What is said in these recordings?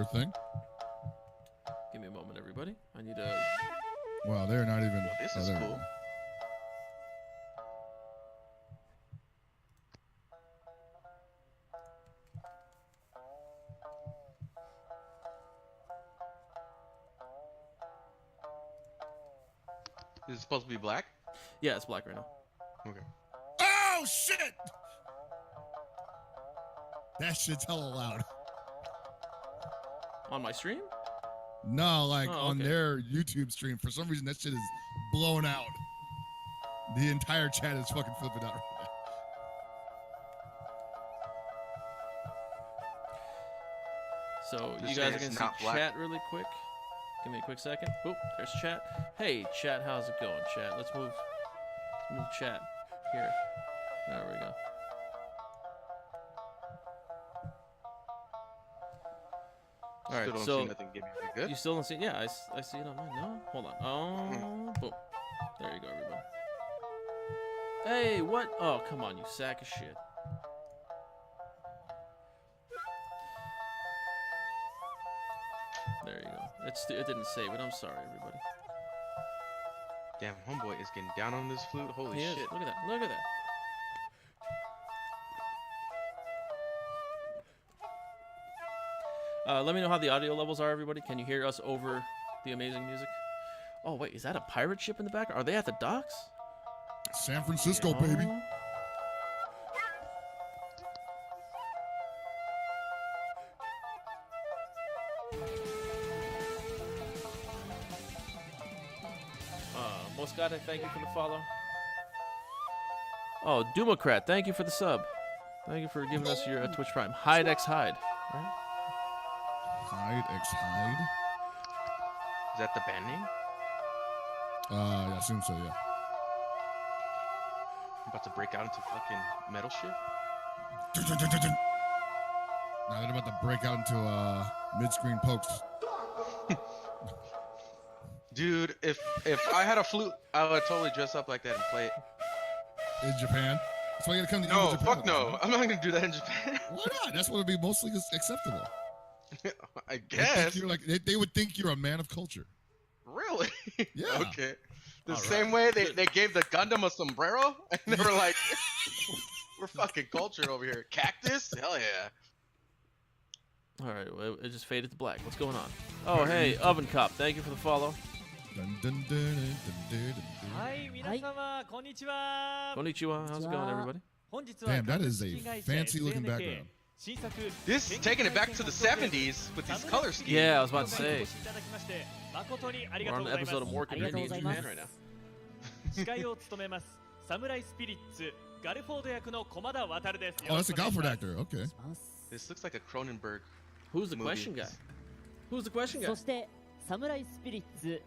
thing. Give me a moment, everybody. I need a. Wow, they're not even. Well, this is there we cool. go. Is it supposed to be black? Yeah, it's black right now. Okay. Oh shit! That shit's hella loud. On my stream? No, like Oh, on okay. their YouTube stream. For some reason, that shit is blown out. The entire chat is fucking flipping out right now. So Just you say guys are it's gonna not see black. chat really quick. Give me a quick second. Oh, there's chat. Hey, chat, how's it going, chat? Let's move chat here. There we go. All right, Still don't so see nothing give me good. you still don't see? Yeah, I see it on mine. No, hold on. Oh, boom. There you go, everybody. Hey, what? Oh, come on, you sack of shit. There you go. It didn't save it. I'm sorry, everybody. Damn, homeboy is getting down on this flute. Holy He shit. is. Look at that. Look at that. Let me know how the audio levels are, everybody. Can you hear us over the amazing music? Oh, wait. Is that a pirate ship in the back? Are they at the docks? San Francisco, baby. Oh. Moscata, thank you for the follow. Oh, Dumocrat, thank you for the sub. Thank you for giving us your Twitch Prime. Hide X Hide. Right? Hide X Hide. Is that the band name? I assume so. Yeah. I'm about to break out into fucking metal shit. Now they're about to break out into mid-screen pokes. Dude, if I had a flute, I would totally dress up like that and play it. In Japan. That's why you gotta come to No, Japan fuck with no. us, man. I'm not gonna do that in Japan. Why not? That's what would be mostly acceptable. I They think guess. you're like they would think you're a man of culture. Really? Yeah. Okay. The All same way they gave the Gundam a sombrero, and they were like, "We're fucking cultured over here." Cactus? Hell yeah. All right, well, it just faded to black. What's going on? Oh, hey, Oven Cop, thank you for the follow. Dun, dun, dun, dun, dun, dun, dun. はい、皆様、こんにちは。 Konnichiwa, how's it going, everybody? 本日は Damn, that 株 is a 式会社 fancy looking SNK background. 新作 This is taking it back to the 70s with these color schemes. Yeah, I was about to say. お越しいただきまして誠にあり We're がとう on ご the ざいま episode of す。 More Convenience in Japan right now. 司会を務めますサムライスピリッツガルフォード役の駒田渡です。 Oh, that's a Galford actor. Okay. This looks like a Cronenberg. Who's the movie. question guy? Who's the question guy? そしてサムライスピリッツ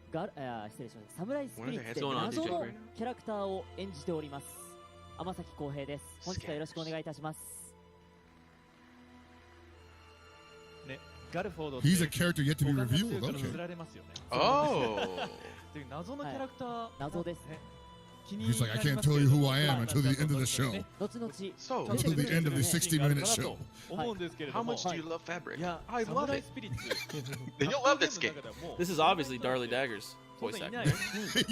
失礼しました。サムライスピリッツで What's going on, 謎 DJ の Green? キャラクターを演じております天崎浩平です。本日はよろしくお願いいたします。ね、ガルフォードって He's a character yet to be 五感が強 revealed. いから Okay. 譲られますよね。 Oh. という謎のキャラクター、謎ですね。気に He's like, I なり can't ますけ tell れ you ど who も I am until the end of the show. 後々 So, Until the end of the 60-minute show. 思うんですけれど how も、 much do you love fabric? いや、 I サム love ライ it. スピリッツ Then you'll love this game. This is obviously Darley Dagger's 当 voice 然い actor. ない、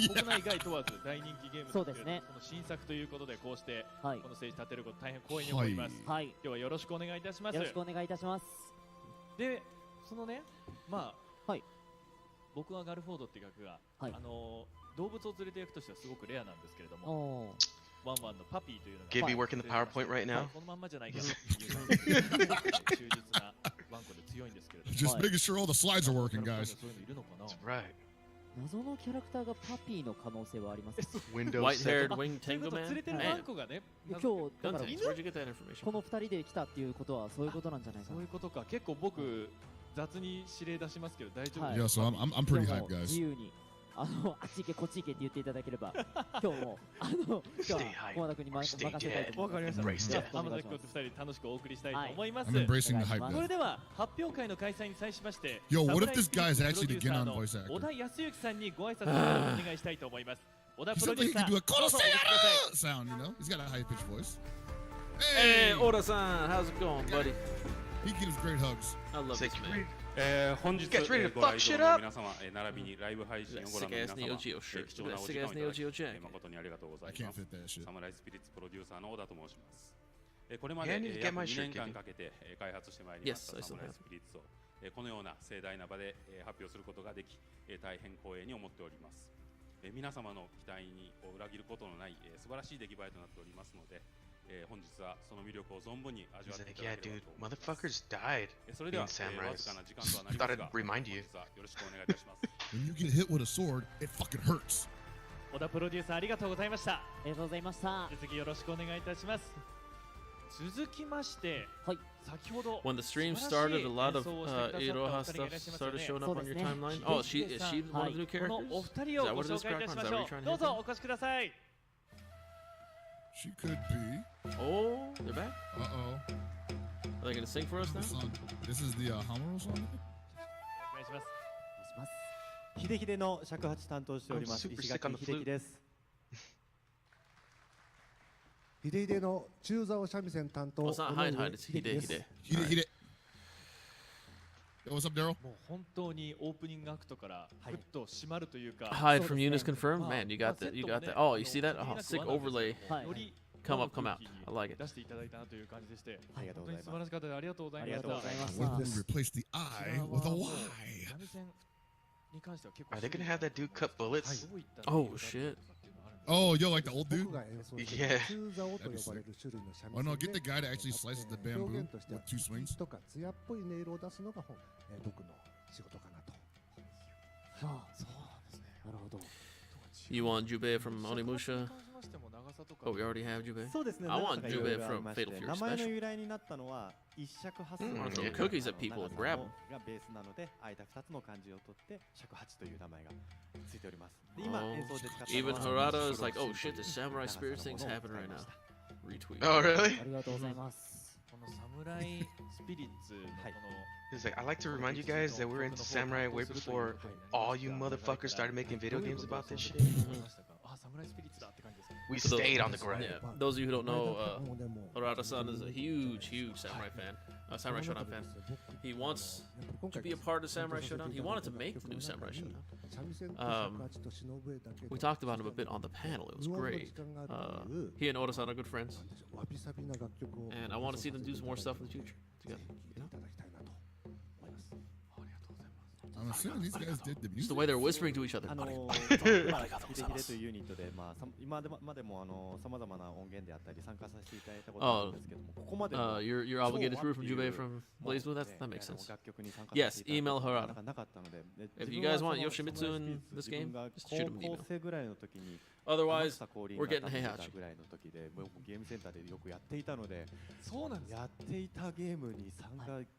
国内外問わず大人気ゲームですけれども、そうですねその新作ということでこうしてはいこのステージ立てること大変光栄に思います。はい今日はよろしくお願いいたします。よろしくお願いいたします。で、そのね、まあ、はい僕はガルフォードっていう役が、はい動物を連れていくとしてはすごくレアなんですけれども、おーワンワンのパピーというのが Gibby working the PowerPoint right はい now. このまんまじゃないけど、忠実なワンコで強いんですけれども、 Just making sure all the slides are working, 他に guys. そういうのいるのかな That's right. 謎のキャラクターがパピーの可能性はあります。 Windows White-haired 7. winged というこ tango と連 man? れてるワン Man, コがね、今日だから Guns, where'd you get that information? この二人で来たっていうことはそういうことなんじゃないかなそういう。ことか。結構僕雑に指令出しますけど大丈夫はい Yeah, so I'm pretty 今日 hyped, も guys. 自由にあっち行けこっち行けって言っていただければ今日も今日は Stay hyped 駒田君に任せ or stay たいとわ思います。かりました。 Embrace じゃ it. あ浜崎君と2人で楽しくお送りしたいと思います。 I'm embracing the お願いし hype, ますそ guys. れでは発表会の開催に際しまして Yo, what if サムライ this スピリッ guy's ツ actually プロデュー the サー Genon の voice actor? 小田康之さんにご挨拶をお願いしたいと思います。小田 He プロ sounds デュ like ー he サ could ー、 do a どうぞお越しください。 sound, you know? He's got a high pitched voice. Hey, Oda-san, how's it going, buddy? He gives great hugs. I love Say, this "Get man. ready-" 本日 Get ready to ご fuck 来 shit 場の up. 皆様、並びにライブ配信を That ご覧の皆 sick-ass 様、 Neo Geo shirt. 貴重なお That 時間を sick-ass いた Neo だき、 Geo jacket. 誠にありがとうござ I い can't ます。 fit that shit. サムライスピリッツプロデューサーの小田と申します。これま Yeah, I で need to 約 get my 2 shirt, 年間 Kevin. かけて開発してまいりまし Yes, I たサ still ムライ have. スピリッツをこのような盛大な場で発表することができ、大変光栄に思っております。皆様の期待に裏切ることのない素晴らしい出来栄えとなっておりますので、本日はその魅力を存分に味わ He's ってい like, ただ yeah, けれ dude, ばと思います。 motherfuckers died それでは、 being わ samurais. ずかな時間とはなり Thought ます I'd が、 remind you. 本日はよろしくお願いいたします。 When you get hit with a sword, it fucking hurts. 小田プロデューサーありがとうございました。ありがとうございました。続きよろしくお願いいたします。続きまして、はい。先ほど When the stream 素晴らしい started, a lot of 演奏をしてくださった Iroha お二人がいらっ stuff しゃいますよ started ね。 showing up on your そうですね。 timeline. Oh, is she one of the new この characters? お二人をご紹介いたしましょう。どうぞお越しください。 She could be. Oh, they're back. Uh-oh. Are they gonna sing for us now? This song. This is the Hamuro song? お願いします。お願いします。ヒデヒデの尺八担当しております I'm super 石 sick on 垣 the 秀樹です。ヒデヒデの中座三味線担当 Well, it's not 尾上 Hide Hide, it's 秀樹 Hide です Hide. Hit it, hit it. Yo, what's up, Daryl? もう本当にオープニングアクトからふっと閉まるというか、 Hide So from the Eunice same. confirmed. Man, you got that. You got that. Oh, you see that? Oh, sick overlay. はいより Come up, come out. I like it. 出していただいたなという感じでして、ありがとう本当に素ございます。晴らしかったです。ありがとうございまありがとうございまし What た if。we replace the I with a Y? 三味線に関しては結構 Are they gonna have that dude cut bullets? どういった Oh, shit. Oh, yo, like the old dude? 僕が演奏する Yeah. 中座音と呼ばれる種類の三 Why 味 not 線 get で the guy that actually slices the 表 bamboo 現としては with two swings? とか艶っぽい音色を出すのが僕の仕事かなと。はあ、そうなんですね。なるほど。 You want Jubei from Onimusha? Oh, we already have Jubei. そうですね。 I want 長さがいろいろあり Jubei ま from して Fatal Fury 名前の Special. 由来になったのは一尺八寸 Mm, の yeah. Cookies at people and grab 'em. がベースなので間二つの漢字を取って尺八という名前がついております。で今 Oh. 演奏で使った Even のは Harada is like, oh 長 shit, the さの samurai spirit も thing's のを happening 使い right ま now. した。 Retweet. Oh, really? ありがとうございます。このサムライスピリッツのこの He's like, I'd like to remind you guys that we were into samurai way before all you motherfuckers started making video games about this shit. あ、サムライスピリッツだって感じですね。 We For those- stayed on the grind. Yeah, those of you who don't know, もうでも Harada-san is a huge, huge samurai fan. Samurai Shodown fan. He wants to be a part of Samurai Shodown. He wanted to make the new Samurai Shodown. We talked about him a bit on the panel. It was great. He and Oda-san are good friends, and I want to see them do some more stuff in the future together. You know? I'm assuming these guys did the Just music. the way they're whispering to each other. 今ヒデヒデというユニットで、今までもさまざまな音源であったり参加させていただいたことがあるんですけども、ここまで You're obligated through from Jubei from Blaze Blue. That makes sense. 楽曲に参加 Yes, させていた email だ Harada. いたことがなかったので、 If you guys want Yoshimitsu in this game, just shoot him an 高 email. 校生ぐらいの時に Otherwise, 天草降臨 we're が getting 多分出 Heihachi. たぐらいの時で、僕ゲームセンターでよくやっていたので、そうなんです。やっていたゲームに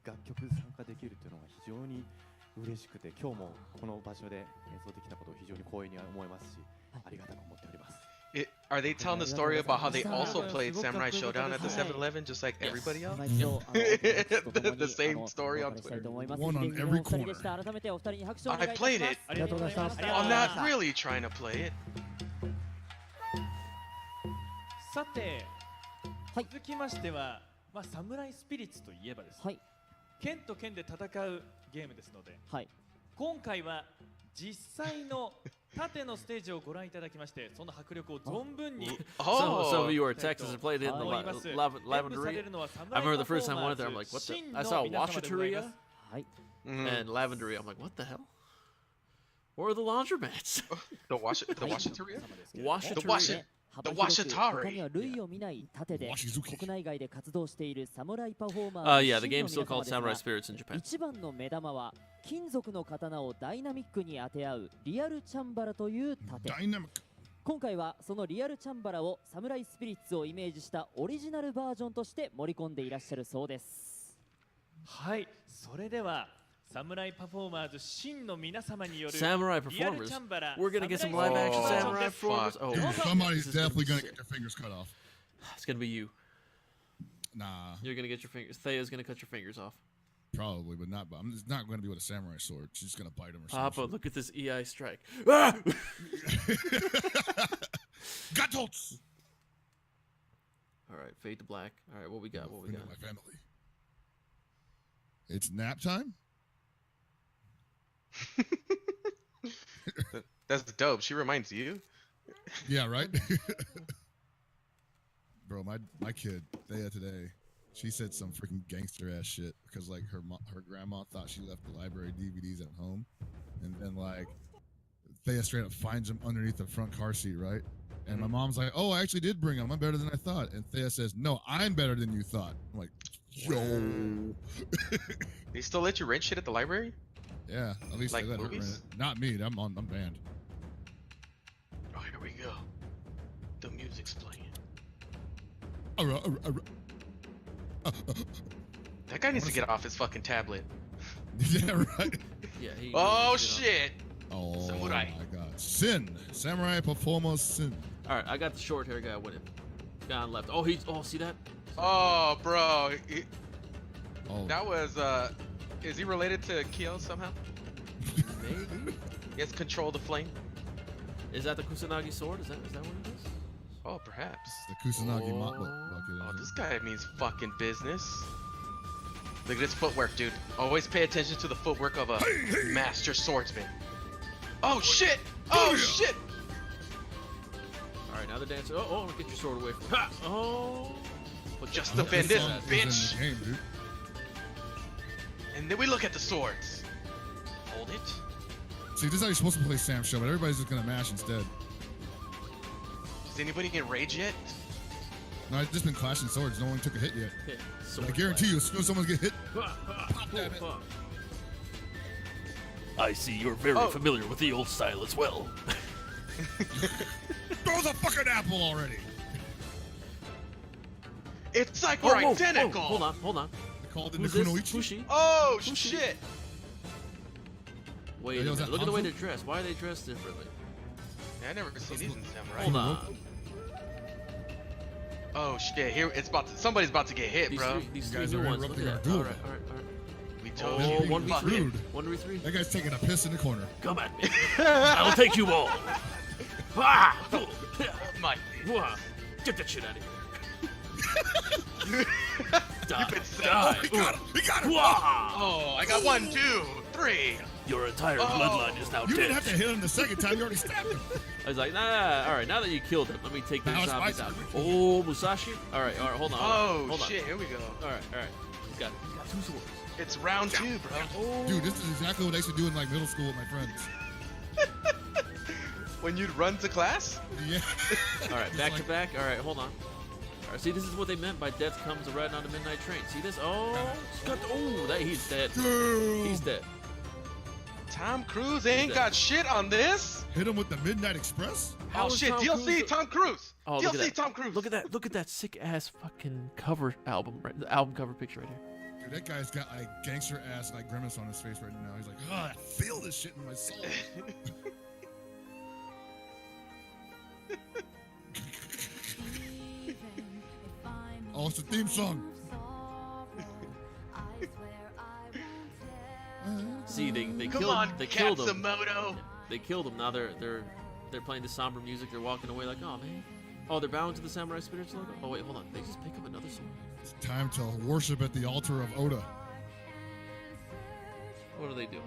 楽曲参加できるというのが非常に嬉しくて、今日もこの場所で演奏できたことを非常に光栄に思いますし、ありがたく思っております。 Are they telling the story about how they also played Samurai Showdown at the 7-Eleven just like everybody else? The same story on Twitter. One on every corner. I played it. ありがとうございます。 I'm not really trying to play it. さて、はい続きましては、サムライスピリッツといえばですね、はい。剣と剣で戦うゲームですので、はい。今回は実際の縦のステージをご覧いただきましてその迫力を存分に some of Oh, you are Texas and played it in the 思います。 Lavenderia. 演舞されるのはサム I ライ remember the パフォ first ー time I マ went ー there, ズ I'm like, what the? 真の I saw 皆様でございます Washateria はい。 mhm. and Lavenderia. I'm like, what the hell? Where are the laundromats? The Washateria? Washateria. The Washatari. 他には類を見ない盾で Washizuki. 国内外で活動しているサムライパフォーマー Yeah, the 真の game's still 皆様 called ですが Samurai Spirits in Japan. 一番の目玉は金属の刀をダイナミックに当て合うリアルチャンバラという盾。 Dynamic. 今回はそのリアルチャンバラをサムライスピリッツをイメージしたオリジナルバージョンとして盛り込んでいらっしゃるそうです。はい、それではサムライパフォーマーズ真の皆様による Samurai リアル performers. チャンバラ We're gonna get some サム live ライ action バージョン samurai です performers. Oh, Dude, Also- somebody's This is gonna definitely be gonna sick. get their fingers cut off. It's gonna be you. Nah, You're gonna get your fingers. Thea's gonna cut your fingers off. probably, but not. But it's not going to be with a samurai sword. She's gonna bite him or Papa, something. look at this EI strike. Ah! Gatots. All right, fade to black. All right, what we got? What we got? My family. It's nap time? That's dope. She reminds you. Yeah, right? Bro, my kid, Thea today, she said some freaking gangster ass shit because like her grandma thought she left the library DVDs at home, and then like Thea straight up finds them underneath the front car seat, right? And my mom's like, "Oh, I actually did bring them. I'm better than I thought." And Thea says, "No, I'm better than you thought." I'm like, "Yo." They still let you rent shit at the library? Yeah, at least Like they let her rent movies? it. Not me. I'm banned. Oh, here we go. The music's playing. That guy needs to get off his fucking tablet. Yeah, right. Yeah. He Oh you know. shit! Oh Samurai. my god. Sin. Samurai performer Sin. All right, I got the short hair guy winning. Guy on left. Oh, he's. Oh, see that? Oh, bro. Oh. That was, is he related to Kyo somehow? Maybe. He has control the flame? Is that the Kusanagi sword? Is that what it is? Oh, perhaps. It's the Kusanagi Oh. bucket. Oh, this guy means fucking business. Look at his footwork, dude. Always pay attention to the footwork of a master swordsman. Oh, shit! Oh, shit! All right, now the dancer. Oh, get your sword away from. Ha! Oh. But Just oh, defend This it, song is bitch. in the game, dude. And then we look at the swords. Hold it. See, this is how you're supposed to play Sam Show, but everybody's just gonna mash instead. Does anybody get rage yet? No, I've just been clashing swords. No one took a hit yet. Okay, I sword guarantee you, as soon as someone gets hit, Pop that in. I see you're very Oh. familiar with the old style as well. throw the fucking apple already. It's like Oh, we're whoa, identical. whoa, hold on. They called it the Who's this? Kunoichi. Fushi? Oh, Fushi? shit. Wait, Yo, a is minute. that Look at the way Hanzo? they're dressed. Why are they dressed differently? Yeah, I never seen these in Samurai. Hold on. Oh shit! Here it's about to. Somebody's about to get hit, These bro. these You three guys new are ones. Look at interrupting that. our All duel. right. We Oh, told you. being 1v3. rude. 1v3. That guy's taking a piss in the corner. Come at me. I'll take you all. Ah! My. Wah. Get that shit out of here. You've been set Die. up. He got him! He got him! Wah! Oh, I got 1, 2, 3. Your entire Oh. bloodline is now You dead. didn't have to hit him the second time. You already stabbed him. I was like, nah. All right, now that you killed him, let me take Now these it's my zombies out. turn. Oh, Musashi. All right, hold on. Oh hold on. shit! Here we go. All right. He's got 2 swords. It's round 2, bro. Dude, this is exactly what I used to do in like middle school with my friends. When you'd run to class. Yeah. All right, It's back like- to back. All right, hold on. All right, see, this is what they meant by death comes riding on the midnight train. See this? Oh, he's dead. He's dead. Tom Cruise ain't got shit on this. Hit him with the Midnight Express? How Oh is shit! Tom DLC Cruise- Tom Cruise. Oh, look at DLC that. Tom Cruise. Look at that sick ass fucking cover album, right? The album cover picture right here. Dude, that guy's got like gangster ass like grimace on his face right now. He's like, oh, I feel this shit in my soul. Oh, it's the theme song. See, they Come killed on, they killed him. Katsumoto. They killed him. Now they're playing the somber music. They're walking away like, oh man. Oh, they're bowing to the Samurai Spirits logo. Oh wait, hold on. They just pick up another sword. It's time to worship at the altar of Oda. What are they doing?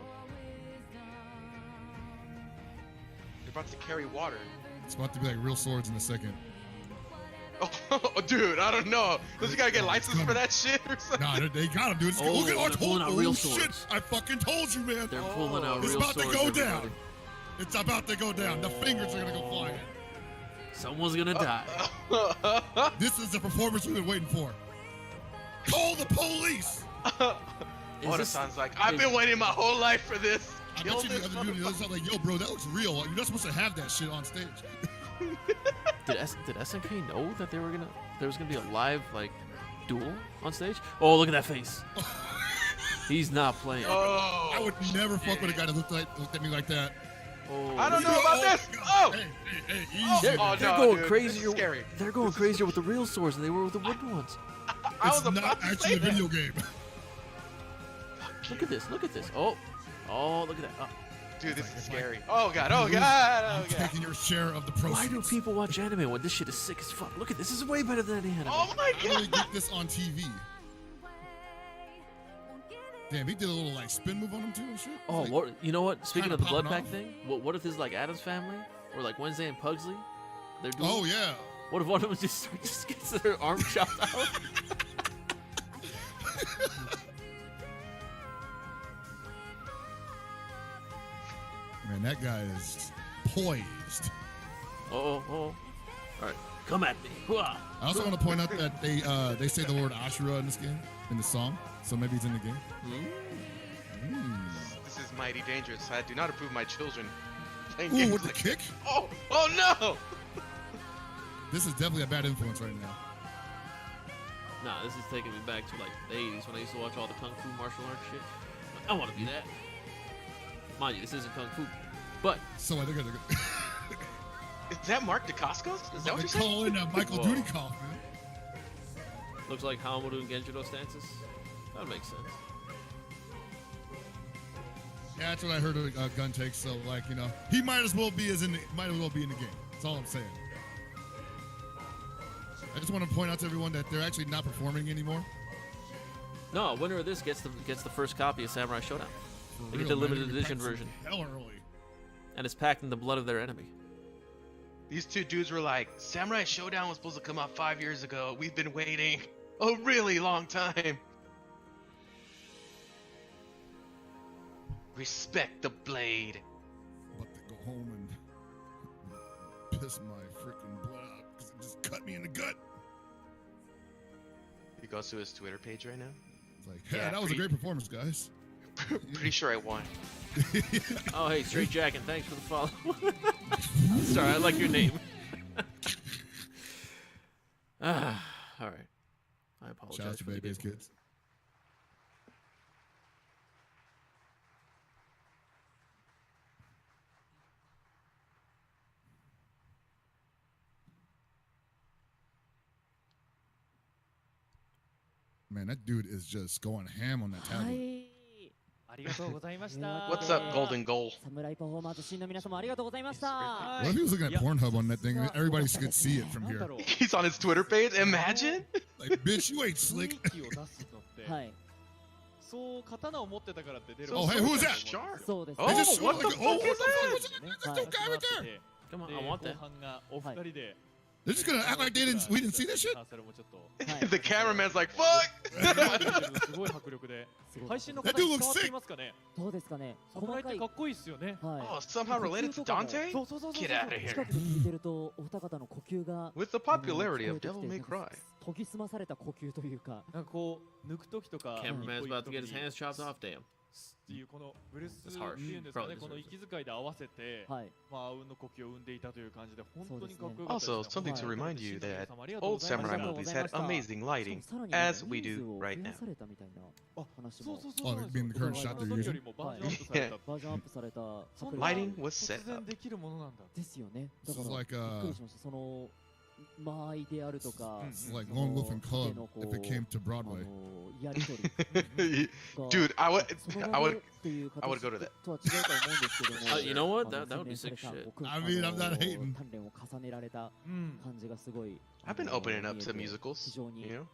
They're about to carry water. It's about to be like real swords in a second. Oh, dude, I don't know. Does you gotta get licensed for that shit or something? Nah, they got him, dude. Oh, Look at they're pulling out real shit. swords. I fucking told you, man. They're pulling out It's real about to swords. go everybody. down. It's about to go down. The fingers are gonna go flying. Someone's gonna die. This is the performance we've been waiting for. Call the police. What it sounds like. I've been waiting my whole life for this. I Kill bet you the this other dude on the other side like, yo, bro, that looks real. You're not supposed to have that shit on stage. Did SNK know that there was gonna be a live like duel on stage? Oh, look at that face. He's not playing. Oh, I would never fuck with a guy that looked at me like that. Oh, I don't know about this. Oh, Hey, Oh, easy. They're, oh, they're no, going dude, this is crazier. scary. They're going crazier with the real swords than they were with the wooden ones. I It's was about not to actually say a that. video game. Look at this. Look at this. Oh, look at that. Oh. Dude, this is It's scary. Oh god, oh god, I'm oh god. taking your share of the Why proceeds. do people watch anime when this shit is sick as fuck? Look at this. This is way better than any anime. Oh my I only god. get this on TV. Damn, he did a little like spin move on him too and shit. Oh, Like, what? You know what? Speaking kinda of the blood popping pack off. thing, what if this is like Adam's family or like Wednesday and Pugsley? They're doing. Oh yeah. What if one of them just gets their arm chopped out? Man, that guy is poised. Oh. All right, come at me. Hooah. I also want to point out that they say the word Ashura in this game, in the song, so maybe it's in the game. This is mighty dangerous. I do not approve my children playing Ooh, games with the like kick? Oh no! This is definitely a bad influence right now. Nah, this is taking me back to like the 80s when I used to watch all the kung fu martial arts shit. I want to be that. Mind you, this isn't kung fu, but So I think they're Is that Mark DeCoscos? Is that what you're saying? calling Michael Whoa. Dudikoff, man. looks like Haomaru and Genjiro stances. That would make sense. Yeah, that's what I heard of Gun takes. So like, you know, he might as well be in the game. That's all I'm saying. I just want to point out to everyone that they're actually not performing anymore. No, winner of this gets the first copy of Samurai Shodown. For They real, get the man. limited They edition practiced version, hell early. and it's packed in the blood of their enemy. These two dudes were like, Samurai Shodown was supposed to come out 5 years ago. We've been waiting a really long time. Respect the blade. But to go home and piss my freaking blood out because it just cut me in the gut. He goes to his Twitter page right now. It's like, yeah, Yeah, that was a great performance, guys. Pretty sure I won. Oh, hey, Straight Jacket, thanks for the follow. Sorry, I like your name. All right. I apologize. Shout out to for the Baby's giggle. kids. Man, that dude is just going ham on that は tablet. い。ありがとうございました。 What's up, Golden Goal? サムライパフォーマンス新の皆様ありがとうございました。 What if he was looking at Pornhub on that thing and everybody could see it from なんだ here? ろう。 He's on his Twitter page. Imagine. Like, bitch, you ain't slick. 雰囲気を出すのって、はい。そう刀を持ってたからって出る。 Oh, hey, who is that? Sharp. そうです。 Oh, They just what showed the like, oh, fuck is what's that? That's no guy right there. Come on, で I want that. 後半がお二人で。 They're just gonna act like we didn't see that shit? それもちょっと。 The cameraman's like, fuck. すごい迫力で。すごい配信の方 That dude に looks 伝わっていますかね。どうですかね。細侍っかい。てかっこいいっすよね。 は Oh, somehow related to Dante? そうそうそうそう。 Get out of い。 here. 近くで聞いてるとお二方の呼吸が With the あの popularity 聞 of こえてき Devil て May なんか Cry. 研ぎ澄まされた呼吸というか。なんかこう抜く時とか。 Cameraman's about to get his hands chopped off. Damn. っていうこのブルースって That's harsh. いうんですかね、 Probably この deserves 息遣いで合わせて、はい。まあ、あうんの呼吸を生んでいたという感じで、本当にかっこよかったです Also, ね。 something to はい。 remind you that ありがとうご old ざいました samurai movies had amazing lighting, さらに as we 人数 do を right 増 now. やされたみたいな話もそうそうそう。 Oh, I mean, the current shot they're それよ using? りもバージョンアップされた。バージョンアップされた迫力 Lighting was set 突然 up. できるものなんだ。ですよね。だ This か is ら like びっくりしました。その間合いであるとか、 This is like Lone Wolf and Cub if it came to あ Broadway. のやりとりが Dude, I would, その I 場 would, でっていう I would go to 形 that. とは違うとは思うんですけども You know what? あの That would be 洗練 sick された shit. こう I mean, I'm not hating. 鍛錬を重ねられたうん。感じがすごい I've been あの opening up 見 to えて musicals, 非常に you know?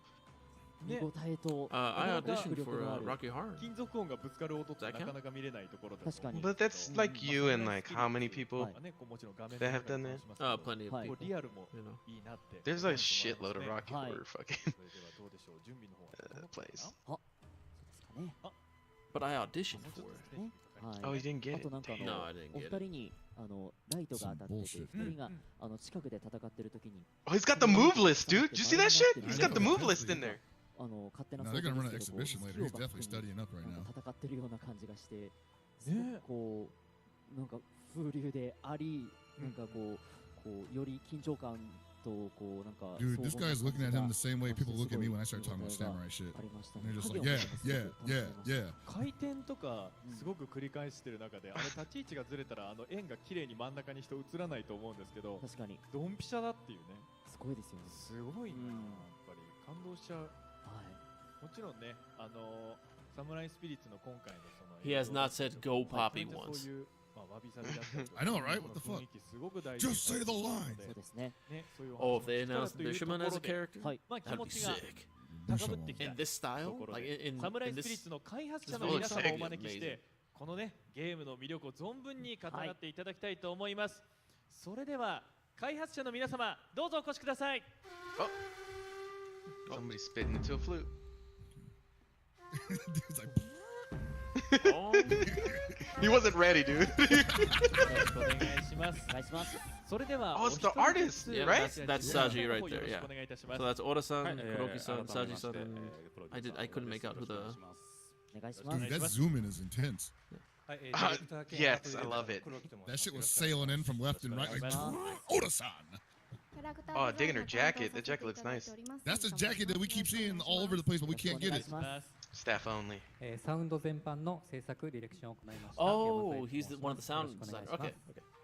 見応えと I なかなか auditioned 迫力 for がある Rocky Horror. 金属音がぶつかる音って Does that な count? かなか見れないところだと確かに But that's like you and like how many people? はいね、こうもちろん画面 that have で done that? しますけど Plenty of はい people. こうリアルも You know. いいなって There's a shitload of ね Rocky Hi. Horror fucking それではどうでしょう準備の方は整ったのかな plays. そうですかね But I auditioned もうちょっ for と it. ですね Oh, はい you didn't get あとなんか it. の No, I didn't お get 二 it. 人にライトが当たってて Some 二 bullshit. 人が近くで戦ってる時に Oh, he's got the move list, dude. Did you see that shit? He's got the move list in there. 勝手な No, 想 they're 像 gonna で run す an けど exhibition こう later. 火を He's バッ definitely クに studying up right なん now. か戦ってるような感じがしてすごくこうなんか風流でありなんかこうより緊張感とこうなんか Dude, this 荘厳な guy's looking at 感 him じ the same way people look at me when I す start ごい talking about 見応えが samurai shit. ありました And ね they're just 影 like, を yeah, 見てもすご yeah, く楽しめ yeah, ました yeah. 回転とかすごく繰り返してる中で、あれ立ち位置がずれたら円が綺麗に真ん中に人映らないと思うんですけど、確かにドンピシャだっていうね、すごいですよねすごいな、やっぱり感動しちゃう。はいもちろんね、サムライスピリッツの今回のその He has not said go Poppy そう once. いうまあわびさびだったりとか I know, right? What the その fuck? 雰囲気すごく大事に Just say the line. そうですねね、そういうお話 Oh, を if they 聞けたら announced というとこ Bishamon ろ as a で character, はいまあ気 that'd 持 be ちが sick. 高ぶってきた In this と style, ころ like で in サムライ in スピリッ this. ツの開発者 this の looks 皆様をお amazing. 招きしてこのねゲームの魅力を存分に語らっていただきたいと思います。それでは開発者の皆様どうぞお越しください。 Somebody spitting into a flute. Dude's like, Oh, He wasn't ready, dude. よろしくお願いします。お願いします。それでは Oh, お it's 一 the 人 artist, ずつ yeah, right? that's Saji よ right ろ there. し Yeah. くお願いいたします So。that's Oda-san, はい Kuroki-san, 改めまして Saji-san, and プロデュー I サー did. I couldn't make out who お願 the. いしますお願いしま dude, す。 that zoom in is intense. Yes, I love it. That shit was sailing in from left and right. Like, Oda-san. Oh, digging her jacket. That jacket looks nice. That's the jacket that we keep seeing all over the place, but we can't get it. お願いします。 Staff only. サウンド全般の制作ディレクションを行いました Oh, he's the, one of the sound よろしくお願い designer. します Okay. Okay.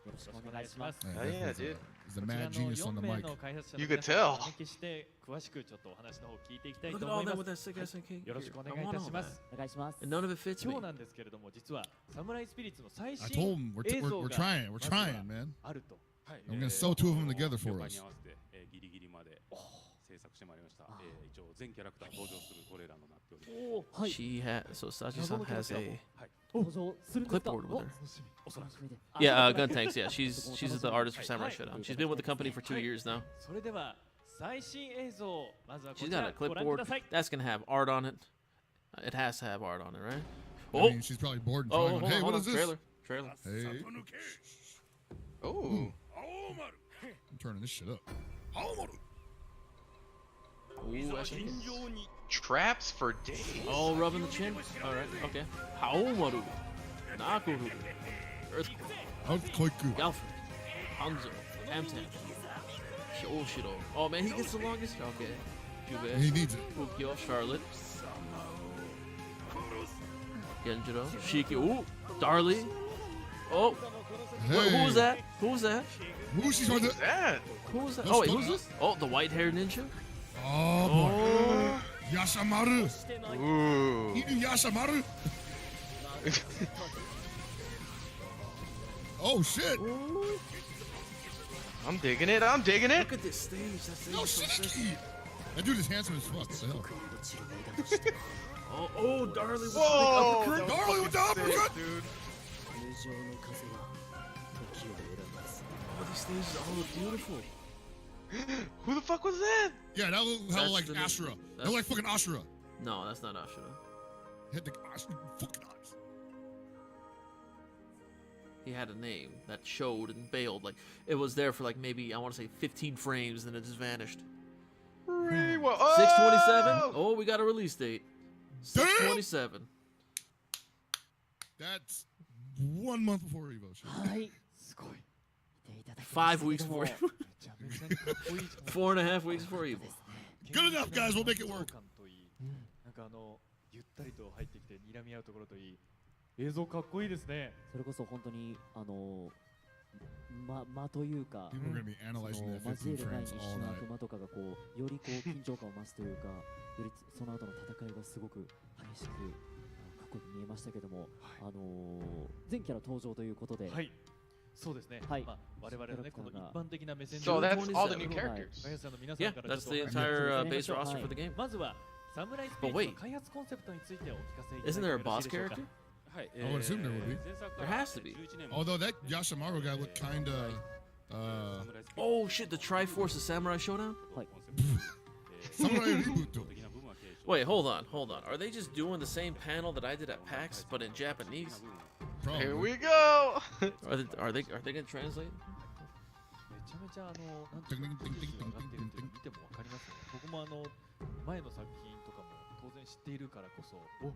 よろしくお願いします。 Yeah, Oh, yeah, he's dude. he's a こちら mad の genius on 4 the 名 mic. の開発者の You 皆 could さんを tell. お招きして詳しくちょっとお話の方を聞いていきたい Look と at all 思い that ま with す。 that sick ass cake. よろしくお願い I い want た all しま that. す。お願いします。And none of it fits 今 me. 日なんですけれども実はサムライスピリッツの最 I 新 told him we're 映像 we're が trying, we're まず trying, は man. あると。はい I'm gonna sew two of them together 了 for 解 us. に合わせて、ギリギリまで制作してまいりました、一応全キャラクター登場するトレーラーになっておりますはい。 She has. So Saji-san has a 登場するんですか。 clipboard with her. お楽しみで。 Yeah, Gun Tanks. Yeah, she's the artist for Samurai Shodown. She's been with the company for 2 years now. それでは最新映像をまずはこ She's ち got ら a ご覧く clipboard. ださい。 That's gonna have art on it. It has to have art on it, right? I Oh, mean, she's probably bored and oh, trying. hold on, Hey, hold what on. is this? Trailer, trailer. Hey, Oh. I'm turning this shit up. Ooh, actually. Traps for days. Oh, rubbing the chin. All right, okay. Haomaru, Nakuru, Earthquake, Earthquake. Galford, Hanzo, Tamtam, Shoshiro. Oh man, he gets the longest. Okay. He Jube, needs it. Ukyo, Charlotte, Genjiro, Shiki. Ooh, Darlie. Oh, Hey, who was that? Who was that? Who's she's on the? Who's that? Who was that? Let's Oh wait, go who's now. this? Oh, the white-haired ninja. Oh boy. Oh. Yashamaru. Ooh. You do Yashamaru? Oh shit. I'm digging it. I'm digging it. Look at this stage. That stage Yo, is so sick. Shiki. That dude is handsome as fuck. What the hell? Oh, Darlie with Whoa. the big uppercut. Darlie with the uppercut. Dude. Oh, these stages all look beautiful. Who the fuck was that? Yeah, that looked hella That's like the- Ashura. That that's- looked like fucking Ashura. No, that's not Ashura. Hit the Ashura fucking eyes. He had a name that showed and bailed. Like it was there for like maybe I want to say 15 frames, and then it just vanished. Rewa- 6/27. Oh! Oh, we got a release date. 6/27. That's 1 month before Evo. Shit. はい。すごい。見ていただきま 5 したけ weeks ども before. めちゃめちゃかっこいいじゃん。 4.5 weeks before Evo. Good enough, guys. We'll make it work. 緊張感といいなんかゆったりと入ってきて睨み合うところといい映像かっこいいですね。それこそ本当に間というか。 People are gonna be その analyzing that 交え 15る前に frames 一 all 瞬空 night. く間とかがこうよりこう緊張感を増すというかよりその後の戦いがすごく激しくかっこよく見えましたけども、全キャラ登場ということで、はい。そうですね。はいまあ我々のねこの一般的な目線で So that's all the new 27. characters. 開発者の皆さ Yeah, んから that's ちょ the っと entire base Yeah. roster for the game. まずはサムライスピリッツの開発コンセプトについてお聞かせいただいて Isn't there a もよろ boss しいでしょうか。 character? はい、 I would assume there would be. 前作か There ら has to be. 11年前 Although that Yashamaru guy looked kinda. サムライスピリッツ Oh shit, the Triforce of Samurai Shodown? はい。 Samurai Reboot. 的な部分は継承 Wait, hold on. Are they just doing the same panel that I did at PAX, but in Japanese? Here Probably. we go. Are they gonna translate? めちゃめちゃなんていうか技術が上がってるっていうのを見てもわかりますよね。僕も前の作品とかも当然知っているからこそ、お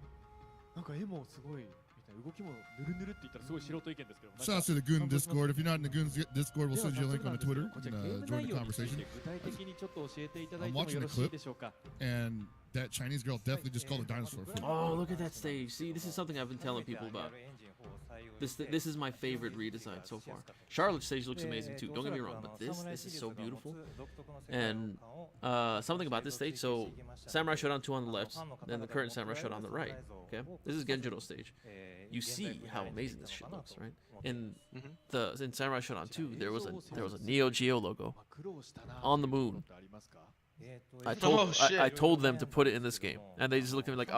なんか絵もすごいみたいな動きもぬるぬるって言ったらすごい素人意見ですけども。 Shout out to the Goon Discord. If you're not in the Goon Discord, we'll send you a link on the Twitter こちら and ゲーム join 内 the 容につい conversation. て具体的にちょっと教えていただい I'm ても watching よ the ろしい clip, でしょうか。 and that Chinese girl definitely just called a dinosaur food. Oh, look at that stage. See, this is something I've been telling people about. This is my favorite redesign so far. Charlotte's stage looks amazing too. Don't get me wrong, but this is so beautiful. And something about this stage. So Samurai Shodown 2 on the left, then the current Samurai Shodown on the right. Okay, this is Genjiro's stage. You see how amazing this shit looks, right? In Samurai Shodown 2, there was a Neo Geo logo 苦労したな on the moon. ってありますか。Oh, shit. I told them to put it in this game, and they just looked at me like,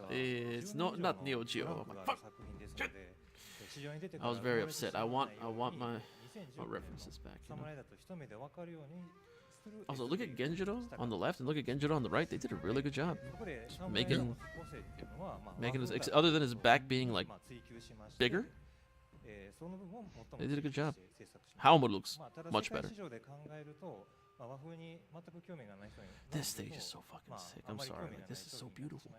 it's not Neo Geo. I'm like, fuck. I was very upset. I want my references back. You know? Also, look at Genjiro on the left and look at Genjiro on the right. They did a really good job making his, other than his back being like bigger. They did a good job. Haomaru looks much better. This stage is so fucking sick. I'm sorry. Like, this is so beautiful.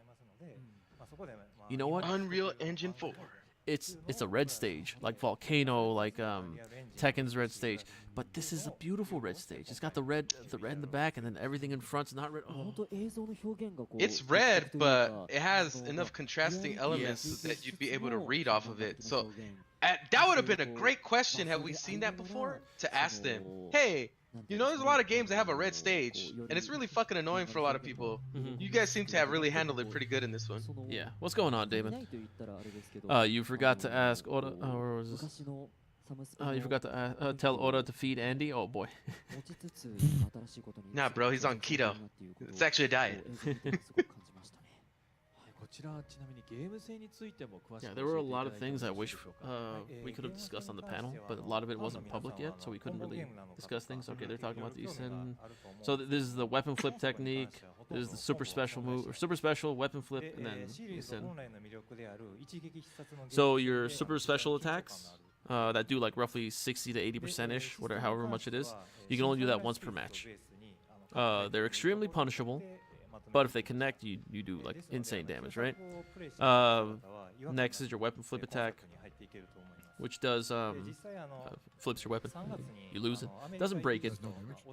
You know what? Unreal Engine 4. It's a red stage, like Volcano, like Tekken's red stage. But this is a beautiful red stage. It's got the red in the back, and then everything in front's not red. Oh. It's red, but it has enough contrasting elements that you'd be able to read off of it. So that would have been a great question. Have we seen that before? To ask them, hey, you know, there's a lot of games that have a red stage, and it's really fucking annoying for a lot of people. You guys seem to have really handled it pretty good in this one. Yeah. What's going on, Damon? You forgot to ask Oda. Where was this? You forgot to tell Oda to feed Andy. Oh boy. Nah, bro, he's on keto. It's actually a diet. Yeah, there were a lot of things I wish we could have discussed on the panel, but a lot of it wasn't public yet, so we couldn't really discuss things. Okay, they're talking about the Isen. So this is the weapon flip technique. This is the super special move, or super special weapon flip, and then Isen. So your super special attacks that do like roughly 60 to 80% ish, whatever, however much it is, you can only do that once per match. They're extremely punishable. But if they connect, you do like insane damage, right? Next is your weapon flip attack, which does flips your weapon. You lose it. Doesn't break it.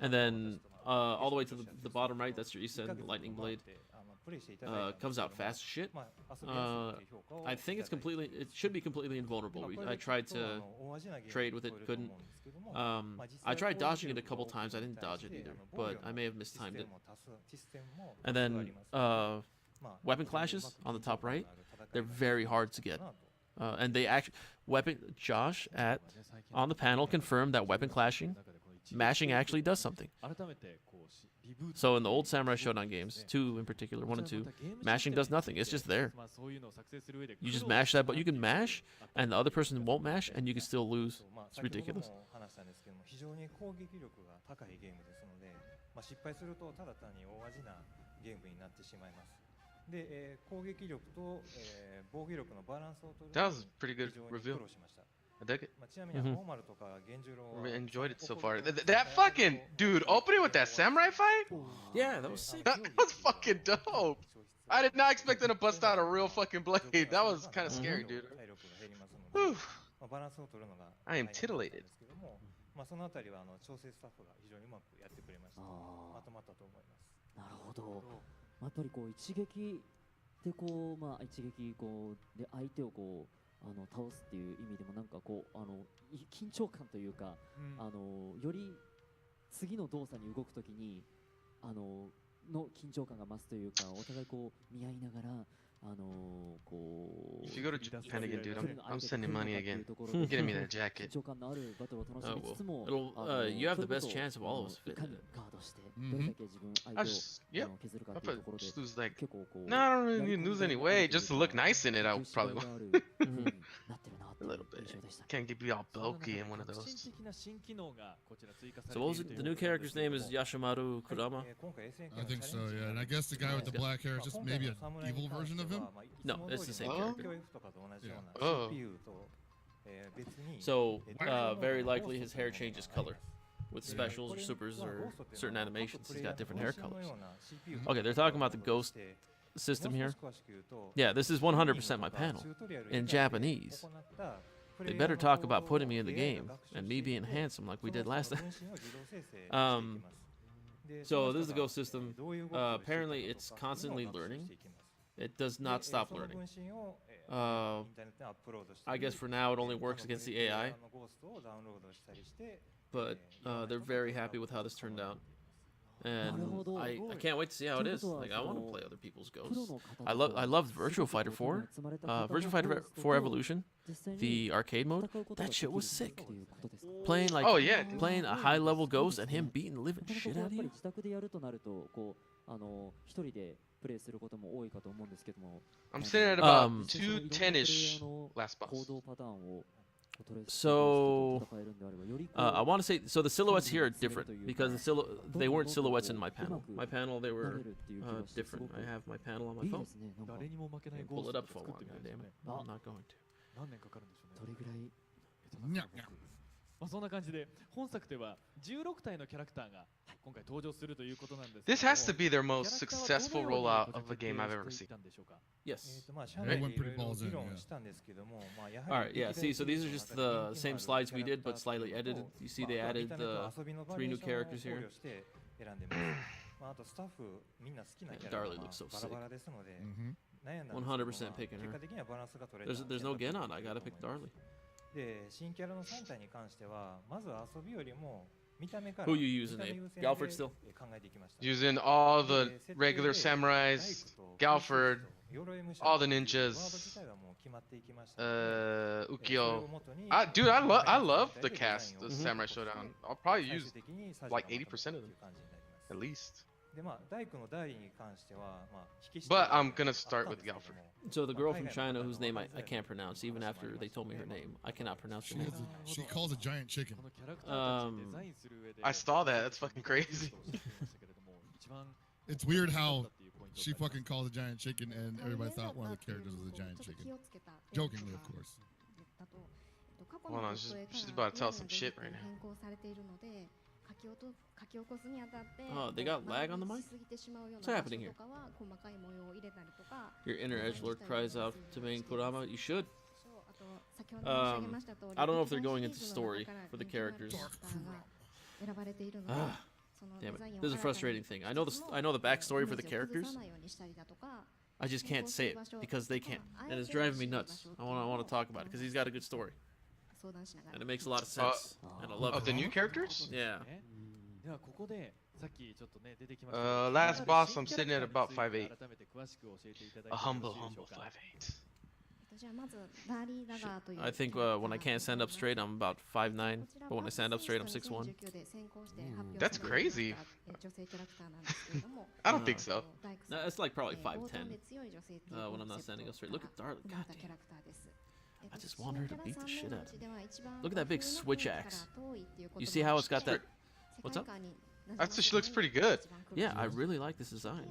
And then all the way to the bottom right, that's your Isen, the lightning blade. Comes out fast as shit. I think it should be completely invulnerable. I tried to trade with it, couldn't. I tried dodging it a couple times. I didn't dodge it either, but I may have mistimed it. And then weapon clashes on the top right. They're very hard to get. And they actually Josh on the panel confirmed that weapon mashing actually does something. So in the old Samurai Shodown games, 2 in particular, 1 and 2, mashing does nothing. It's just there. You just mash that, but you can mash, and the other person won't mash, and you can still lose. It's ridiculous. That was a pretty good reveal. I dig it. I enjoyed it so far. That fucking dude opening with that samurai fight? Yeah, that was sick. That was fucking dope. I did not expect them to bust out a real fucking blade. That was kind of scary, dude. Whew. I am titillated. そのあたりは調整スタッフが非常にうまくやってくれました。まとまったと思います。なるほど。やっぱりこう一撃でこう一撃こうで相手をこう倒すっていう意味でもなんかこう緊張感というか、より次の動作に動くときにの緊張感が増すというか、お互いこう見合いながら。If you go to Japan again, dude, I'm sending money again. Getting me that jacket. You have the best chance of all of us fitting it. I just lose like, no, I don't really need to lose anyway. Just to look nice in it, I probably will. A little bit. Can't be all bulky in one of those. So what was it? The new character's name is Yashimaru Kurama? I think so, yeah. And I guess the guy with the black hair is just maybe an evil version of him? No, it's the same character. Yeah. Oh. So, very likely his hair changes color. With specials or supers or certain animations, he's got different hair colors. Okay, they're talking about the ghost system here. Yeah, this is 100% my panel. In Japanese. They better talk about putting me in the game and me being handsome like we did last time. So this is the ghost system. Apparently it's constantly learning. It does not stop learning. I guess for now it only works against the AI. But they're very happy with how this turned out. and Naruhodo. I can't wait to see how it is. Like, I want to play other people's プロ ghosts. の方 I loved Virtual Fighter 4, 集まれた方の Virtual Fighter ゴースト 4 と Evolution, 実際に the arcade mode. 戦うことが That でき shit る was sick. っていうことですか Playing like Oh yeah, dude. playing a high level ghost and him beating the living なかなか shit こうや out っ of ぱり you. 自宅でやるとなるとこう一人でプレイすることも多いかと思うんですけども I'm sitting at about Um, 210ish last 行 boss. 動パターンをトレース So, 戦えるんであればよりこう I want to say so the silhouettes here are different because they weren't silhouettes in my panel. My panel they な were れるっていう気がしてす different. ごく I have my panel on い my い phone. ですねなんか誰にも負けない Can't ゴー pull ス it ト up for 作 long, ってみたいです goddammit. ね I'm not going to. 何年かかるんでしょうねどれぐらいにゃっにゃっまあそんな感じで本作では16体のキャラクターが今回登場するということなんですけ This ども has to be their キャラ most クターは successful どのように rollout こ of う a game I've ever 設定してい seen. ったんでしょうか Yes. まあ社 They 内で went いろ pretty いろ balls in, 議論 yeah. したんですけども、まあや All は right, り yeah. See, so these are just the same slides we did, but slightly edited. You see, they added the 3 new characters here. して選んでます。まああとスタッフみんな好きなキャラが Darley まあ looks so バラバラですので、 Mhm. 悩んだんですけども、 100% picking 結 her. 果的にはバランスが取れた There's no Genon. I gotta pick Darley. で新キャラの3体に関してはまず遊びよりも見た目から Who you using, 見た目 Abe? 優先 Galford で still? 考えていきました。 Using all the regular samurais, Galford, all the ninjas, Ukyo. Dude, I love the cast of Samurai Shodown. I'll probably use like 80% of them, at least. But I'm gonna start with Galford. So the girl from China, whose name I can't pronounce, even after they told me her name, I cannot pronounce her She, name. she calls a giant chicken. このキャラクターたちデザインする上で I saw that. That's fucking crazy. 一番 It's weird だ how っていうポイント she になります fucking calls a giant chicken and everybody thought one of the characters was a giant chicken. Jokingly, of course. Hold on, she's about to tell some shit right now. Oh, they got lag on the mic? What's happening here? Your inner edgelord cries out to main Kurama. You should. I don't know if they're going into story for the characters. Ah, damn it. This is a frustrating thing. I know the backstory for the characters. I just can't say it because they can't, and it's driving me nuts. I want to talk about it because he's got a good story, and it makes a lot of sense, and I love Of it. the new characters? Yeah. ねではここでさっきちょっとね出てきましたけど Last boss, I'm sitting at about 5'8". 改めて詳しく教えていただいて A よ humble, ろしいでしょ humble うか 5'8". I think when I can't stand up straight, I'm about 5'9", but when I stand up straight, I'm 6'1". That's crazy. I don't think so. No, it's like probably 5'10". When I'm not standing up straight. Look at Darling. God damn. I just want her to beat the shit out of me. Look at that big switch axe. You see how it's got that? What's up? Actually, she looks pretty good. Yeah, I really like this design.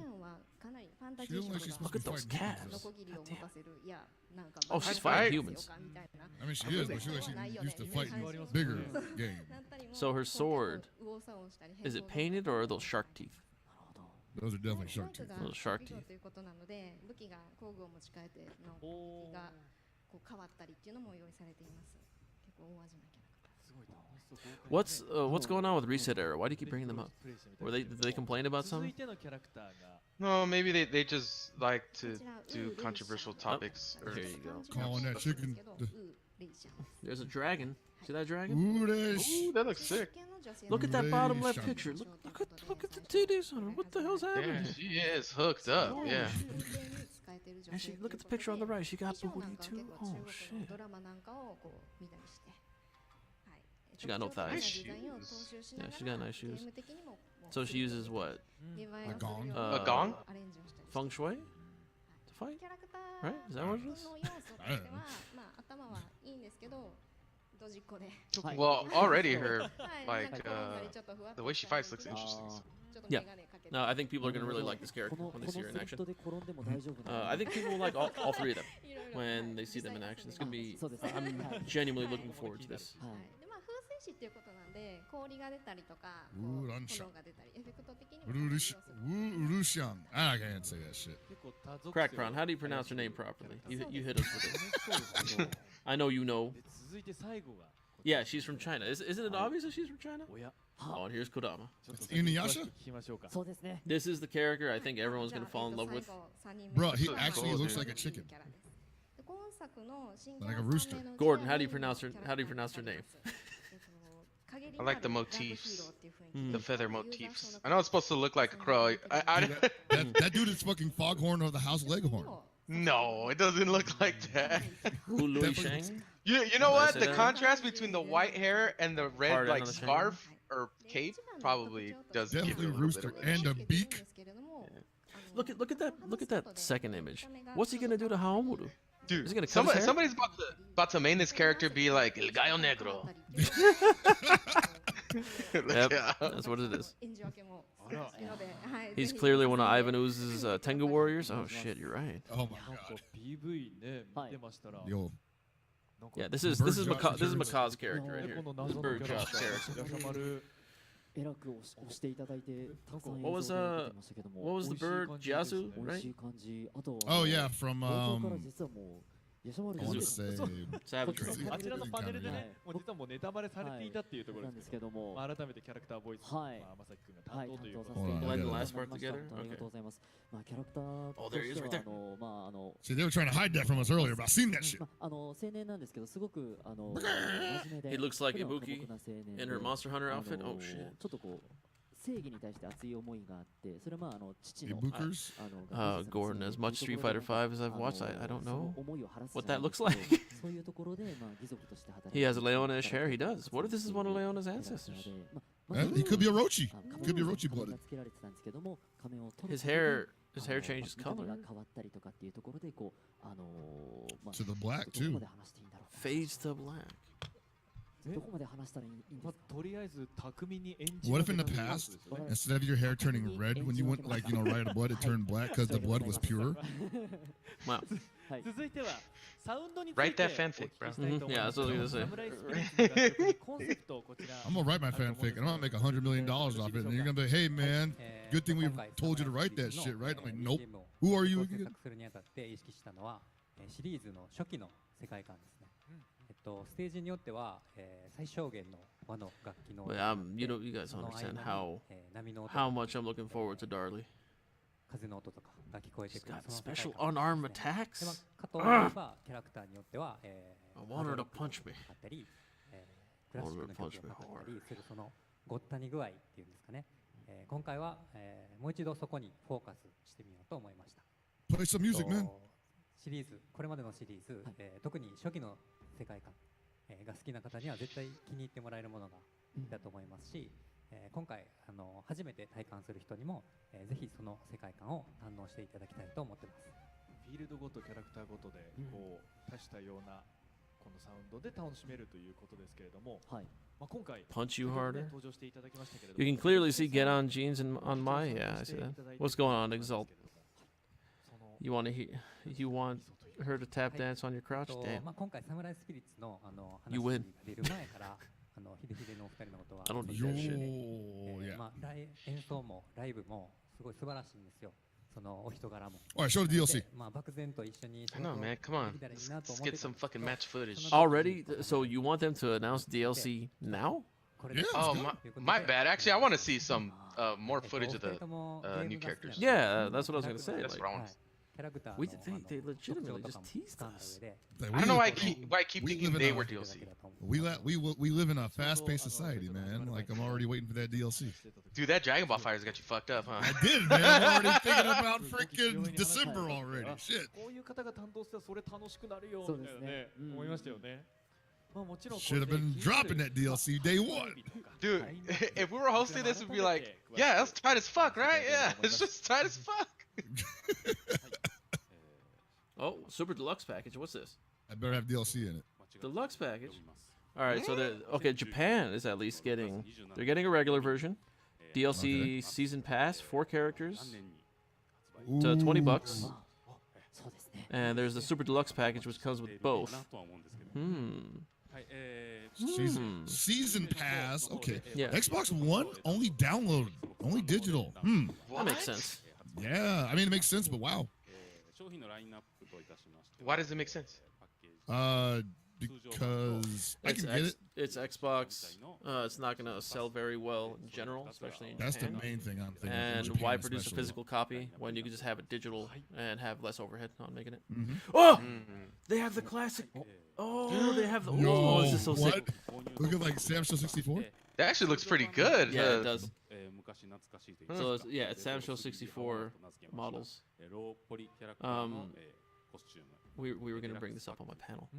She looks like she's supposed Look to at be those fighting calves. humans. God damn. Oh, she's I- fighting humans. I mean, she is, but she looks like she used to fight in bigger game. So her sword, is it painted or are those shark teeth? Those are definitely shark teeth. Little shark teeth. すごい楽しそう What's going on with Reset Era? Why do you keep bringing them up? Did they complain about 続 something? いてのキャラクターが No, maybe they just like to do controversial topics. Or, Here you go. Calling that chicken. There's a dragon. See that dragon? Ooh, that ooh, that looks sick. Look at that bottom left Radiation. picture. Look at the titties on her. What the hell's happening? Yeah, she is hooked up. Yeah. And look at the picture on the right. She got booty too. Oh shit. She got no thighs. Nice shoes. Yeah, she got nice shoes. So she uses what? A gong? A gong? Feng Shui to fight? Right? Is that what it is? I don't know. Well, already her, like, the way she fights looks interesting. So. Yeah. No, I think people are gonna really like this character when they see her in action. I think people will like all three of them when they see them in action. It's gonna be. I'm genuinely looking forward to this. Ooh, Ranshan. Urushan. I can't say that shit. 結構多属性 Crack Prawn, how do you pronounce her name properly? You hit us with it. I know you know. で続いて最後が Yeah, she's from China. Isn't it obvious that she's from China? おや Oh, and here's Kodama. ちょっと Inuyasha? 聞きましょうか This is the character I think everyone's gonna fall in love with. Bro, he actually looks like a chicken. Like a rooster. Gordon, how do you pronounce her name? I like the motifs. the feather motifs. I know it's supposed to look like a crow. That dude is fucking Foghorn of the House Leghorn. No, it doesn't look like that. Louis Shang? You know what? The contrast between the white hair and the red Hard like on the chain. scarf or cape probably does give Definitely you a little rooster bit of a and a beak. Look at that second image. What's he gonna do to Haomaru? Dude, Is he gonna cut his hair? somebody's about to main this character be like El Gallo Negro. Yep, that's what it is. He's clearly one of Ivan Ooze's Tengu warriors. Oh shit, you're right. Oh my god. PV ね見てましたら Yo, Yeah, this is Maka's character right here. This is Bird Josh character. えらく押していただいてたくさん映 What 像 was が出てましたけども what was the bird? Jiazu, 美味 right? しい感じあとは oh yeah, from 冒頭から実はもうヤシャマル I want to が say そう Savage. あちらのパネルでね、はもう実はもうネタバレされていたっていうところなんでけど、ですすけどもまあ、改めてキャラクターボイス、はいまあ、まさきくんがはい担当ということ担当させていただいて Blend the last part ました together? 本当にありがとうございます。まあキャラクター Oh, と there he し is て right は there. まあ see they were trying to hide that from us earlier, but I seen that shit. まあ青年なんですけどすごく真面目で He looks like 普段は Ibuki 寡黙な青年で In her Monster Hunter outfit? Oh ち shit. ょっとこう正義に対して熱い思いがあってそれはまあ父の Ibukers? Gordon, as much Street Fighter 5 as I've watched, I don't know その思いを晴らす what じゃ that ない looks ですけ like. どそういうところでまあ義足として働いて He has Leona-ish hair. He does. What if this is one of Leona's ancestors? He could be a Orochi. Could be Orochi 仮面 blooded. がつけられてたんですけども仮面を取る His ことで hair changes 見た目 color. が変わったりとかっていうところでこうまあ To the black どこ too. まで話していいんだろう Fades to black. どこまで話したらいいんですまかあ、とりあえず巧みに演じ What if in the 分けた past, ってこと instead of your hair turning red when you went like right of blood, it turned black because the blood was pure? Wow. はい続いてはサウンドについ Write て that fanfic, bro. お聞きしたいと思います Yeah, that's what I was gonna say. サムライスピリッツの楽曲にコンセプトをこちら I'm gonna write my fanfic and I'm gonna make $100 million off it. And you're gonna be like, hey man, good thing we told you to write that shit, right? I'm like, nope. Who are you 制 again? 作するにあたって意識したのはシリーズの初期の世界観ですね。ステージによっては最小限の和の楽器の But you guys don't understand how 波の音 how much I'm looking forward to Darlie. 風の音とかが聞こえて She's くる got その世 special 界観 unarmed ですね。でまあ attacks. かと思えばキャラクターによっては I want her to punch me. あったりクラシックの曲をかかったりするそのごったに具合っていうんですかね。今回はもう一度そこにフォーカスしてみようと思いました。 Play some music, man. シリーズこれまでのシリーズ、特に初期の世界観、が好きな方には絶対気に入ってもらえるものがだと思いますし、今回初めて体感する人にも、ぜひその世界観を堪能していただきたいと思ってます。フィールドごとキャラクターごとでこう多種多様なこのサウンドで楽しめるということですけれども、はいまあ今回 Punch you harder. 登場していただきましたけれども You can clearly see Get On Jeans on my. Yeah, I see that. What's going on, Exalt? You want her to tap dance on your crotch? ま Damn. あ今回サムライスピリッツの話 You が win. 出る前からヒデヒデのお二人のことは I don't need よ that shit. ー、yeah. まあ演奏もライブもすごい素晴らしいんですよ。そのお人柄も。 Alright, show the DLC. まあ漠然と一緒に I know, man. Come on. Let's get some fucking match footage. Already? So you want them to announce DLC now? Yeah, Oh, let's my bad. Actually, I want to see some more footage of the new characters. Yeah, that's what I was gonna say. That's Like, what I want. they legitimately just teased us. Like, I don't know why I we keep we thinking live in they a- were DLC. we live in a fast-paced society, man. Like I'm already waiting for that DLC. Dude, that Dragon Ball Fighter's got you fucked up, huh? I did, man. I'm already thinking about freaking December already. Shit. こういう方が担当したらそれ楽しくなるよそうみたいなねですね思いましたよね。まあもちろん Should have been dropping that DLC day one. Dude, if we were hosting this, we'd be like, yeah, that's tight as fuck, right? Yeah, it's just tight as fuck. Oh, Super Deluxe package. What's this? I better have DLC in it. Deluxe package. All right, so okay. Japan is at least getting. They're getting a regular version. DLC season pass, 4 characters, to $20. そうですね And there's the Super Deluxe package, which comes with both. Season pass. Okay. Yeah. Xbox One only download, only digital. That makes sense. Yeah. I mean, it makes sense, but wow. Why does it make sense? Because I can get it. It's Xbox. It's not gonna sell very well in general, especially in That's the Japan. main thing I'm thinking. in And Japan why produce a especially. physical copy when you can just have it digital and have less overhead on making it? Mhm. Oh, they have the classic. Oh, they have the. Yo, Oh, this is so what? sick. Look at like Sam Show 64. That actually looks pretty good. Yeah, it does. 昔懐かしいという So it's, yeah, it's Sam Show 64 models. ローポリキャラクターのコスチューム We were gonna bring this up on my panel,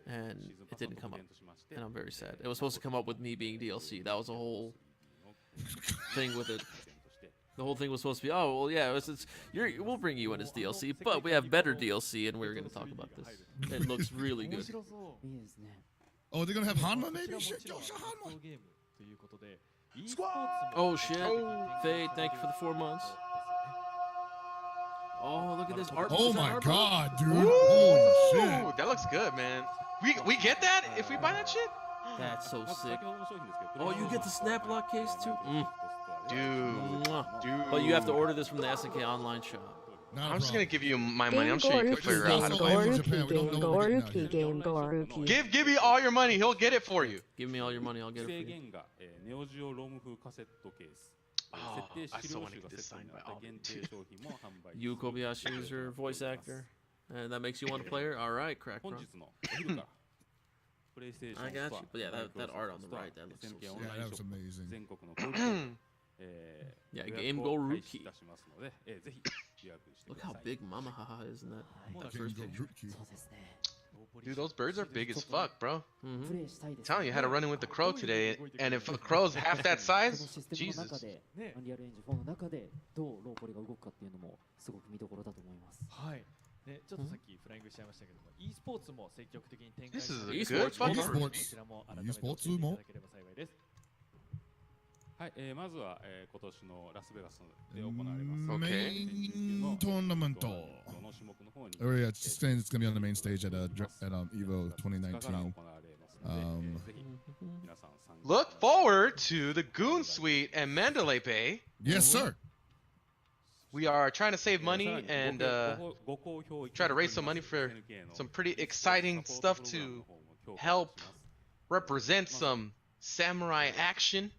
and シーズン it パスの didn't come 特 up, 典としまして and I'm very sad. It was supposed to come up with me being DLC. That was a whole thing with it. The whole thing was supposed to be, oh well, yeah, we'll bring you in as DLC, but we have better DLC, and we were gonna talk about this. It looks really good. いいですね。 Oh, they're gonna have Hanma maybe? Shit, yo, shout Hanma. ゲームということで Oh shit! Fade, thank you for the 4 months. Oh, look at this art. Oh is that my art? god, dude. Holy shit. Ooh, that looks good, man. We get that if we buy that shit? That's so sick. Oh, you get the snap lock case too? Dude. Mwah. But you have to order this from the SNK online shop. Not a I'm just gonna problem. give you my money. I'm sure you can figure out how to play it. Give me all your money. He'll get it for you. Give me all your money, I'll get it for 制 you. 限がネオジオロム風カセットケース Oh, 設定 I 資 still 料 wanna 集 get が this セットに signed な by った all 限定商品も販売 Yu Kobayashi is your voice actor. And that makes you want to play her? Alright, crack 本 bro. 日のお昼からプレイステーション I got you. But yeah, ストア that art on the right, that looks so SNK sick. オンラ Yeah, イン that シ was ョップ amazing. 全国の小売店 Yeah, 予 Game 約 Go を開 Rookie. 始いたしますのでぜひ予約してく Look だ how さい big Mama Haha is in that, that Game first Go picture. Rookie. そうですね。 Dude, those birds are big as fuck, bro. プ Mm-hmm. レイしたいです、 I'm telling you, had a run in with the crow today, and if a crow's half that この size, システムの中 Jesus. で、アンリアルエンジン4の中でどうローポリが動くかっていうのもすごく見どころだと思います。はいね、ちょっとさっきフライングしちゃいましたけども e スポーツも積極的に展開 This is して a Esports, good fucking Esports. review. こちらも改めて教えていただければ幸いです。はい、まずは、今年のラスベガスで行われます Main tournament. どの種目の方に Oh yeah, it's saying it's gonna be on the main stage at Evo 2日から行 2019. われますので、ぜひ皆さん参加 Look forward to the Goon Suite and Mandalay Bay. Yes, sir. We are trying to save money and try to raise some money for some pretty exciting stuff to help represent some samurai action.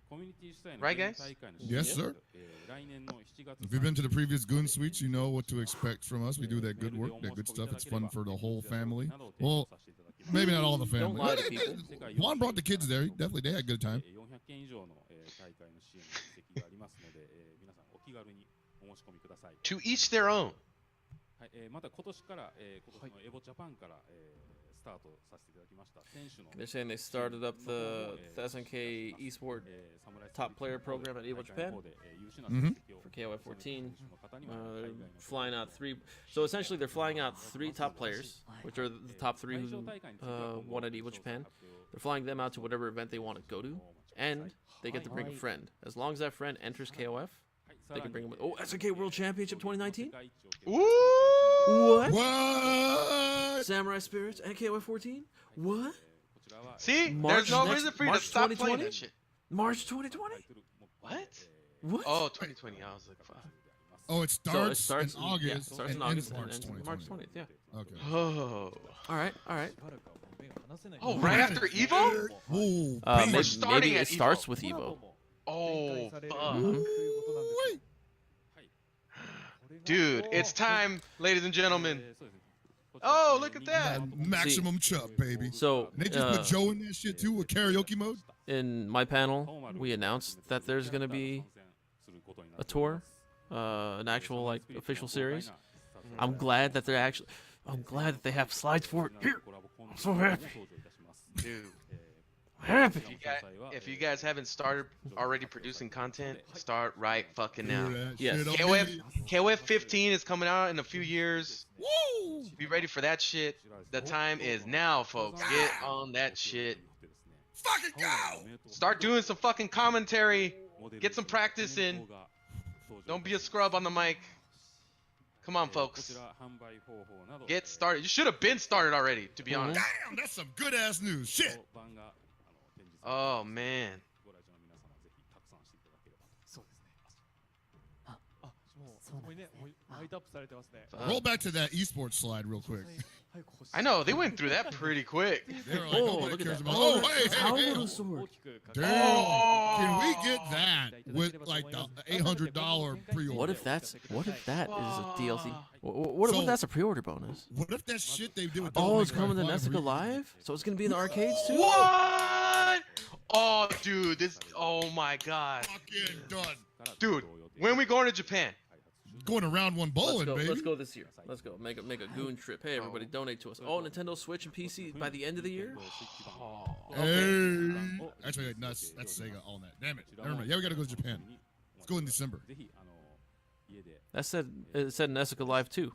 Right, guys? Yes, sir. If you've been to the previous Goon Suites, you know what to expect from us. We do that good work, that good stuff. It's fun for the whole family. Well, maybe not all the Don't family. lie to people. Juan brought the kids there. Definitely, they had a good time. 400件以上の大会の支援の実績がありますので、皆さんお気軽にお申し込みください。 To each their own. はい、また今年から、今年のエボジャパンから、スタートさせていただきました選手の They're saying they started up the SNK eSport top player program at Evo Japan for KOF 14. They're flying out 3. So essentially, they're flying out 3 top players, which are the top 3 who won at Evo Japan. They're flying them out to whatever event they want to go to, and they get to bring a friend. As long as that friend enters KOF, they can bring him with. Oh, SNK World Championship 2019? What? What? Samurai Spirits and KOF 14? What? See, March there's no next- reason for you to March stop 2020? playing that shit. March 2020? What? What? Oh, 2020. I was like, fuck. Oh, it So it starts, starts in August. Yeah, it starts in and August ends and ends March March 2020. 20th. Yeah. Okay. Oh. All right. All right. Oh, right after Evo? Ooh, We're Maybe, starting maybe at it starts Evo. with Evo. Oh, fuck. Ooh-wee. Dude, it's time, ladies and gentlemen. Oh, look at that. Maximum chub, baby. So And they just put Joe in that shit too with karaoke mode. in my panel, we announced that there's gonna be a tour, an actual like official series. I'm glad that they have slides for it. Here, I'm so happy. Dude, Happy. if you guys haven't started already producing content, start right fucking now. Do that Yes. shit on KOF, me. KOF 15 is coming out in a few years. Woo! Be ready for that shit. The time is now, folks. Get on that shit. Fucking go! Start doing some fucking commentary. Get some practice in. Don't be a scrub on the mic. Come on, folks. Get started. You should have been started already, to be honest. Damn, that's some good ass news. Shit. Oh, man. そうですね。あ、もうそこにね、ライトアップされてますね。 Roll back to that esports slide real quick. I know, they went through that pretty quick. They were like, Oh, nobody look at cares that. about. Oh, Oh, hey, it's hey, how hey. little sword. Damn. Can we get that with like the $800 pre-order? What if that is a DLC? What So- if that's a pre-order bonus? What if that shit they did with Oh, Devil it's May Cry coming to 5 Nessica re- Live, so it's gonna be in the arcades too. What? Oh, dude, this. Oh my God. Fucking done. Dude, when are we going to Japan? Going to round one bowling, baby. Let's go this year. Let's go. Make a goon trip. Hey, everybody, donate to us. Oh, Nintendo Switch and PC by the end of the year? Hey. Actually, that's Sega all that. Damn it. Never mind. Yeah, we got to go to Japan. Let's go in December. It said in Essica Live too.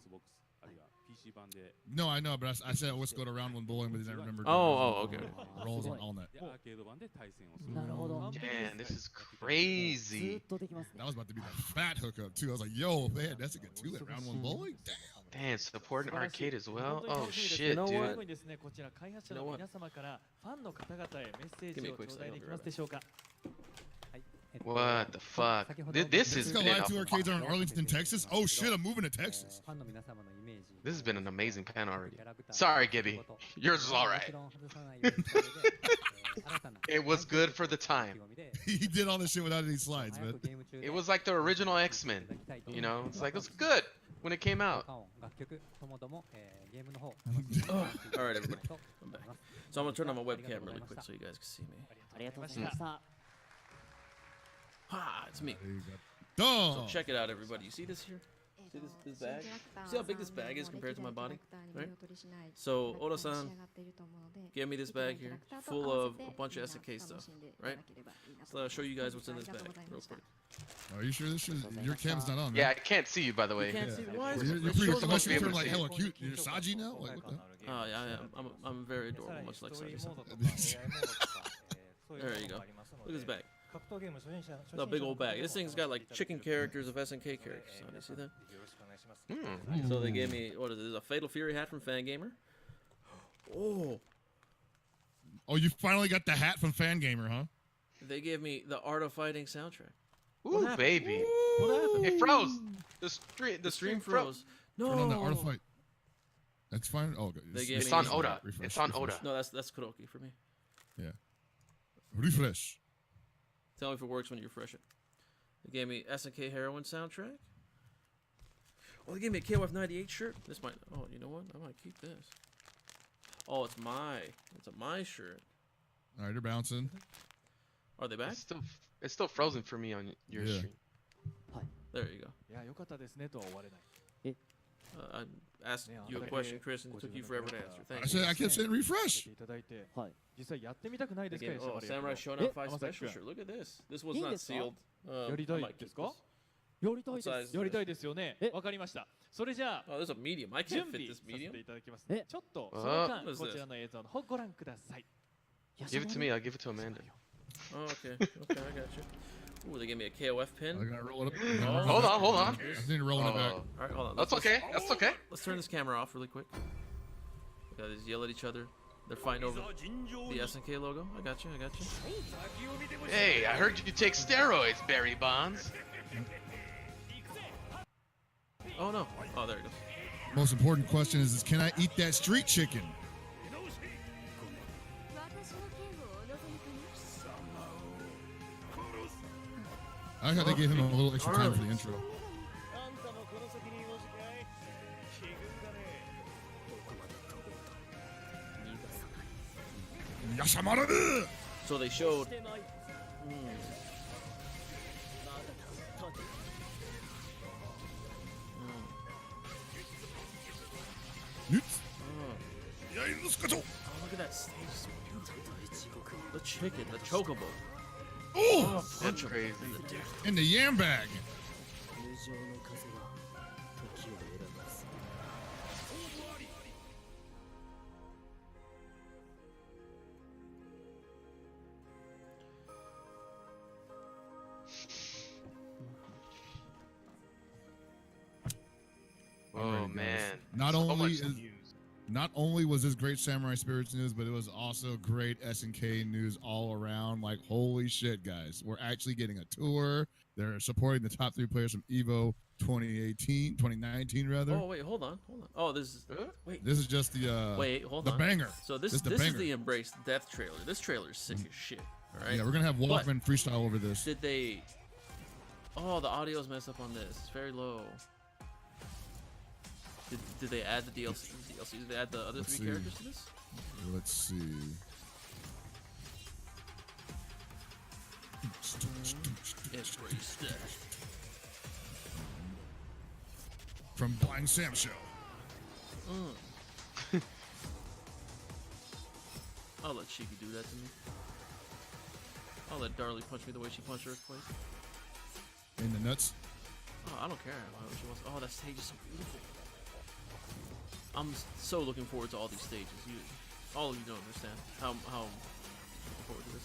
No, I know, but I said let's go to round one bowling, but then I remembered. Okay. Rolls on all that. Man, this is crazy. That was about to be the fat hookup too. I was like, yo, man, that's a good two at round one bowling. Damn. Damn, supporting arcade as well. Oh shit, You know dude. what? ここにですね、こちら開発者の皆様からファンの方々へメッセージ Give me を a quick 頂戴でき second, ますでしょうか。 What the fuck? This has Got been live two arcades are in Arlington, Texas. Oh shit, I'm moving to Texas. ファンの皆様のイメージ This has been an amazing pan already. Sorry, Gibby. Yours is alright. もちろん外さないようにした上で新たな It was good for the time. He did all this shit without any slides, 早 man. くゲーム中で It was like the original X-Men. You know, it's like it was good when it came out. 楽曲ともども、ゲームの方 All right, everybody. I'm back. So I'm gonna turn on my webcam really quick so you guys can see me. ありがとうございました。 Ha! It's me. There you go. So Done. check it out, everybody. You see this here? See this bag? See how big this bag is compared to my body? Right? So Oda-san gave me this bag here, full of a bunch of SNK stuff. Right? So I'll show you guys what's in this bag real quick. Are you sure this is your cam's not on? Man? Yeah, I can't see you by the way. You can't see me. Why is You're, it? you're It pretty. shows Unless up you on turn the like screen. hella cute. You're Saji now. Like what the? Oh yeah, I'm very adorable, much like Saji-san. There you go. Look at this bag. The big old bag. This thing's got like chicken characters of SNK characters. So, you see that? So they gave me, what is this, a Fatal Fury hat from Fangamer. Oh, Oh, you finally got the hat from Fangamer, huh? they gave me the Art of Fighting soundtrack. Ooh, baby. What happened? It froze. The stream stream froze. No. Turn on the art fight. That's fine. Oh, good. They gave It's me- on Oda. Refresh, It's on refresh. Oda. No, that's Kuroki for me. Yeah. Refresh. Tell me if it works when you refresh it. They gave me SNK Heroine soundtrack. Oh, they gave me a KOF 98 shirt. This might. Oh, you know what? I might keep this. Oh, it's my shirt. All right, they're bouncing. Are they back? It's still frozen for me on your Yeah. stream. There you go. いや、良かったですねとは終われない。 I asked you a question, Chris, and it took you forever to answer. I Thank said you. I kept saying や refresh. っていただいて、はい。実際やってみたくないで They すか gave me, ヤシャ oh, マリア Samurai 君は Shodown 5 甘崎 special 君 shirt. Look at this. This wasいいん not ですか？ sealed. やりた I い might で keep すか this. やりたい What です。 size is やりたい this? ですよねえ。わかりました。それじゃあ Oh, there's a medium. I 準 can't 備 fit さ this せて medium. いただきますえね。ちょっとその What 間 is こ this? ちらの映像の方ご覧ください。 Give it to me. I'll give it to Amanda. Oh, okay. Okay, I got you. Ooh, they gave me a KOF pin. I gotta roll it up. Oh. Hold on. I think rolling it back. Oh. All right, hold on. That's okay. That's okay. Let's turn this camera off really quick. They just yell at each other. They're fighting over the SNK logo. I got you. Hey, I heard you take steroids, Barry Bonds. Oh no. Oh, there it goes. Most important question is can I eat that street chicken? I like how they gave him a little extra time for the intro. Yashamaru! So they showed. Oh, look at that stage. It's so beautiful. The chicken, the chocobo. Oh! That's crazy. In the yam bag. Oh man. Not So only much is news. not only was this great Samurai Spirits news, but it was also great SNK news all around. Like, holy shit, guys. We're actually getting a tour. They're supporting the top 3 players from EVO 2019 rather. Oh wait, hold on. Oh, this is. Wait. This is just the Wait, hold the on. banger. So this is the is banger. the Embrace Death trailer. This trailer is sick as shit. All right. Yeah, we're gonna have But Walkman freestyle over this. did they? Oh, the audio's messed up on this. It's very low. Did they add the DLC? Did they add the other Let's 3 see. characters to this? Let's see. From Blind Sam Show. I'll let Shiki do that to me. I'll let Darlie punch me the way she punched Earthquake. In the nuts. Oh, I don't care how she wants. Oh, that stage is so beautiful. I'm so looking forward to all these stages. All of you don't understand how I'm looking forward to this.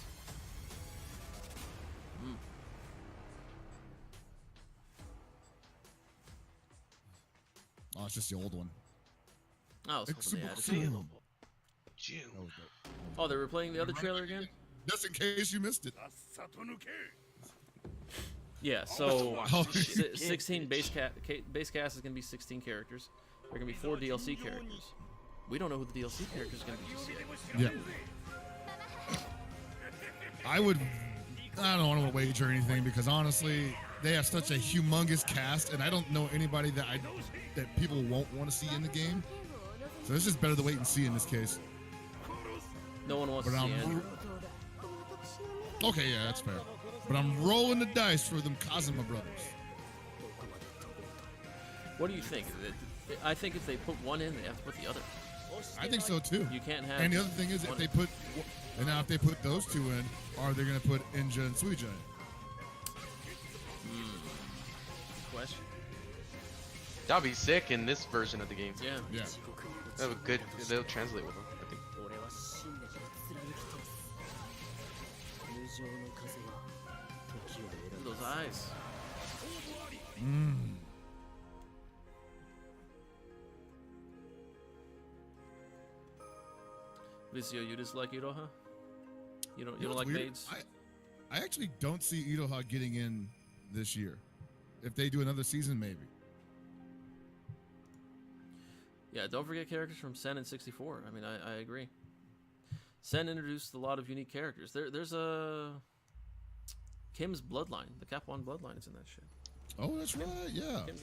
Oh, it's just the old one. Oh, it's Super hoping they added cool. something. June. That was dope. Oh, they were playing the other trailer again? Just in case you missed it. Yeah, so Oh. 16 base cast is going to be 16 characters. There are going to be 4 DLC characters. We don't know who the DLC character is going to be just yet. Yeah. I don't want to wager anything because honestly, they have such a humongous cast, and I don't know anybody that people won't want to see in the game. So it's just better to wait and see in this case. No one wants But to see Andrew. Okay, yeah, that's fair. But I'm rolling the dice for them Kazuma brothers. What do you think? I think if they put one in, they have to put the other. I think so too. You can't have. And the other thing is, if they put those two in, are they going to put Inja and Suija in? Question. That'll be sick in this version of the game. Yeah. Yeah. That'll be good. They'll translate with them, I think. Look at those eyes. Vizio, you dislike Iroha? You don't like weird? maids? I actually don't see Iroha getting in this year. If they do another season, maybe. Yeah, don't forget characters from Sen and 64. I mean, I agree. Sen introduced a lot of unique characters. There's a Kim's bloodline. The Cap 1 bloodline is in that shit. Oh, that's right. Yeah. Kim.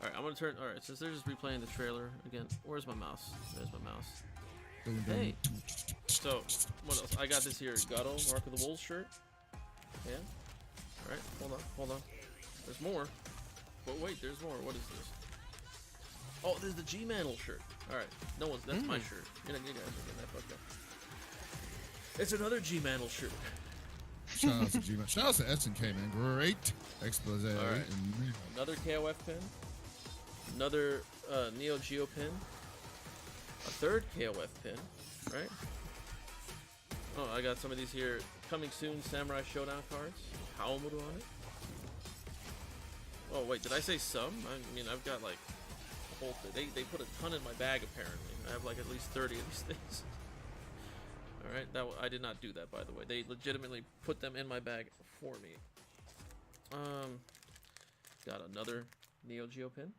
All right, I'm gonna turn. All right, since they're just replaying the trailer again. Where's my mouse? There's my mouse. Hey. So, what else? I got this here. Gato, Mark of the Wolves shirt. Yeah. All right, hold on. There's more. But wait, there's more. What is this? Oh, there's the G-Mantle shirt. All right, no one's. That's my shirt. You guys are getting that fucked up. It's another G-Mantle shirt. Shout out to G-Man. Shout out to SNK, man. Great expose. All right. Another KOF pin. Another Neo Geo pin. A third KOF pin, right? Oh, I got some of these here. Coming soon, Samurai Shodown cards. Haomaru on it. Oh, wait, did I say some? I mean, I've got like a whole thing. They put a ton in my bag, apparently. I have like at least 30 of these things. Alright, I did not do that, by the way. They legitimately put them in my bag for me. Got another Neo Geo pin.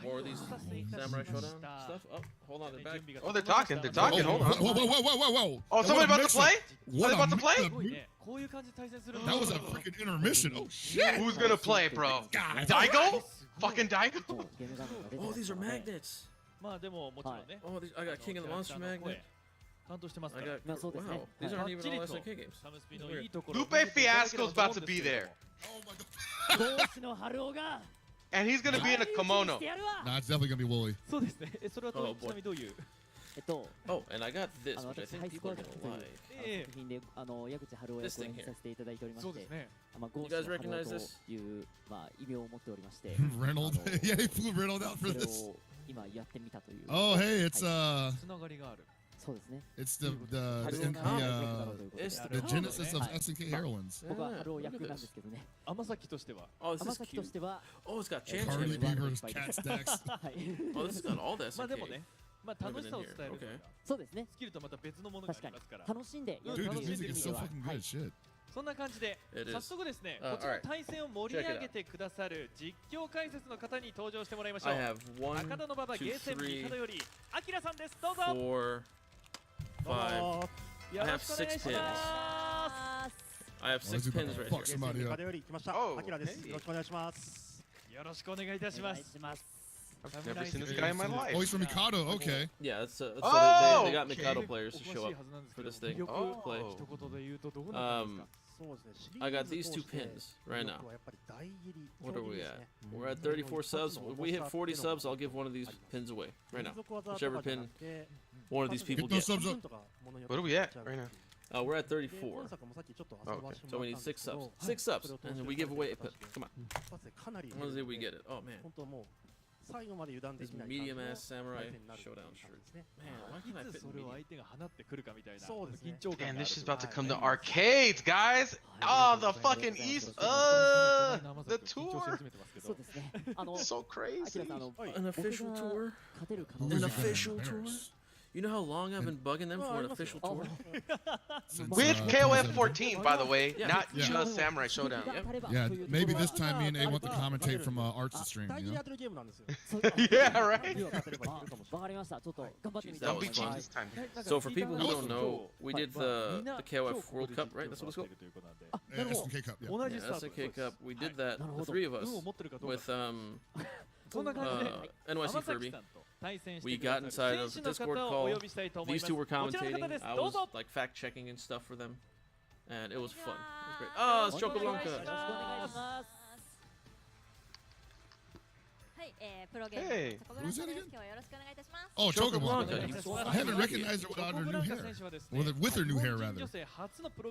More of these Samurai Shodown stuff. Oh, hold on, they're back. Oh, they're talking. Hold on. Whoa. Oh, somebody about to play? Somebody about to play? That was a freaking intermission. Oh, shit. Who's gonna play, bro? Daigo? Fucking Daigo? Oh, these are magnets. Oh, I got King of the Monster magnet. Wow, these aren't even all SNK games. Lupe Fiasco's about to be there. Oh my god. And he's gonna be in a kimono. Nah, it's definitely gonna be Wooly. Oh boy. Oh, and I got this, which I think people are gonna like. This thing here. You guys recognize this? Reynolds. Yeah, they flew Reynolds out for this. Oh, hey, it's it's the genesis of SNK heroines. Yeah, look at this. Oh, this is cute. Oh, it's got Chan Cardi Chan B in here. versus Cat Stacks. Oh, this has got all the SNK. Living in here. Okay. Dude, this music is so fucking good. Shit. そんな感じで、 It is. 早速ですね、こちらの対戦を盛り上げてくださる実況解説の方に登場してもらいましょう。 I have 1, 中田の馬場 2, ゲーセンミカドより、アキラさんです。どうぞ。 4, 5. よ I ろ have しくお願い 6 pins. します I have 6 pins right Fuck here. somebody up. より来ました。 Oh, アキラです。 hey. よろしくお願いします。よろしくお願いいたします。 I've never seen this guy in my life. Oh, he's from Mikado. Okay. Yeah, that's so Oh, they got okay. Mikado players to show up for this thing. よく play. 一言で言うとどうなったんですか。I got these 2 pins right now. What are we at? We're at 34 subs. If we hit 40 subs, I'll give one of these pins away right now. Whichever pin one of these people Get those get. subs up. What are we at right now? We're at 34. Oh, okay. So we need 6 subs. 6 subs, and then we give away a pin. Come on. When did we get it? Oh man. This medium ass samurai showdown shirt. Man, why can't I fit in medium? Damn, this is about to come to arcades, guys. Oh, the fucking East. The tour. So crazy. An official tour? An official tour? You know how long I've been bugging them for an official tour? With KOF 14, by the way, not just Samurai Showdown. Yeah, maybe this time me and A want to commentate from Arts stream, you know? Yeah, right? Jeez, that was fun. So for people who don't know, we did the KOF World Cup, right? That's what it's called? SNK Cup, yeah. Yeah, SNK Cup. We did that, the 3 of us, with NYC Furby. We got inside of the Discord call. These 2 were commentating. I was like fact checking and stuff for them, and it was fun. It was great. Oh, it's Chocoblanca. Hey, who's that again? Oh, Chocoblanca. I haven't recognized her without her new hair. With her new hair, rather.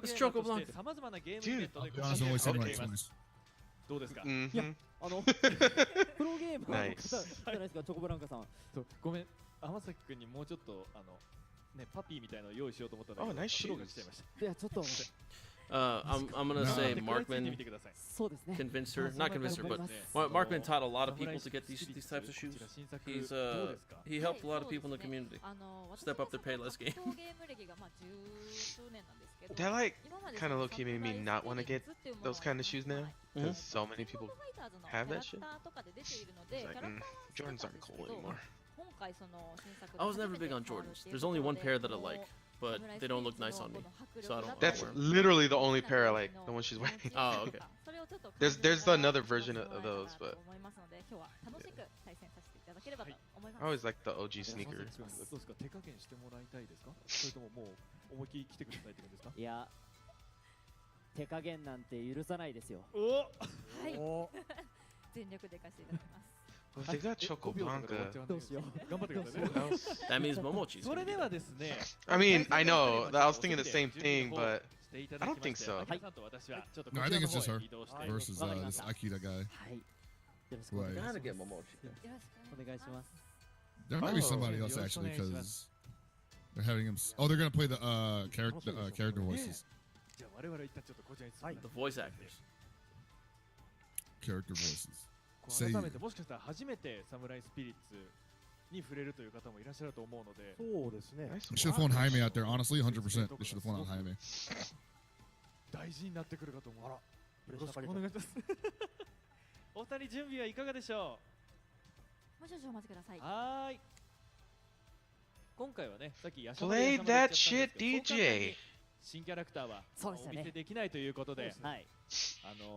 It's Chocoblanca. Dude. I'll be honest, I've only seen her like twice. どうですか。いや、プロゲームはじゃないですか、チョコブランカさん。ごめん、天崎君にもうちょっとね、パピーみたいなの用意しようと思ったんだけど、プロが来ちゃいました。いや、ちょっと。I'm gonna say Markman convinced her, not convinced her, but Markman taught a lot of people to get these types of shoes. He helped a lot of people in the community step up their Payless game. That like kind of low key made me not want to get those kind of shoes now because so many people have that shit. It's like, Jordans aren't cool anymore. I was never big on Jordans. There's only one pair that I like, but they don't look nice on me, so I don't. That's literally the only pair I like, the one she's wearing. Oh, okay. There's another version of those, but I always like the OG sneaker. いや、手加減なんて許さないですよ。はい。全力で貸していただきます。 Well, they got Chocoblanca. That means Momochi. I mean, I know. I was thinking the same thing, but I don't think so. No, I think it's just her versus this Akita guy. Gotta get Momochi. There might be somebody else actually because they're having him. Oh, they're gonna play the character voices. The voice actors. Character voices. 改めてもしかしたら初めてサムライスピリッツに触れるという方もいらっしゃると思うので、そうですね。They should have flown Jaime out there. Honestly, 100%. They should have flown out Jaime. 大事になってくるかと思う。よろしくお願いします。お二人準備はいかがでしょもう少々お待ちください。はい。今回はね、さっきヤシャ Play that shit, DJ. 新キャラクターはお見せできないということで。はい。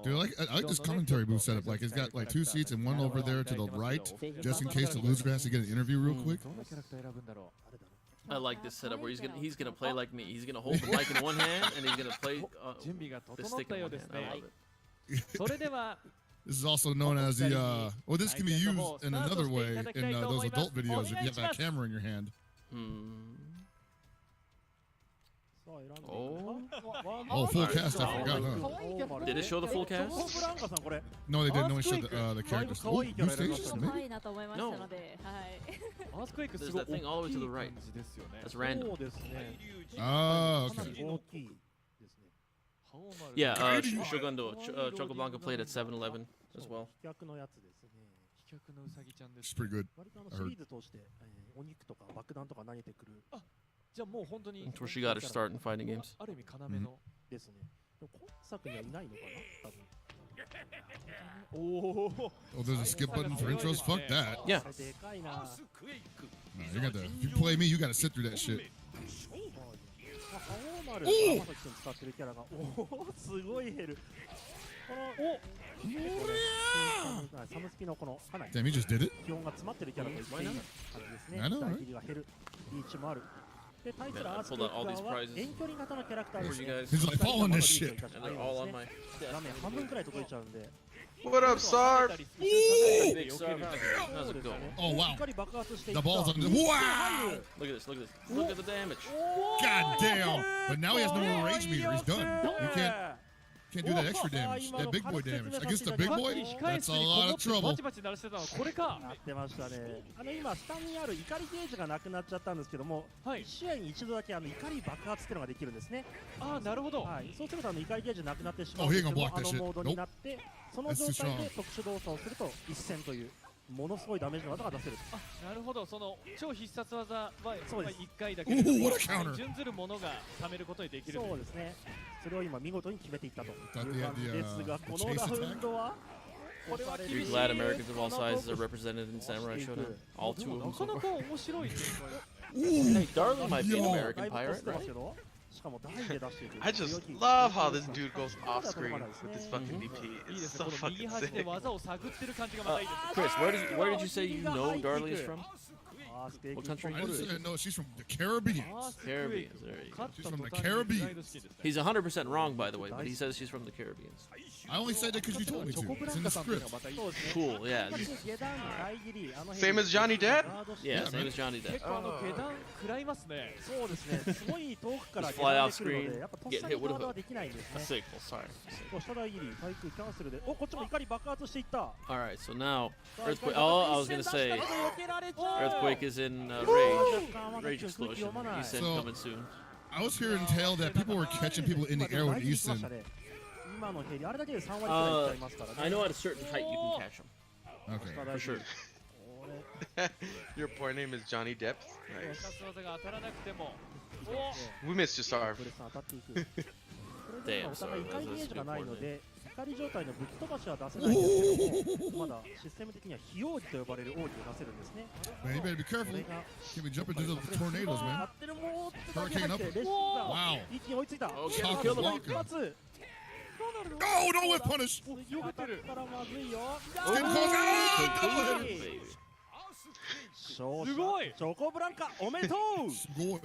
Dude, I like this commentary booth setup. Like, it's got like 2 seats and one over there to the right, just in case the loser has to get an interview real quick. I like this setup where he's gonna play like me. He's gonna hold the mic in one hand and he's gonna play the stick in one hand. I love it. This is also known as the well, this can be used in another way in those adult videos if you have that camera in your hand. Oh, full cast, I forgot, huh? Did it show the full cast? No, they didn't. No, it showed the characters. Oh, new stages, maybe? No. There's that thing all the way to the right. That's random. Oh, okay. Yeah, Shogundo, Chocoblanca played at 7-Eleven as well. It's pretty good. I heard. That's where she got her start in fighting games. Oh, there's a skip button for intros? Fuck that. Yeah. No, if you play me, you gotta sit through that shit. Damn, he just did it. I know, right? で対する Man, ア I ース pulled クエ out ク all 側 these は prizes 遠距離型のキャラクター for です you ね。 guys. He's like following this shit. And they're all on my 画面半分くらい届いちゃうんで。 What up, Sarv? Big Sarv. How's it going? Oh wow. 光爆発してい The った balls on the wow. Look at this, look at this. Look at the damage. God damn. But now he has no more rage meter. He's done. You can't do that extra damage. That big boy damage. Against the big boy, that's a lot of trouble. バチバチ鳴らしてたのはこれか。やってましたね。今下にある怒りゲージがなくなっちゃったんですけども、1試合に一度だけ怒り爆発っていうのができるんですね。ああ、なるほど。はい、そうすると怒りゲージなくなってしまう Oh, ん he です ain't け gonna ど、 block that shit. モードになってその状態で特殊動作をすると一戦というものすごいダメージの技が出せる。あ、なるほど。その超必殺技はそうです。1回だけでも What a counter. 準ずるものが貯めることにできる。そうですね。それを今見事に決めていったという感じですが、このラウンドは You're glad Americans of all sizes are represented in Samurai Shodown? All two of them な so かな far. か面白い展 Hey, Darling might be an American pirate, right? I just love how this dude goes off screen with his fucking DP. いいで It's すね。 so この右 fucking 端で sick. 技を探ってる感じがまたいいです。 Chris, where did you say you know Darling is from? What country? I just said no. She's from the Caribbean. Caribbean. There you go. She's from the Caribbean. He's 100% wrong, by the way, but he says she's from the Caribbean. I only said that because you told me to. It's in the script. Cool, yeah. Same as Johnny Depp? Yeah, same as Johnny Depp. 結構下段食らいますね。そうですね。すごい遠くから Just 下 fly 段 off で来るの screen, で、やっぱとっ get さ hit に with ガー a ドは hook. できないんです A ね。 signal, sorry. 下段切り、対空キャンセルで、お、こっちも怒り爆発していった Alright, so now, Earthquake. Oh, I was gonna say, Earthquake is in Rage. Rage Explosion. Easton So- coming soon. I was hearing tale that people were catching people in the air with Easton. 今のヘリ、あれだけで3割くらいいっちゃいますからね。 I know at a certain height you can catch them. Okay. For sure. Your poor name is Johnny Depp. 必殺技が当たらなくても。 We missed you, Sarv. これさ当たっていく。これでお Damn, 互い sorry. 怒りゲー That's ジがないの a で、怒り状態の武器飛ばしは出せないんですけども、まだシステム的には非奥義と呼ばれる奥義を出せるんですね。 Man, you better be careful. これが Can't be jumping through the tornadoes, や man. ってるもうちょっとだけ Hurricane 入って up. レシーバー Wow. 一気に追いついた。 Okay, Chocolate kill him. block. 一発。 Oh, no whip punish. よかったらまずいよ。 It's getting close. Ah, double hit. Baby. 勝すごいチョコブランカおめでとう。すごい。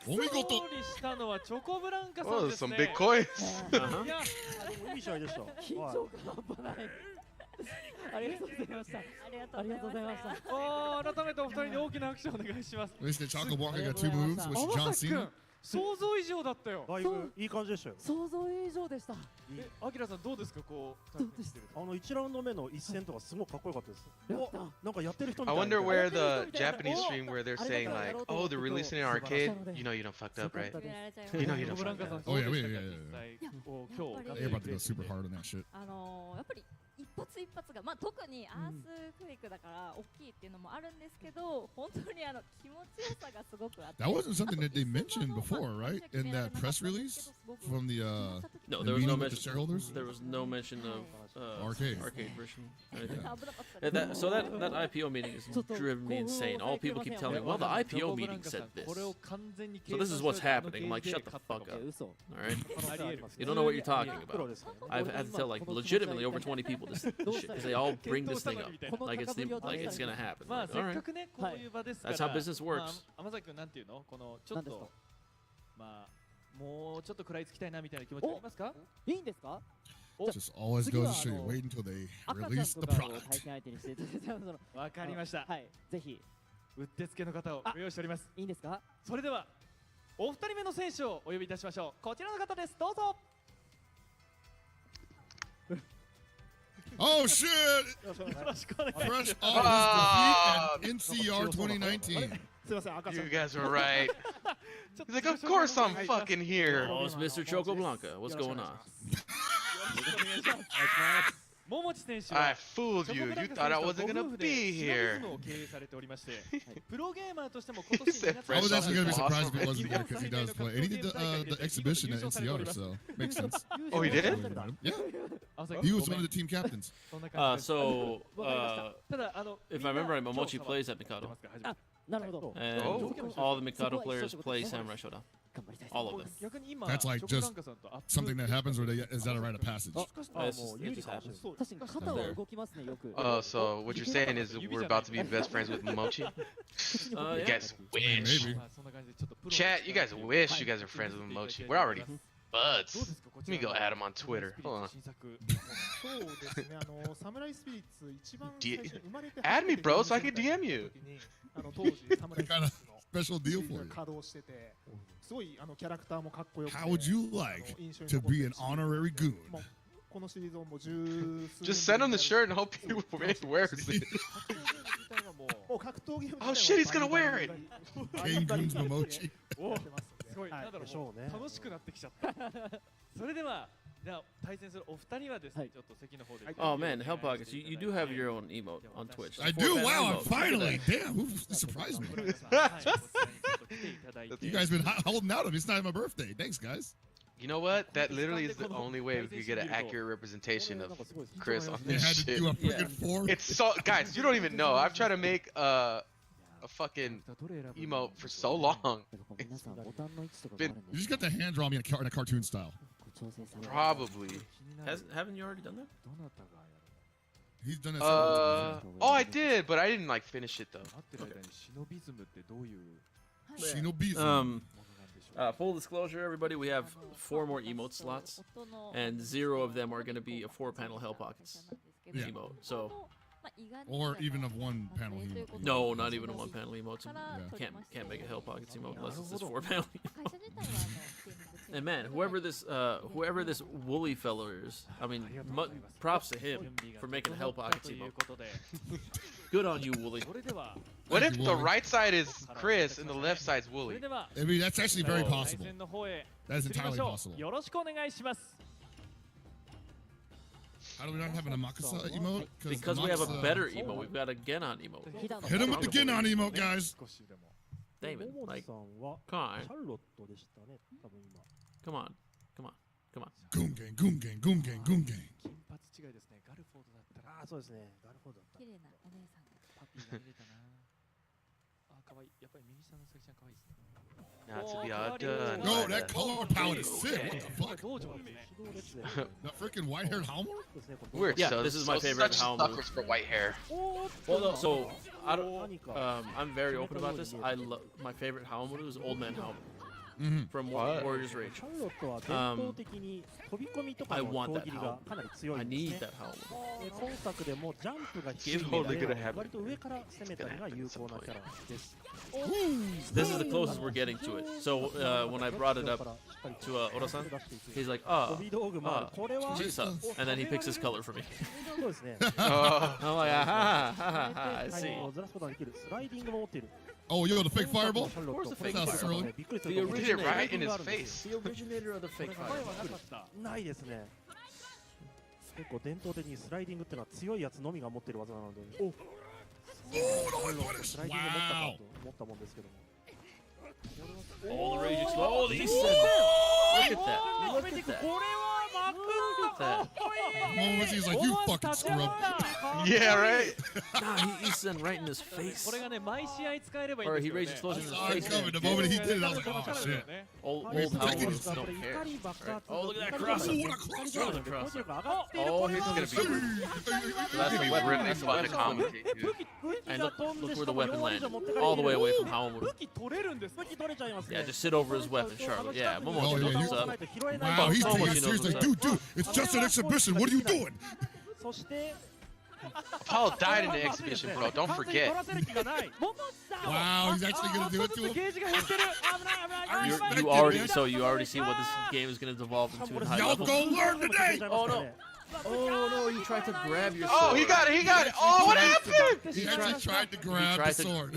お見事。勝利したのはチョコブランカさん Oh, で there's す some ね。 big coins. Uh-huh. いや、いい試合でした。緊張感半端ない。ありがとうございました。ありがとうございました。改めてお二人に大きな拍手をお願いします。 At least the Choco Blanca got two moves, which is 天 John 崎君 Cena.、想像以上だったよ。だいぶいい感じでしたよ。想像以上でした。アキラさんどうですか、こう。どうでした1ラウンド目の一戦とかすごいかっこよかったです。やった。なんかやってる人み I たいな。 wonder where the Japanese stream where they're saying like, oh, they're releasing an arcade. You know you don't fucked up, right? 決められちゃいま You し know た you チョ don't コブラン fucked カさん up. どうでしたか、 Oh, yeah, yeah, yeah, 実際。今 They're about to go super hard on that shit. やっぱり一発一発が、まあ、特にアースクエイクだから大きいっていうのもあるんですけど、本当に気持ちよさがすごくあって。 That wasn't something that they mentioned before, right? In that press release from the No, the there was no meeting with the mention. shareholders. There was no mention of Arcade version. Anything. 危なかったで And す。 that, so that IPO meeting has driven me insane. All people keep telling me, well, the IPO meeting said this. これを完全に So this is what's happening. I'm like, shut the fuck up. 嘘。 All right? ありえる。 You don't know what you're talking プロ about. ですからね。 I've had to tell like legitimately over 20 people this shit because they all bring this thing up like it's gonna happen. まあ Like, せ all っか right. くね、こういう場ですから。 That's how business works. まあ天崎君なんていうの、このちょっ何ですかとまあもうちょっと食らいつきたいなみたいな気持ちありますか？いいんですか？ Just always goes to show you. Wait until they 赤ちゃん release と the かを対 product. 戦相手にしていただいて、そのわかりました。はい、ぜひうってつけの方をご用意しております。いいんですか？それではお二人目の選手をお呼びいたしましょう。こちらの方です。どうぞ。 Oh shit! よろしくお願いします。 Fresh off his defeat at NCR 2019. すいません、赤ちゃ You ん。 guys were right. He's like, of course I'm fucking here. Oh, it's Mr. Choco Blanca. What's going on? 桃地選手 I は fooled you. You thought I wasn't gonna be here. を経営されておりまして、プロゲーマーとしても今年 said2 I was Fresh actually gonna be off surprised if he the wasn't there because he does play. And he did the exhibition at NCR, so makes sense. Oh, he did? Yeah, あさ he was one of the team captains. そんな感じです So, ただif I remember right, Momochi plays at Mikado. なるほど。 And Oh. all the Mikado players play Samurai Shodown. All of them. That's like just something that happens, or is that a rite of passage? It just happens. 確かに肩は動きますねよく。 Oh, so what you're saying is we're about to be best friends with Momochi? You guys wish. Maybe. Chat, you guys wish you guys are friends with Momochi. We're already buds. Let me go add him on Twitter. Hold on. そうですね、サムライスピリッツ一番 D- 最初に生まれて Add me, bro, so I can DM you. 当時サムライスピリッツ What kind of special deal for you? 稼働してて、すごいキャラクターもかっこよくて。 How would you like to be an honorary goon? このシリーズをもう十数 Just send him the shirt and hope he wears it. Oh shit, he's gonna wear it. Game Goons Momochi. すごい、なんだろう、楽しくなってきちゃった。それでは、じゃあ対戦するお二人はですね、ちょっと席の方で。Oh man, Hell Pockets, you do have your own emote on Twitch. I do. Wow, finally. Damn, who surprised me? You guys been holding out on me. It's not my birthday. Thanks, guys. You know what? That literally is the only way we could get an accurate representation of Chris on They this had to shit. do a freaking form. It's so, guys, you don't even know. I've tried to make a fucking emote for so long. It's been You just got the hand draw me in a cartoon style. probably. Haven't you already done that? He's done it. Oh, I did, but I didn't like finish it though. Shinobi. Full disclosure, everybody, we have 4 more emote slots, and 0 of them are going to be a 4-panel Hell Pockets Yeah. emote. So, Or even of one panel emote. no, not even a 1-panel emote. So Yeah. Can't make a Hell Pockets emote unless it's this 4-panel emote. And man, whoever this woolly feller is, I mean, props to him for making a Hell Pockets emote. Good on you, Wooly. What if the right side is Chris and the left side's Wooly? I mean, that's actually very possible. That is entirely possible. よろしくお願いします。 How do we not have an Amakasa emote? Because we have a better emote. We've got a Genon emote. Hit him with the Genon emote, guys. Damon, like, come on. Come on. Come on. Come on. Goon gang, goon gang, goon gang, goon gang. 金髪違いですね。ガルフォードだったら。あ、そうですね。ガルフォードだった。綺麗なお姉さんが。パピーが出たな。あ、可愛い。やっぱり右下のさきちゃん可愛いですね。 Not to be outdone. No, that color palette is sick. What the fuck? 道場ですね。 The freaking white-haired Halmor? We're Yeah, so, this is my so favorite such Halmor. suckers for white hair. Well, no, so I don't. I'm very open about this. I love my favorite Halmor is Old Man Halmor from Warriors Rage. シャルロットは伝統的に飛び込みとか I の want 攻 that 撃が Halmor. かなり強 I いんです need ね。 that Halmor. で今作でもジャンプが低い Give の Holy で gonna have 割と上から攻めたりが有効なキャラです。 This is the closest we're getting to it. So when I brought it up to Ora-san, he's like, 飛び道具もある。これは Chisa, and then he picks his color for me. そうですね。 I'm like, ah, ha, ha, ha, I タイ see. ムをずらすことができる。スライディングも持っている。 Oh, yo, the fake fireball? Of course the fake That's fireball. early. The Did it originator. right in his face. The originator of the fake fire. ないですね。結構伝統的にスライディングってのは強いやつのみが持っている技なので。お、スライディング持ったかと思ったもんですけども。 Oh, the rage explodes. Oh, the East Look at that. Look at that. これは幕がかっこいい。 Momochi's like, you fucking scrub. Yeah, right? Nah, he sent right in his face. これがね、毎試合使えればいいん Or です he よね。 rage explosion in his I face. saw it coming. The moment he did it, I was like, oh, shit. Old He's Howard protecting don't himself. care. 光爆発 Oh, look at that cross. Oh, what a cross. Look at the cross. 攻撃力上がっている。 Oh, これ he's は gonna be, That's gonna a be weapon. really That's a fun to weapon. commentate, dude. 武器 And が look, 飛ん look で where し the かも weapon 4以上 landed. 持ってかれ All て the い way る。 away from Howard. 武器取れるんです。武器取れちゃいますね。Yeah, just sit over his weapon, Charlotte. Yeah, Oh, Momochi, yeah, what's you- up? Wow, he's taking it seriously. Dude, it's just an exhibition. What are you doing? そして Apollo died in the exhibition, bro. Don't 完全に forget. 取らせる気がない。 Wow, he's actually going to do it to ゲ him? ージが減ってる。危ない危ない危ない。 You already see what this game is going to devolve into in high Y'all level. go learn today! Oh no! Oh no! You tried to grab your Oh, sword. he got it. He got it. Oh, what happened? He actually tried to grab the sword.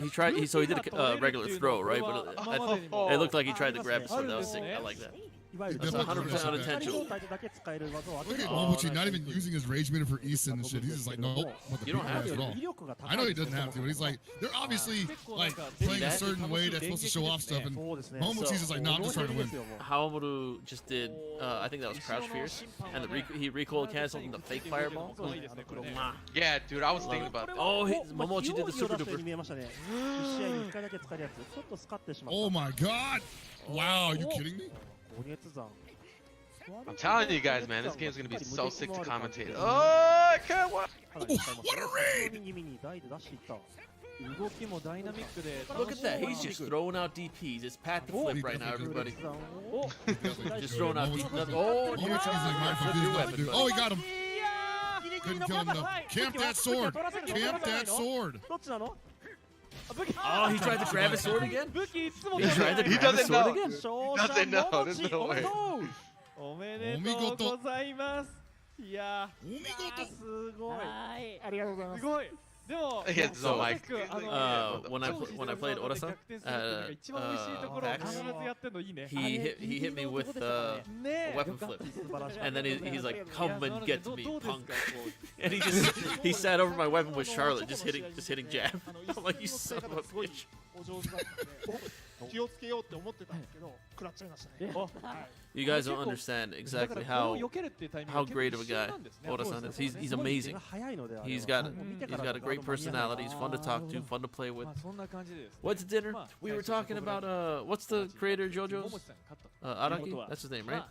So he did a regular throw, right? But it looked like he tried to grab the sword. That was sick. I like that. いわゆる That's 100% 光 unintentional. 状態でだけ使える技を当て Look る at と Momochi not even using his rage meter for Easton and shit. He's just like, nope. You don't have at all. 威力が高い I know he doesn't have to, but he's like, they're obviously like playing a certain way that's supposed to show off stuff, and Momochi's just like, no, I'm just trying to win. Haomaru just did, I think that was Crouch Fierce, and he recoil canceled the fake fireball. Yeah, dude, I was thinking about that. Oh, Momochi did the super よう duper. に見えましたね。1試合に1回だけ使えるやつ、ちょっとスカってしまった。 Oh my god! Wow, are you kidding me? 高熱山。 I'm telling you guys, man, this game's gonna be so sick to commentate. Oh, I can't wait. What a raid! 気味に台で出していった。 Look at that, he's just throwing out DPs. It's path to flip right now, everybody. Just throwing out DPs. Oh, Momochi's like, my fuck, he's about to do. Oh, he got him! Couldn't kill him though. Camp that sword! Camp that sword! どっちなの？ Oh, he tried to grab his sword again? He tried to He grab his doesn't sword know. again? Doesn't know. There's no way. おめでとうございます。いやー、すごい。ありがとうございます。すごい。でも、 He has no mic. When I played Ora-san, he hit me with a weapon flip, and then he's like, "Come and get me, punk!" And he sat over my weapon with Charlotte, just hitting jab. I'm like, "You son of a bitch!" 気をつけようって思ってたんですけど、食らっちゃいましたね。 You guys don't understand exactly how great of a guy Ora-san is. He's amazing. He's got a great personality. He's fun to talk to, fun to play with. What's dinner? We were talking about what's the creator of JoJo's? Araki? That's his name, right?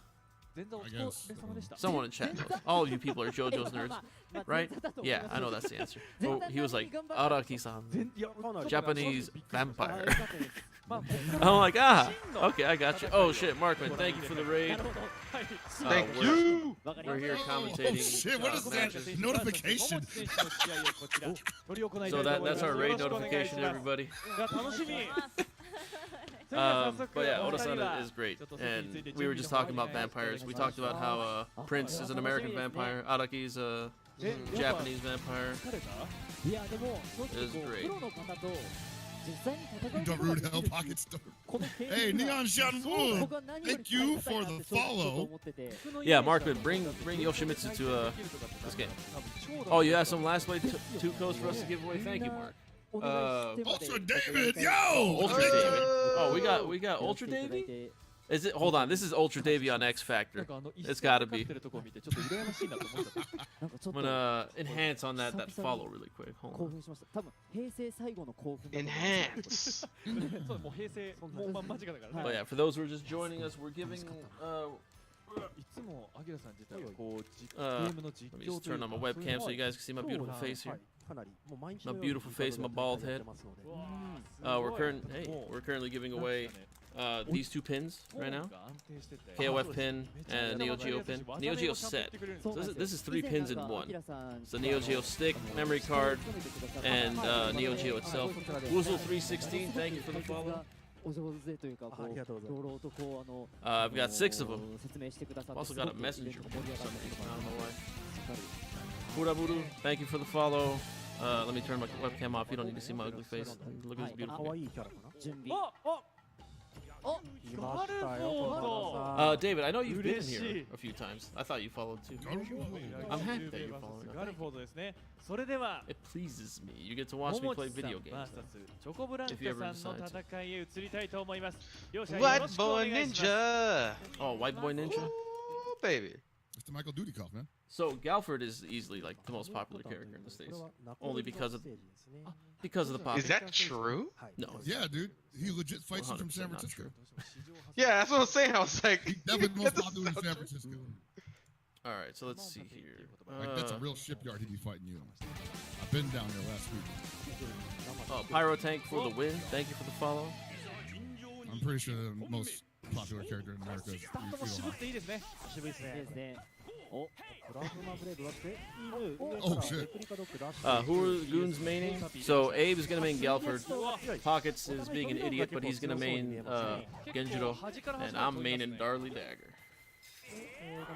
I guess. Someone in chat knows. All of you people are JoJo's nerds, right? Yeah, I know that's the answer. Oh, he was like, Araki-san, Japanese vampire. I'm like, okay, I got you. Oh shit, Markman, thank you for the raid. Thank you. We're here commentating. Oh shit, what is that? matches. Notification! So that's our raid notification, everybody. But yeah, Ora-san is great, and we were just talking about vampires. We talked about how Prince is an American vampire, Araki's a Japanese vampire. It was great. Don't rude hell pocket store. Hey, Neon Shanwoo! Thank you for the follow. Yeah, Markman, bring Yoshimitsu to this game. Oh, you have some last play two codes for us to give away. Thank you, Mark. Ultra David, yo! Ultra David. Oh, we got Ultra Davy? Is it? Hold on, this is Ultra Davy on X Factor. It's gotta be. I'm gonna enhance on that follow really quick. Hold on. Enhance. Oh yeah, for those who are just joining us, we're giving let me just turn on my webcam so you guys can see my beautiful face here. My beautiful face, my bald head. We're currently giving away these two pins right now. KOF pin and Neo Geo pin. Neo Geo set. So this is 3 pins in one. So Neo Geo stick, memory card, and Neo Geo itself. Woozle316, thank you for the follow. I've got 6 of them. I've also got a messenger for some reason. I don't know why. Kuraburu, thank you for the follow. Let me turn my webcam off. You don't need to see my ugly face. Look at this beautiful face. David, I know you've been here a few times. I thought you followed too. I'm happy that you're following. It pleases me. You get to watch me play video games. If you ever decide to. White Boy Ninja. Oh, White Boy Ninja? Ooh, baby. It's the Michael Dudikoff, man. So Galford is easily like the most popular character in the States. Only because of the pop. Is that true? No. Yeah, dude. He legit fights him from San Francisco. Yeah, that's what I'm saying. I was like, He's definitely the most popular in San Francisco. All right, so let's see here. Like, that's a real shipyard he'd be fighting you in. I've been down there last week. Oh, Pyro Tank for the win. Thank you for the follow. I'm pretty sure the most popular character in America is Feel Oh shit. Who are Goons maining? So Abe is gonna main Galford. Pockets is being an idiot, but he's gonna main Genjiro, and I'm maining Darly Dagger.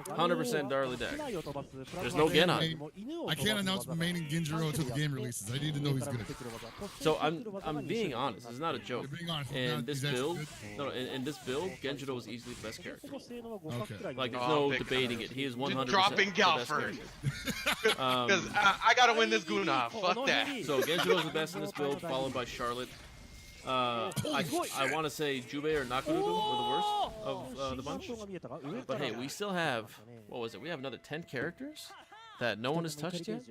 100% Darley deck. There's no Genon. I can't announce main in Genjiro until the game releases. I need to know he's good. So I'm being honest. It's not a joke. You're being honest. In this He's actually build, good? no, in this build, Genjiro is easily the best character. Okay. Like there's Oh, no big debating it. He is 100% Just dropping the Gal best first. character. Because I gotta win this Goon off. Fuck that. So Genjiro is the best in this build, followed by Charlotte. I want to say Jubei or Nakurudo were the worst of the bunch. But hey, we still have, what was it? We have another 10 characters that no one has touched yet.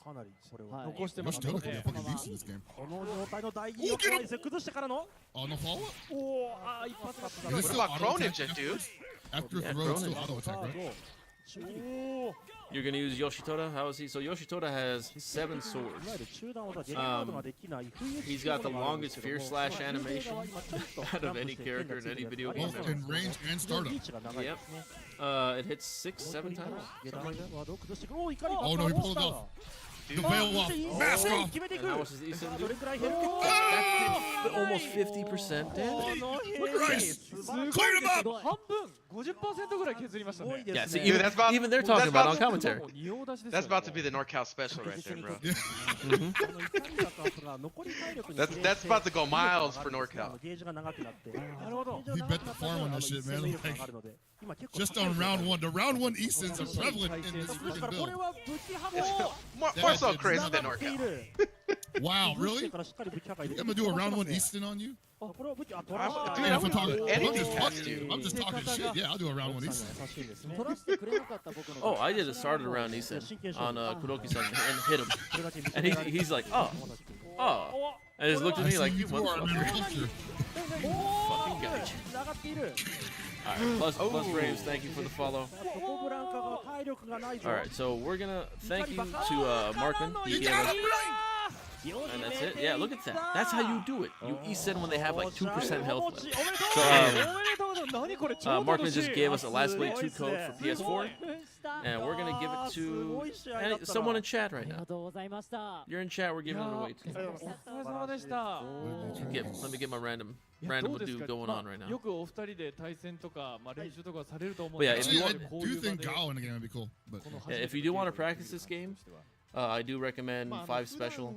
Yoshitoda could be fucking decent in this game. Oh, no follow-up? What about Croninja, dude? After Yeah, throw, still Croninja. auto attack, right? You're gonna use Yoshitoda. How is he? So Yoshitoda has 7 swords. He's got the longest Fear Slash animation out of any character in any video game. Both in range and startup. Yep. It hits 6, 7 times. Something like that. Oh no, he pulled it off. The veil off. Mask off. And how much does Isan do? Almost 50% damage. Christ. Cleared him up. Yeah, see, Dude, even they're talking about it on commentary. That's about to be the NorCal special right there, bro. That's about to go miles for NorCal. He bet the farm on that shit, man. Like, just on round 1. The round 1 Eastons are prevalent in this freaking build. More so crazy than NorCal. Wow, really? I'm gonna do a round 1 Easton on you? Dude, I'm just talking shit. Yeah, I'll do a round 1 Easton. Oh, I did a started around Isan on Kuroki-san and hit him. And he's like, oh. And he just looked at me like, you motherfucker. Fucking gotcha. Alright, plus Braves, thank you for the follow. Alright, so we're gonna thank you to Markman. He gave us, and that's it. Yeah, look at that. That's how you do it. You Easton when they have like 2% health left. So Markman just gave us a Last Blade 2 code for PS4. And we're gonna give it to someone in chat right now. You're in chat, we're giving it away to you. Let me get my random dude going on right now. But yeah, if you want, I do think Gao in the game would be cool. But yeah, if you do want to practice this game, I do recommend 5 Special.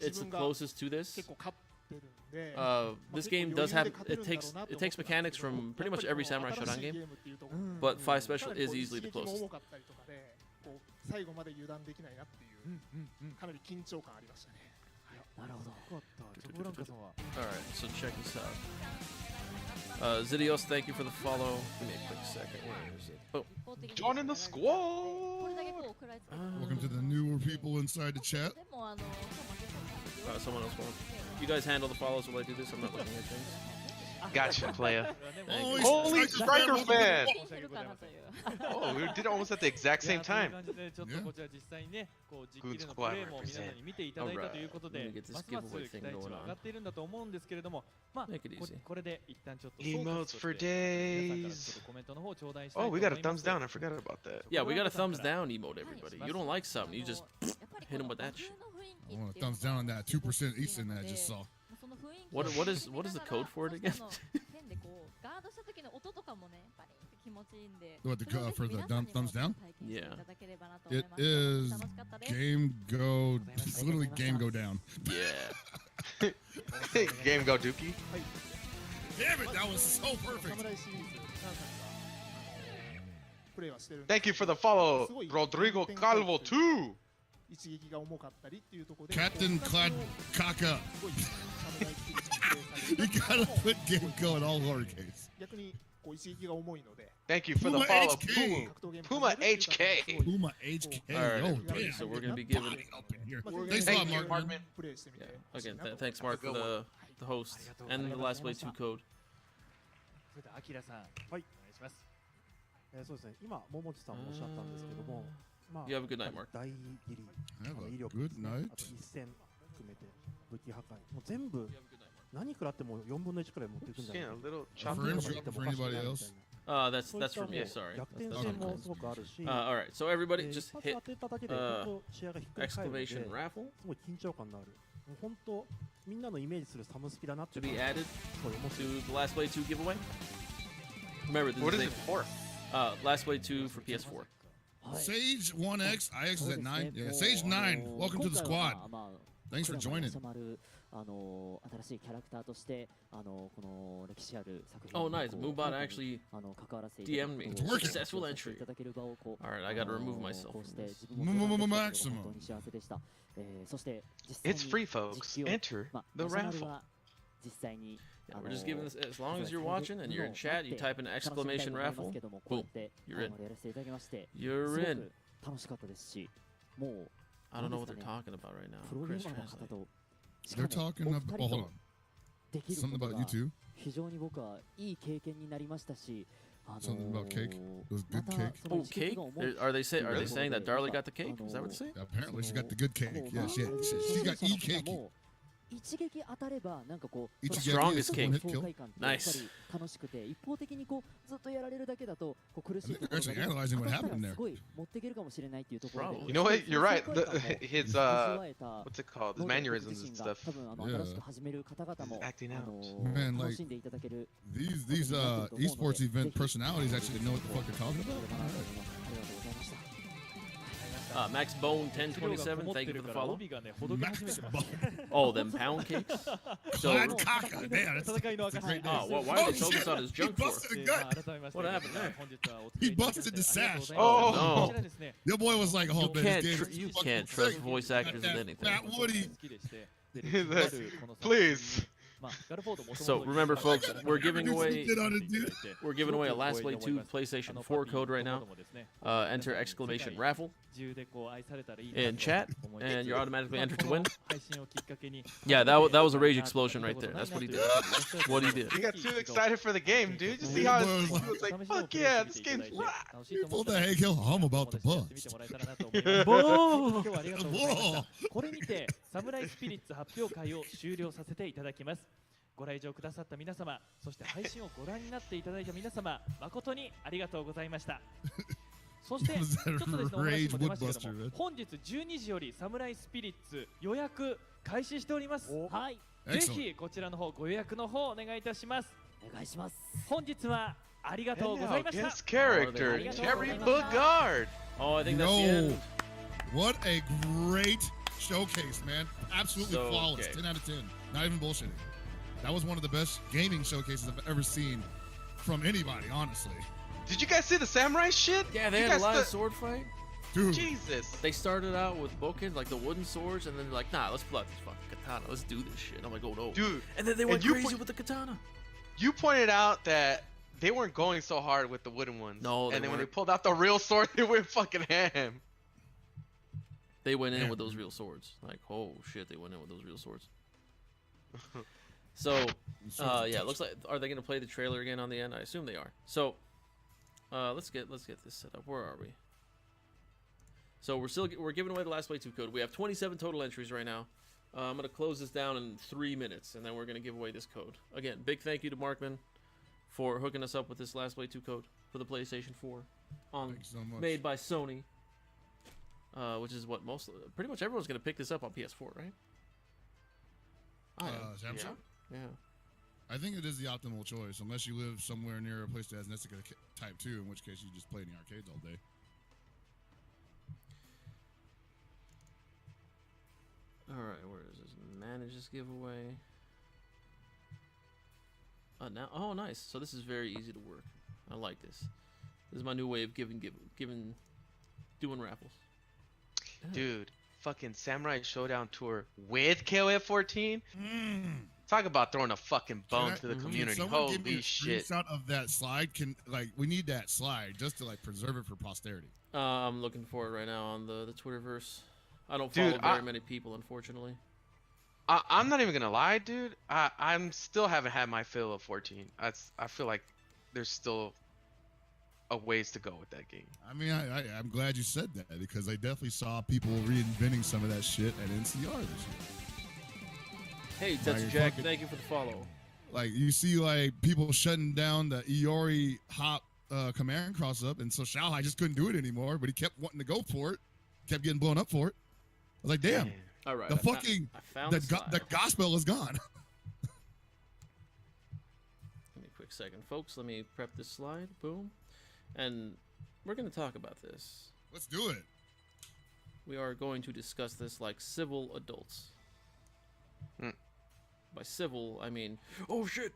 It's the closest to this. This game does have it takes mechanics from pretty much every Samurai Shodown game, but 5 Special is easily the closest. Alright, so check this out. Zidios, thank you for the follow. Give me a quick second. Where is it? Oh. Joining the squad! welcome to the newer people inside the chat. Someone else wants. You guys handle the follows while I do this. I'm not looking at things. Gotcha, playa. Holy Holy Striker Striker fan! Oh, we did it almost at the exact same time. Goons squad represent. Alright, let me get this giveaway thing going on. Make it easy. Emotes for days. Oh, we got a thumbs down. I forgot about that. Yeah, we got a thumbs down emote, everybody. You don't like something, you just hit him with that shit. I want a thumbs down on that 2% Easton that I just saw. What is the code for it again? What for the thumbs down? Yeah. It is game go. It's literally game go down. Yeah. Game go Dookie. Damn it, that was so perfect. Thank you for the follow, Rodrigo Calvo 2. Captain Clad Kaka. You gotta put game go in all lowercase. Thank you for the follow, Puma HK. Puma HK. Alright, Oh, damn. so we're gonna be giving. Thanks a lot, Mark. Yeah. Again, thanks Mark for the host and the Last Blade 2 code. そうですね。今桃地さんもおっしゃったんですけども、まあ You have a good night, Mark. 大切り、威力、 good night. あと一戦含めて武器破壊、もう全部何食らっても4分の1くらい持っていくんじゃないか。 For anybody else? That's for me. Sorry. 逆転戦もすごくあるし、all right. So everybody just 一発 hit 当てただけで本当試合がひっくり返るので、 exclamation raffle すごい緊張感のある。もう本当みんなのイメージするサムスピだなって to be added すごい思ってる。 to the Last Blade 2 giveaway. Remember, this What is is a it for? Last Blade 2 for PS4. Sage 1X, IX is at 9. Yeah, Sage 9. Welcome to the squad. Thanks for joining. Oh, nice. Moonbot actually DM'd me. Successful entry. Alright, I gotta remove myself from this. Maximum. It's free, folks. Enter the raffle. Yeah, we're just giving this, as long as you're watching and you're in chat, you type in exclamation raffle, boom, you're in. You're in. I don't know what they're talking about right now. Chris, translate. They're talking about, oh, hold on. Something about you too? Something about cake. It was good cake. Oh, cake? Are they saying that Darley got the cake? Is that what they're saying? Apparently she got the good cake. Yeah, she got cake. The strongest cake. Nice. They're actually analyzing what happened there. You know what? You're right. His what's it called? His mannerisms and stuff. Yeah. Acting out. Man, like these esports event personalities actually know what the fuck they're talking about. Max Bone 1027, thank you for the follow. Max Bone. Oh, them pound cakes. So, Damn, that's a great name. Oh, why are they focused on his junk He busted a gut. What happened there? He busted the sash. Oh, no. Your boy was like, oh, man, You can't trust voice actors in anything. Fat Woody. Please. So remember, folks, we're giving away a Last Blade 2 PlayStation 4 code right now. Enter exclamation raffle in chat, and you're automatically entered to win. Yeah, that was a rage explosion right there. That's what he did. What he did. He got too excited for the game, dude. Just see how he was like, fuck yeah, this game's rock. People that hey, kill hum about the bust. Whoa. ご来場くださった皆様、そして配信をご覧になっていただいた皆様、誠にありがとうございました。そして、ちょっとですね、お話も出ましたけども、本日12時よりサムライスピリッツ予約開始しております。はい。ぜひこちらの方ご予約の方お願いいたします。お願いします。本日はありがとうございました。Guest character, Terry Bogard. Oh, I think that's the end. What a great showcase, man. Absolutely flawless. 10 out of 10. Not even bullshitting. That was one of the best gaming showcases I've ever seen from anybody, honestly. Did you guys see the samurai shit? Yeah, they had a live sword fight. Dude. Jesus. They started out with bokken, like the wooden swords, and then they're like, nah, let's pull out this fucking katana. Let's do this shit. I'm like, oh no. Dude. And then they went crazy with the katana. You pointed out that they weren't going so hard with the wooden ones. No, and then when they pulled out the real sword, they went fucking ham. They went in with those real swords. Like, oh shit, they went in with those real swords. So, yeah, it looks like, are they gonna play the trailer again on the end? I assume they are. So, let's get this set up. Where are we? So we're giving away the Last Blade 2 code. We have 27 total entries right now. I'm gonna close this down in 3 minutes, and then we're gonna give away this code. Again, big thank you to Markman for hooking us up with this Last Blade 2 code for the PlayStation 4, made by Sony, which is what pretty much everyone's gonna pick this up on PS4, right? Samsung? Yeah. I think it is the optimal choice, unless you live somewhere near a place that has Nestica Type 2, in which case you just play in the arcades all day. Alright, where is this? Manage this giveaway. Now, oh, nice. So this is very easy to work. I like this. This is my new way of doing raffles. Dude, fucking Samurai Shodown tour with KOF 14? Talk about throwing a fucking bone to the community. Holy give me a shit. Screenshot of that slide. We need that slide just to preserve it for posterity. I'm looking for it right now on the Twitterverse. I don't follow very many people, unfortunately. I'm not even gonna lie, dude. I'm still haven't had my fill of 14. I feel like there's still a ways to go with that game. I mean, I'm glad you said that, because I definitely saw people reinventing some of that shit at NCR this year. Hey, Tetsu Jack, thank you for the follow. Like, you see, people shutting down the Iori hop command cross up, and so Xiaohai just couldn't do it anymore, but he kept wanting to go for it, kept getting blown up for it. I was like, damn. All right, the gospel is gone. Give me a quick second, folks. Let me prep this slide. Boom. and we're going to talk about this. Let's do it. We are going to discuss this like civil adults. By civil, I mean, oh shit,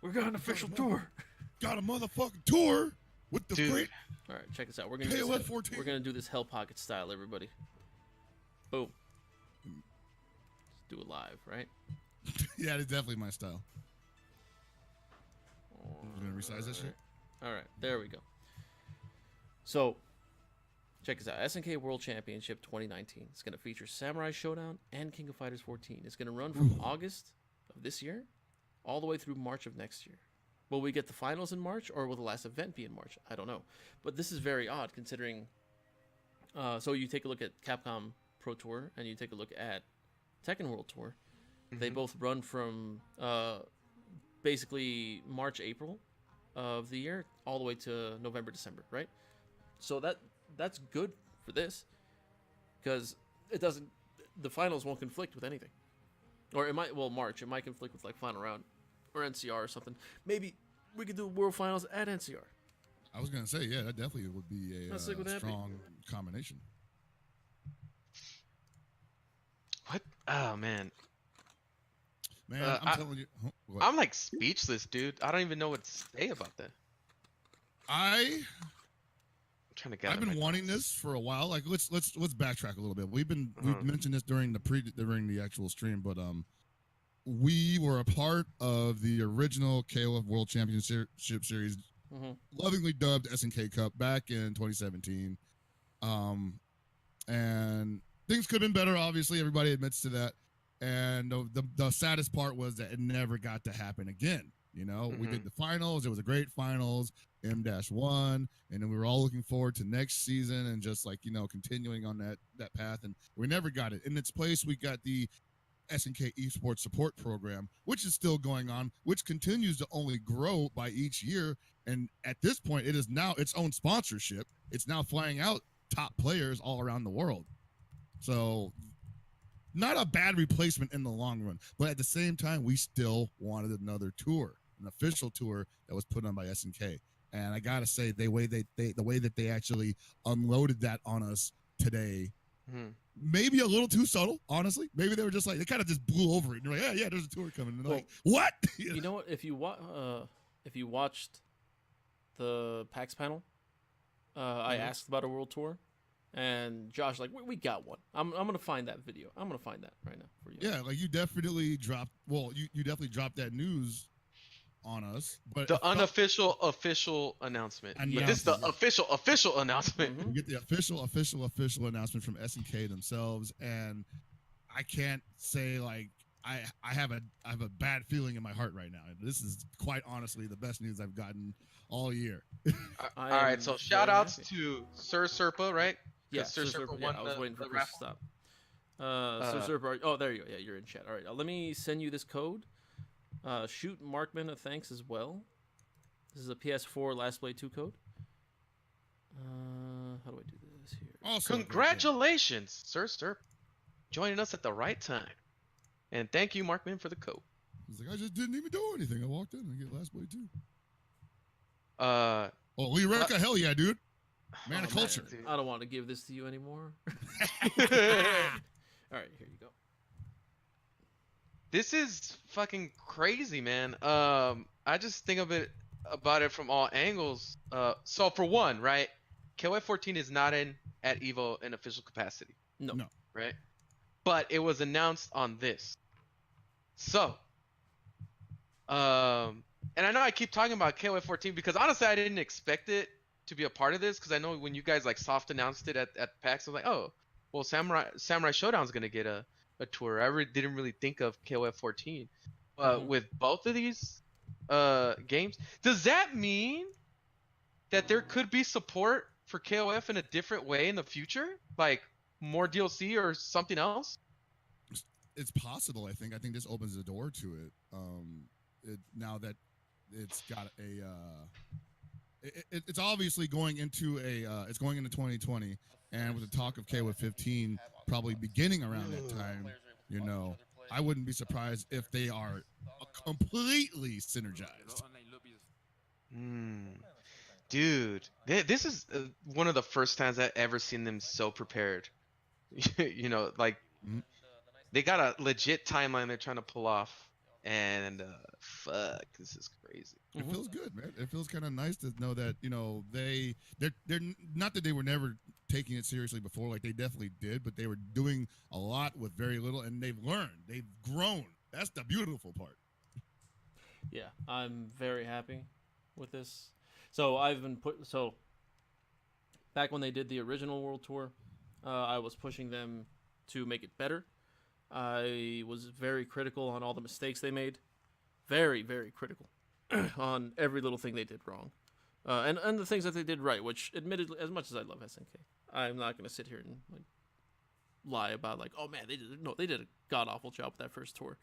we got an official tour. Got a motherfucking tour with the great. All right, check this out. We're gonna do this Hell Pocket style, everybody. Boom. Let's do it live, right? Yeah, it's definitely my style. We're gonna resize that shit. All right, there we go. So, check this out. SNK World Championship 2019. It's gonna feature Samurai Shodown and King of Fighters 14. It's gonna run from August of this year all the way through March of next year. Will we get the finals in March, or will the last event be in March? I don't know. But this is very odd considering... so you take a look at Capcom Pro Tour, and you take a look at Tekken World Tour. They both run from basically March, April of the year, all the way to November, December, right? So that's good for this, because it doesn't... The finals won't conflict with anything. Or it might... Well, March. It might conflict with, like, Final Round. Or NCR or something. Maybe we could do World Finals at NCR. I was gonna say, yeah, that definitely would be a strong combination. What? Oh man. Man, I'm telling you, I'm like speechless, dude. I don't even know what to say about that. I'm trying to get. I've been wanting this for a while. Like, let's backtrack a little bit. We've mentioned this during the actual stream, but we were a part of the original KOF World Championship Series, lovingly dubbed SNK Cup back in 2017. And things could have been better, obviously. Everybody admits to that. And the saddest part was that it never got to happen again. You know, we did the finals. It was a great finals, M-1. And then we were all looking forward to next season and just like, you know, continuing on that path. And we never got it. In its place, we got the SNK Esports Support Program, which is still going on, which continues to only grow by each year. And at this point, it is now its own sponsorship. It's now flying out top players all around the world. So not a bad replacement in the long run. But at the same time, we still wanted another tour, an official tour that was put on by SNK. And I got to say, the way that they actually unloaded that on us today, maybe a little too subtle, honestly. Maybe they were just like, they kind of just blew over it. And they're like, yeah, there's a tour coming. And they're like, what? You know what? If you watched the PAX panel, I asked about a world tour, and Josh like, we got one. I'm gonna find that video. I'm gonna find that right now for you. Yeah, like you definitely dropped. Well, you definitely dropped that news on us, but the unofficial official announcement. But this is the official announcement. We get the official announcement from SNK themselves, and I can't say like I have a bad feeling in my heart right now. This is quite honestly the best news I've gotten all year. All right, so shout outs to Sir Serpa, right? Yeah, Sir Serpa won I was waiting for the Chris raffle. to stop. Sir Serpa, oh, there you go. Yeah, you're in chat. All right, let me send you this code. Shoot Markman a thanks as well. This is a PS4 Last Play 2 code. How do I do this here? Also, congratulations, Sir Serpa, joining us at the right time. And thank you, Markman, for the code. He's like, I just didn't even do anything. I walked in and I get Last Play 2. Oh, Lee Redica, hell yeah, dude. Man of culture. Man, I don't want to give this to you anymore. All right, here you go. This is fucking crazy, man. I just think about it from all angles. So for one, right, KOF 14 is not at EVO in official capacity. No. Right? But it was announced on this. So, and I know I keep talking about KOF 14 because honestly I didn't expect it to be a part of this, because I know when you guys like soft announced it at PAX, I was like, oh, well, Samurai Showdown's gonna get a tour. I didn't really think of KOF 14, but with both of these games, does that mean that there could be support for KOF in a different way in the future, like more DLC or something else? It's possible. I think this opens the door to it. Now that it's got it's obviously going into it's going into 2020, and with the talk of KOF 15 probably beginning around that time, you know, I wouldn't be surprised if they are completely synergized. Dude, this is one of the first times I've ever seen them so prepared. You know, like they got a legit timeline they're trying to pull off, and fuck, this is crazy. It feels good, man. It feels kind of nice to know that, you know, they're not that they were never taking it seriously before, like they definitely did, but they were doing a lot with very little, and they've learned, they've grown. That's the beautiful part. Yeah, I'm very happy with this. So back when they did the original World Tour, I was pushing them to make it better. I was very critical on all the mistakes they made. Very, very critical on every little thing they did wrong. And the things that they did right, which admittedly, as much as I love SNK, I'm not going to sit here and like lie about like, oh man, they did a god-awful job with that first tour.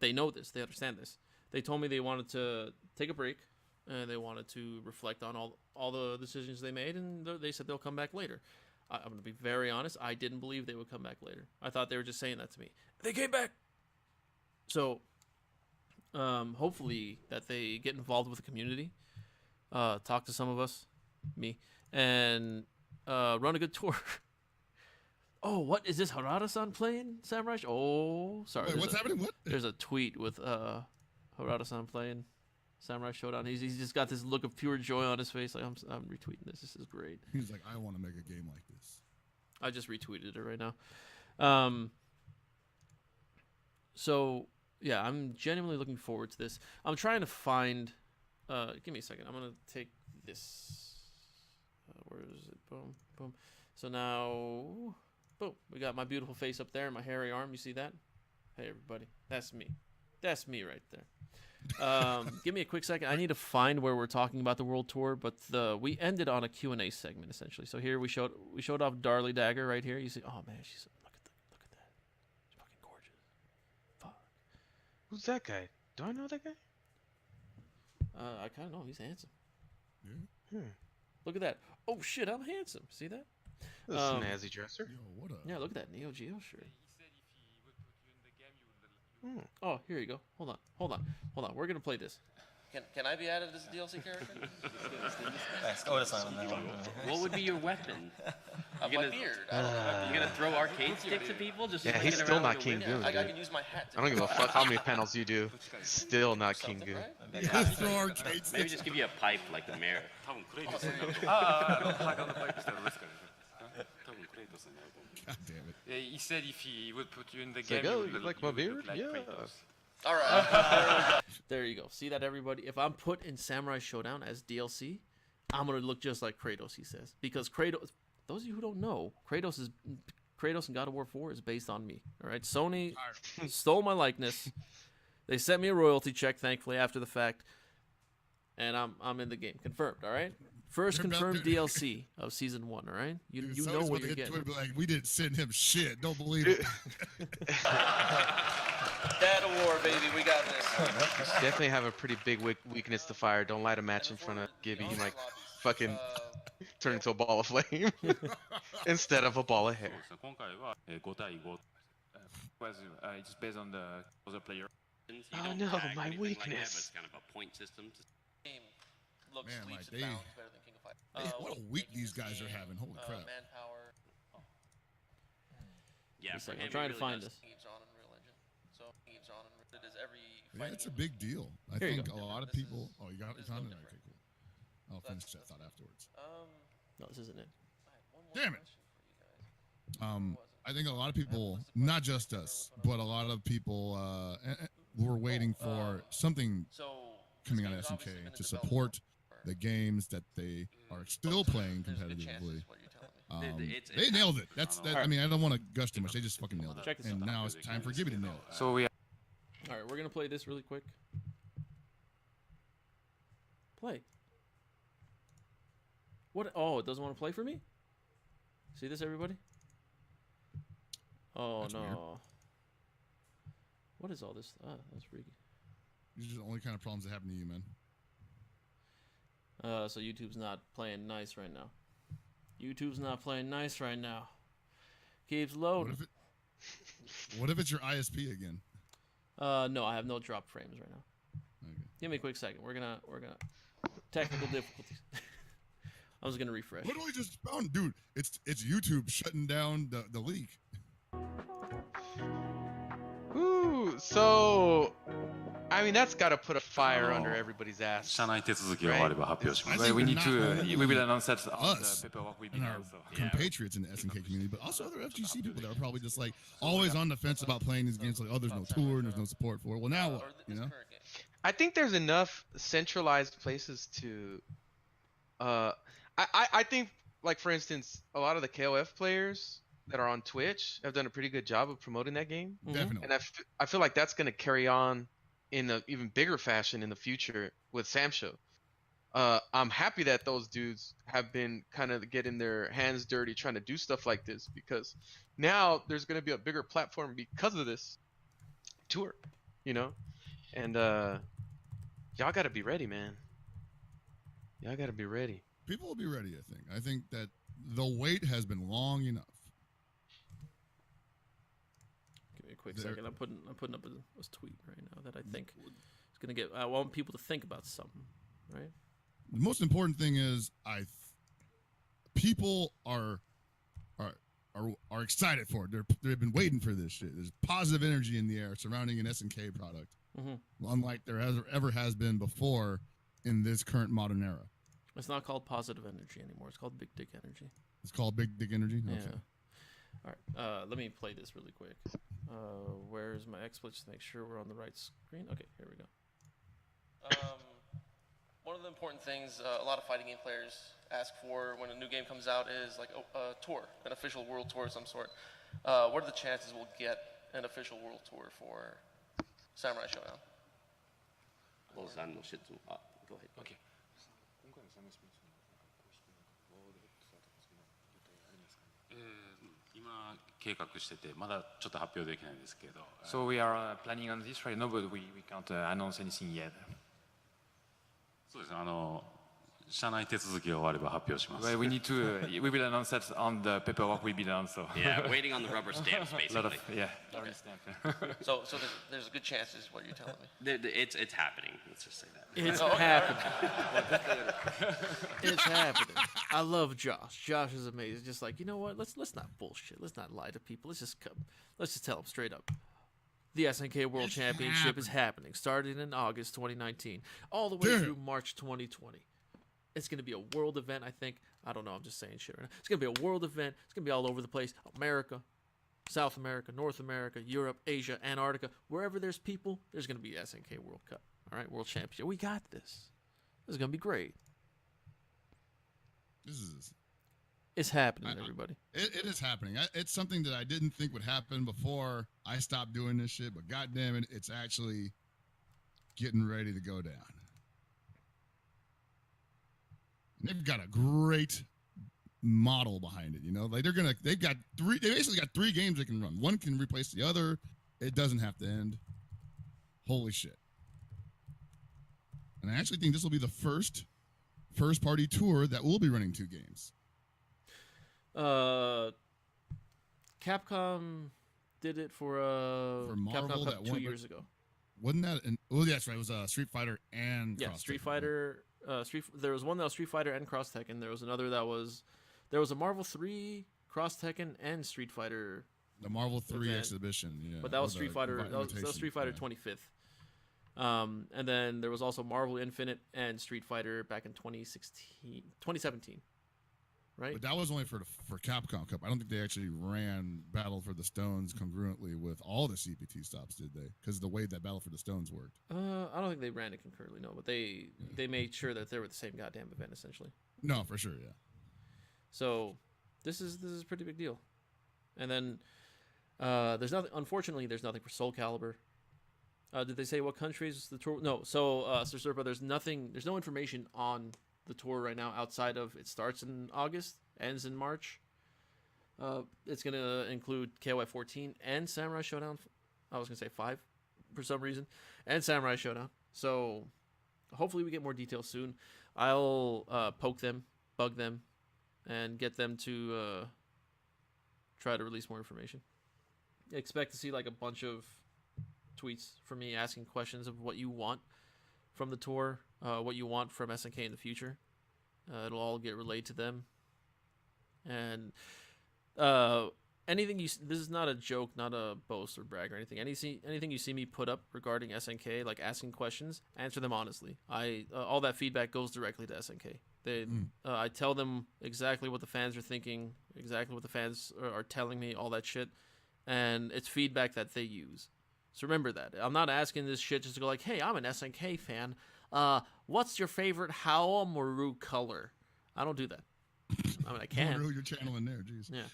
They know this. They understand this. They told me they wanted to take a break, and they wanted to reflect on all the decisions they made, and they said they'll come back later. I'm going to be very honest. I didn't believe they would come back later. I thought they were just saying that to me. They came back! So, hopefully that they get involved with the community, talk to some of us, me, and run a good tour. Oh, what is this? Harada-san playing Samurai? Oh, sorry. Wait, what's happening? What? There's a tweet with Harada-san playing Samurai Shodown. He's just got this look of pure joy on his face. Like, I'm retweeting this. This is great. He's like, I want to make a game like this. I just retweeted it right now. So yeah, I'm genuinely looking forward to this. I'm trying to find. Give me a second. I'm gonna take this. Where is it? Boom, boom. So now, boom. We got my beautiful face up there, and my hairy arm. You see that? Hey everybody, that's me. That's me right there. Give me a quick second. I need to find where we're talking about the World Tour, but we ended on a Q&A segment essentially. So here we showed off Darly Dagger right here. You see, oh man, she's look at that, she's fucking gorgeous. Fuck. Who's that guy? Do I know that guy? I kind of know. He's handsome. Yeah. Look at that. Oh shit, I'm handsome. See that? This snazzy dresser. Yo, what up? Yeah, look at that Neo Geo shirt. Oh, here you go. Hold on. We're gonna play this. Can I be added as a DLC character? What would be your weapon? My beard. You gonna throw arcade sticks at people? Just Yeah, he's still not King Goon. I Dude. can use my hat. I don't give a fuck how many panels you do. Still not King Goon. Throw arcade Maybe just give you a pipe like the mayor. God damn it. He said if he would put you in the It's game, like, oh, you you like my beard? like Yeah. Kratos. All right. There you go. See that, everybody? If I'm put in Samurai Shodown as DLC, I'm gonna look just like Kratos. He says, because Kratos. Those of you who don't know, Kratos in God of War 4 is based on me. All right. Sony stole my likeness. They sent me a royalty check, thankfully, after the fact, and I'm in the game. Confirmed. All right. First confirmed DLC of season 1. All right. You know what you're getting. Like, we didn't send him shit. Don't believe it. Dad of War, baby. We got this. Definitely have a pretty big weakness to fire. Don't light a match in front of Gibby. He might fucking turn into a ball of flame instead of a ball of hair. It's based on the other player. Oh no, my weakness. It's kind of a point system. Looks, Man, sleeps, like and bounds better than King of Fighters. Hey, what a week these guys are having. Holy crap. Manpower. Yeah, for him, I'm trying to it find really this. Yeah, it's a big deal. I Here you think go. a lot of people. Oh, you got it? Okay, cool. I'll finish that thought afterwards. No, this isn't it. Damn it. I think a lot of people, not just us, but a lot of people were waiting for something coming out of SNK to support the games that they are still playing competitively. They nailed it. I mean, I don't want to gush too much. They just fucking nailed it. And now it's time for Gibby to nail it. So we. All right, we're gonna play this really quick. Play. What? Oh, it doesn't want to play for me? See this, everybody? Oh, That's no. weird. What is all this? Ah, that's freaky. These are the only kind of problems that happen to you, man. So YouTube's not playing nice right now. YouTube's not playing nice right now. Keeps loading. What if it's your ISP again? No, I have no drop frames right now. Okay. Give me a quick second. We're gonna Technical difficulties. I was gonna refresh. What do I just found, dude? It's YouTube shutting down the leak. Ooh, so I mean that's got to put a fire under everybody's ass. 社内手続きが終われば発表します。 I think We need not to. only We will announce that on us the paperwork we and our began. compatriots in the SNK community, but also other FGC people that are probably just like always on the fence about playing these games. Like, oh, there's no tour and there's no support for it. Well, now what? You know? I think there's enough centralized places to. I think, like for instance, a lot of the KOF players that are on Twitch have done a pretty good job of promoting that game. Definitely. And I feel like that's going to carry on in an even bigger fashion in the future with Sam Show. I'm happy that those dudes have been kind of getting their hands dirty trying to do stuff like this, because now there's going to be a bigger platform because of this tour, you know? And y'all got to be ready, man. Y'all got to be ready. People will be ready, I think. I think that the wait has been long enough. Give me a quick second. I'm putting up a tweet right now that I think is gonna get. I want people to think about something, right? The most important thing is people are excited for it. They've been waiting for this shit. There's positive energy in the air surrounding an SNK product, unlike there ever has been before in this current modern era. It's not called positive energy anymore. It's called big dick energy. It's called big dick energy. Okay. Yeah. All right. Let me play this really quick. Where's my XSplits to make sure we're on the right screen? Okay, here we go. One of the important things a lot of fighting game players ask for when a new game comes out is like a tour, an official world tour of some sort. What are the chances we'll get an official world tour for Samurai Shodown? Go ahead. Okay. 今計画しててまだちょっと発表できないんですけど。So we are planning on this right now, but we can't announce anything yet. そうですね。社内手続きが終われば発表します。Well, we will announce that on the paperwork will be done. So Yeah, waiting on the rubber stamps, basically. Rubber stamp. So there's a good chance is what you're telling me. It's happening. Let's just say that. It's happening. It's happening. I love Josh. Josh is amazing. Just like, you know what? Let's not bullshit. Let's not lie to people. Let's just tell them straight up. The SNK World Championship is happening, starting in August 2019, all the way through March 2020. It's going to be a world event, I think. I don't know. I'm just saying shit right now. It's going to be a world event. It's going to be all over the place. America, South America, North America, Europe, Asia, Antarctica. Wherever there's people, there's going to be SNK World Cup. All right, World Championship. We got this. This is going to be great. It's happening, everybody. It is happening. It's something that I didn't think would happen before I stopped doing this shit, but goddamn it, it's actually getting ready to go down. And they've got a great model behind it, you know? Like they basically got 3 games they can run. One can replace the other. It doesn't have to end. Holy shit. And I actually think this will be the first party tour that will be running 2 games. Capcom did it for Marvel Capcom Cup 2 years ago. Wasn't that? Oh, that's right. It was Street Fighter and yeah, Cross Street Tekken. Fighter. There was one that was Street Fighter and Cross Tekken. There was another that was a Marvel 3, Cross Tekken, and Street Fighter. The Marvel 3 event. exhibition, yeah. But that was Street Fighter. That was Street Fighter 25th. And then there was also Marvel Infinite and Street Fighter back in 2017. Right? But that was only for Capcom Cup. I don't think they actually ran Battle for the Stones congruently with all the CPT stops, did they? Because the way that Battle for the Stones worked. I don't think they ran it concurrently, no. But they made sure that they were the same goddamn event, essentially. No, for sure, yeah. So this is a pretty big deal. And then there's nothing. Unfortunately, there's nothing for Soul Calibur. Did they say what countries the tour? No. So Sir Serpa, there's nothing. There's no information on the tour right now outside of it starts in August, ends in March. It's going to include KOF 14 and Samurai Shodown. I was going to say 5 for some reason. And Samurai Shodown. So hopefully we get more details soon. I'll poke them, bug them, and get them to try to release more information. Expect to see like a bunch of tweets from me asking questions of what you want from the tour. what you want from SNK in the future. It'll all get relayed to them. And anything this is not a joke, not a boast or brag or anything. Anything you see me put up regarding SNK, like asking questions, answer them honestly. All that feedback goes directly to SNK. I tell them exactly what the fans are thinking, exactly what the fans are telling me, all that shit, and it's feedback that they use. So remember that. I'm not asking this shit just to go like, hey, I'm an SNK fan. What's your favorite Howl Maru color? I don't do that. I mean, I can. Maru, you're channeling there, jeez. Yeah.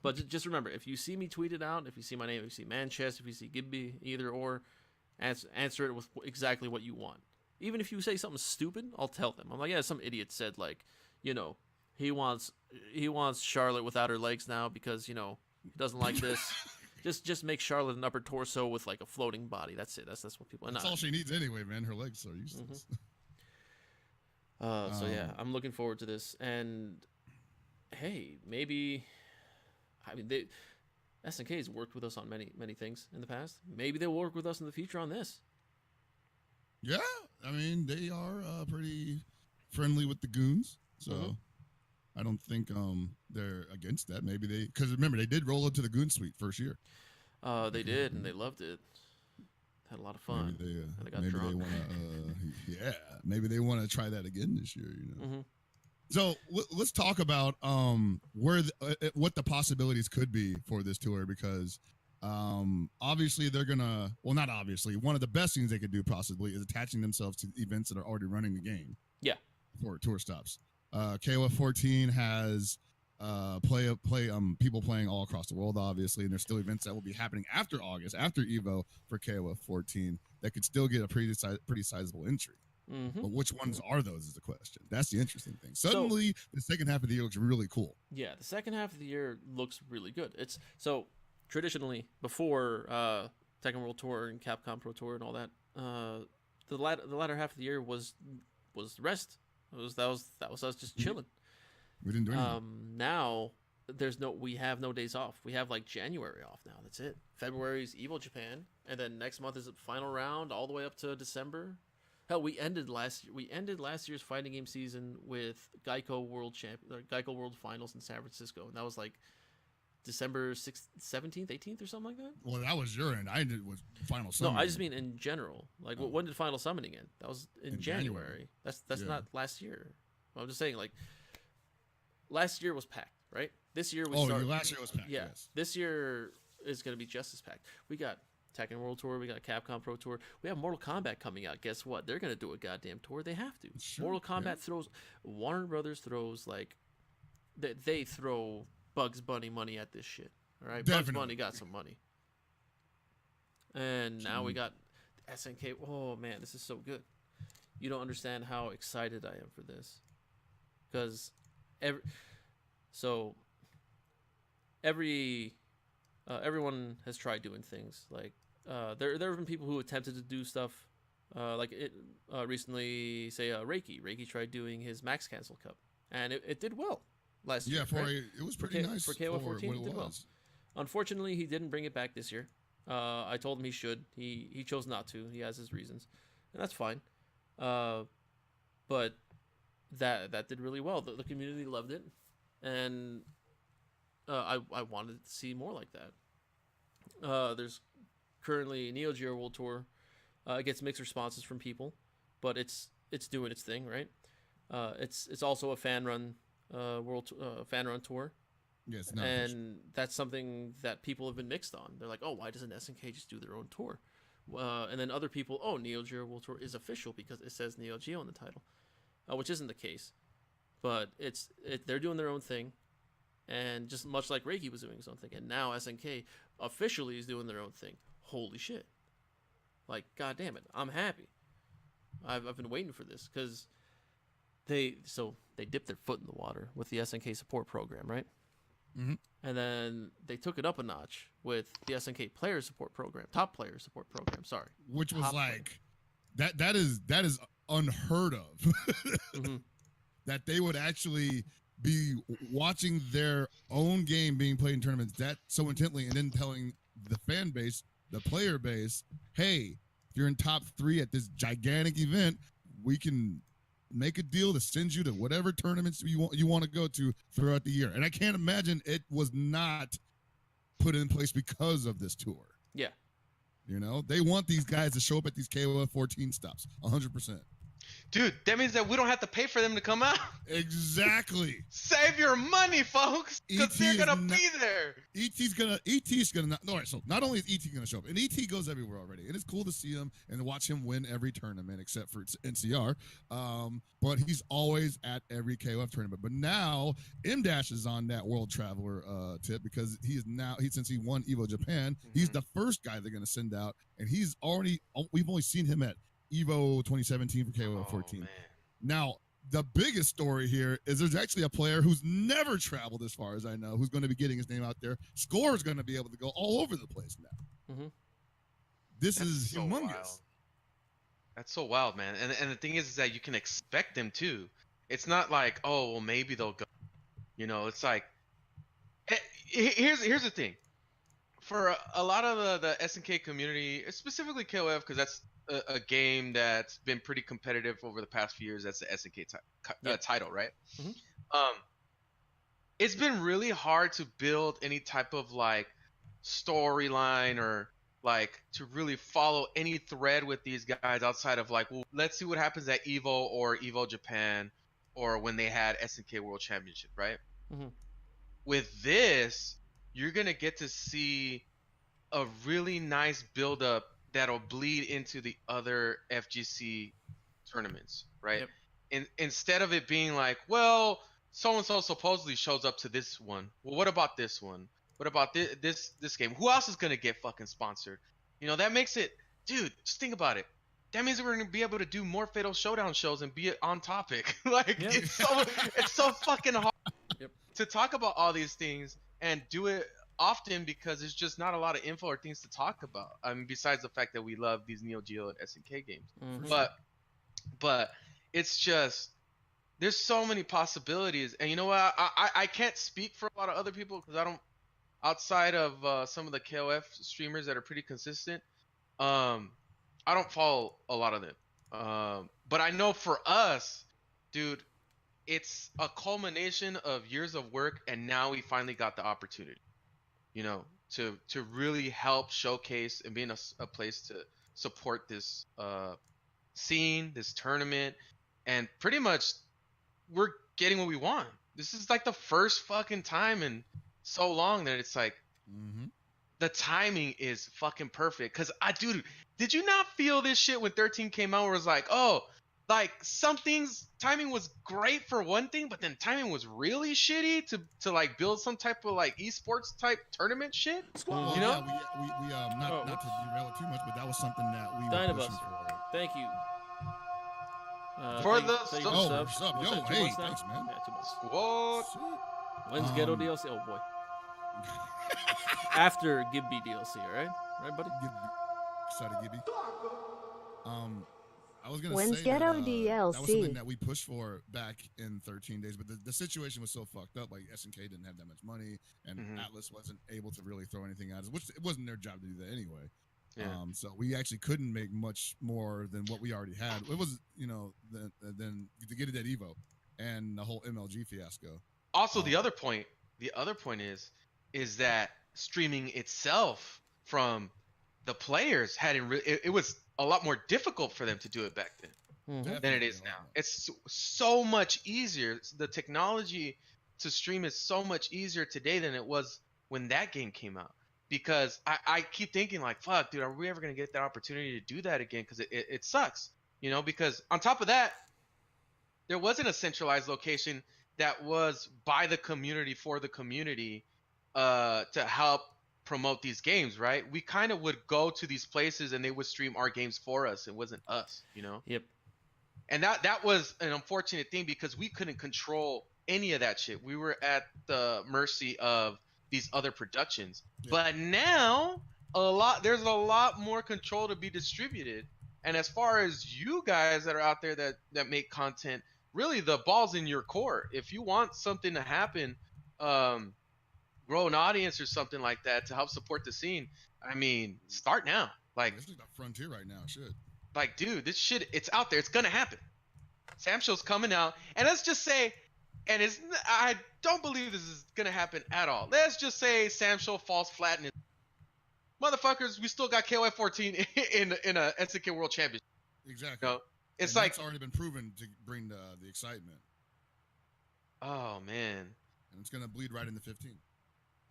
But just remember, if you see me tweet it out, if you see my name, if you see Manchester, if you see Gibby, either or, answer it with exactly what you want. Even if you say something stupid, I'll tell them. I'm like, yeah, some idiot said, like, you know, he wants Charlotte without her legs now because, you know, he doesn't like this. Just make Charlotte an upper torso with like a floating body. That's it. That's what people. That's all she needs anyway, man. Her legs are useless. So yeah, I'm looking forward to this. And hey, maybe, I mean, SNK has worked with us on many things in the past. Maybe they'll work with us in the future on this. Yeah, I mean, they are pretty friendly with the Goons, so I don't think they're against that. Maybe because remember, they did roll into the Goon suite first year. They did, and they loved it. Had a lot of fun. Maybe and they got drunk. Maybe they want to try that again this year. You know. So let's talk about what the possibilities could be for this tour, because obviously they're gonna, well, not obviously, one of the best things they could do possibly is attaching themselves to events that are already running the game. Yeah. For tour stops. KOF 14 has people playing all across the world, obviously, and there's still events that will be happening after August, after Evo for KOF 14 that could still get a pretty sizable entry. But which ones are those is the question. That's the interesting thing. Suddenly, the second half of the year looks really cool. Yeah, the second half of the year looks really good. It's so traditionally before Tekken World Tour and Capcom Pro Tour and all that, the latter half of the year was rest. That was us just chilling. We didn't do anything. Now we have no days off. We have like January off now. That's it. February's Evo Japan, and then next month is the final round all the way up to December. Hell, we ended last year's fighting game season with Geico World Finals in San Francisco, and that was like December 17th, 18th, or something like that. Well, that was your end. I ended with Final Summoning. No, I just mean in general. Like, when did Final Summoning end? That was in January. That's not last year. I'm just saying, like, last year was packed, right? This year last year was packed. Yeah, yes. This year is going to be just as packed. We got Tekken World Tour, we got Capcom Pro Tour, we have Mortal Kombat coming out. Guess what? They're going to do a goddamn tour. They have to. Sure, Mortal Kombat throws, Warner Brothers throws, like, they throw Bugs Bunny money at this shit. All right, Definitely. Bugs Bunny got some money, and now we got SNK. Oh man, this is so good. You don't understand how excited I am for this, because everyone has tried doing things like there have been people who attempted to do stuff recently. Say Reiki tried doing his Max Cancel Cup, and it did well last year. Yeah, right? It was pretty nice for KOF 14. it did well. Unfortunately, he didn't bring it back this year. I told him he should. He chose not to. He has his reasons, and that's fine. But that did really well. The community loved it, and I wanted to see more like that. There's currently Neo Geo World Tour. It gets mixed responses from people, but it's doing its thing, right? It's also a fan run fan run tour. Yes, and that's something that people have been mixed on. They're like, oh, why doesn't SNK just do their own tour? And then other people, oh, Neo Geo World Tour is official because it says Neo Geo in the title, which isn't the case. But they're doing their own thing, and just much like Reiki was doing his own thing, and now SNK officially is doing their own thing. Holy shit! Like, god damn it, I'm happy. I've been waiting for this because they dipped their foot in the water with the SNK support program, right? Mm-hmm. And then they took it up a notch with the SNK player support program, top player support program. Sorry, which was like that is unheard of. Mm-hmm. That they would actually be watching their own game being played in tournaments that so intently, and then telling the fan base, the player base, hey, if you're in top 3 at this gigantic event, we can make a deal to send you to whatever tournaments you want to go to throughout the year. And I can't imagine it was not put in place because of this tour. Yeah. You know, they want these guys to show up at these KOF 14 stops 100%. Dude, that means that we don't have to pay for them to come out. Exactly. Save your money, folks, because they're gonna be there. ET's gonna not. All right, so not only is ET gonna show up, and ET goes everywhere already, and it's cool to see him and watch him win every tournament except for NCR. But he's always at every KOF tournament. But now M Dash is on that World Traveler tip because since he won Evo Japan, he's the first guy they're gonna send out, and we've only seen him at Evo 2017 for KOF 14. Man. Now, the biggest story here is there's actually a player who's never traveled as far as I know, who's going to be getting his name out there. Score is going to be able to go all over the place now. Mm-hmm. That's so humongous. Wild. That's so wild, man. And the thing is that you can expect them to. It's not like, oh, well, maybe they'll go. You know, it's like, here's the thing. For a lot of the SNK community, specifically KOF, because that's a game that's been pretty competitive over the past few years. That's the SNK title, right? Mm-hmm. It's been really hard to build any type of like storyline or like to really follow any thread with these guys outside of like, well, let's see what happens at Evo or Evo Japan or when they had SNK World Championship, right? Mm-hmm. With this, you're gonna get to see a really nice build-up that'll bleed into the other FGC tournaments, right? Yep. Instead of it being like, well, so-and-so supposedly shows up to this one. Well, what about this one? What about this game? Who else is going to get fucking sponsored? You know, that makes it, dude, just think about it. That means we're going to be able to do more Fatal Showdown shows and be on topic. Like, yep. it's so fucking hard to talk about all these things and do it often because there's just not a lot of info or things to talk about. I mean, besides the fact that we love these Neo Geo and SNK games, but it's just there's so many possibilities. And you know what? I can't speak for a lot of other people because I don't. Outside of some of the KOF streamers that are pretty consistent, I don't follow a lot of them. But I know for us, dude, it's a culmination of years of work, and now we finally got the opportunity. You know, to really help showcase and be in a place to support this scene, this tournament, and pretty much we're getting what we want. This is like the first fucking time in so long that it's like the timing is fucking perfect. Cause dude, did you not feel this shit when 13 came out? Where it was like, oh, like some things timing was great for one thing, but then timing was really shitty to like build some type of like esports type tournament shit. You know, we not to derail it too much, but that was something that we were pushing for. Thank you. For the sub. Yo, hey, thanks, man. Yeah, 2 months. What? When's Ghetto DLC? Oh boy. After Gibby DLC, right? Right, buddy? Sorry, Gibby. I was gonna When's say Ghetto that, DLC? that was something that we pushed for back in 13 days, but the situation was so fucked up. Like SNK didn't have that much money, and Atlas wasn't able to really throw anything at us, which it wasn't their job to do that anyway. Yeah. So we actually couldn't make much more than what we already had. It was, you know, then to get it at Evo and the whole MLG fiasco. Also, the other point is that streaming itself from the players it was a lot more difficult for them to do it back then than it is now. It's so much easier. The technology to stream is so much easier today than it was when that game came out. Because I keep thinking like, fuck, dude, are we ever going to get that opportunity to do that again? Because it sucks, you know, because on top of that, there wasn't a centralized location that was by the community for the community to help promote these games, right? We kind of would go to these places and they would stream our games for us. It wasn't us, you know? Yep. And that was an unfortunate thing because we couldn't control any of that shit. We were at the mercy of these other productions. Yeah. But now there's a lot more control to be distributed. And as far as you guys that are out there that make content, really the ball's in your court. If you want something to happen, grow an audience or something like that to help support the scene, I mean, start now. Like, this is the frontier right now. Shit. Like, dude, this shit, it's out there. It's gonna happen. Sam Show's coming out, and let's just say, I don't believe this is gonna happen at all. Let's just say Sam Show falls flat in it. Motherfuckers, we still got KOF 14 in a SNK World Championship. Exactly. You know? It's and like, that's already been proven to bring the excitement. oh man, and it's gonna bleed right into 15.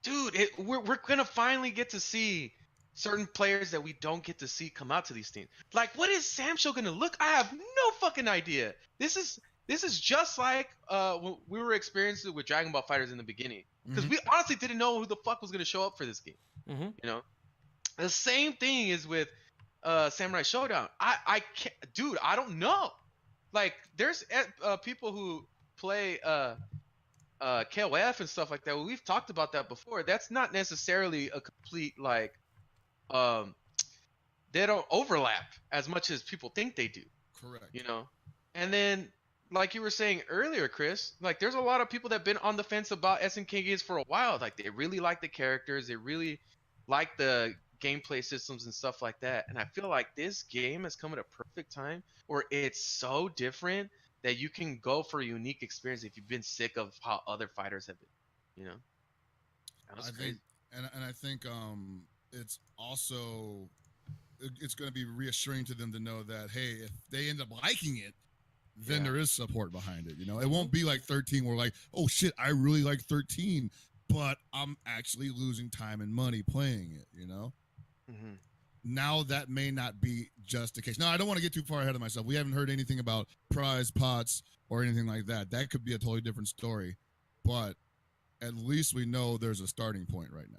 Dude, we're gonna finally get to see certain players that we don't get to see come out to these teams. Like, what is Sam Show gonna look? I have no fucking idea. This is just like when we were experiencing it with Dragon Ball Fighters in the beginning, because we honestly didn't know who the fuck was gonna show up for this game. You know, the same thing is with Samurai Shodown. I can't, dude. I don't know. Like, there's people who play KOF and stuff like that. Well, we've talked about that before. That's not necessarily a complete like. They don't overlap as much as people think they do. Correct. You know, and then like you were saying earlier, Chris, like there's a lot of people that have been on the fence about SNK games for a while. Like they really like the characters, they really like the gameplay systems and stuff like that. And I feel like this game has come at a perfect time where it's so different that you can go for a unique experience if you've been sick of how other fighters have been. You know, I think, and I think it's also it's going to be reassuring to them to know that, hey, if they end up liking it, then there is support behind it. You know, it won't be like 13 where like, oh shit, I really like 13, but I'm actually losing time and money playing it. You know, now that may not be just the case. Now I don't want to get too far ahead of myself. We haven't heard anything about prize pots or anything like that. That could be a totally different story, but at least we know there's a starting point right now.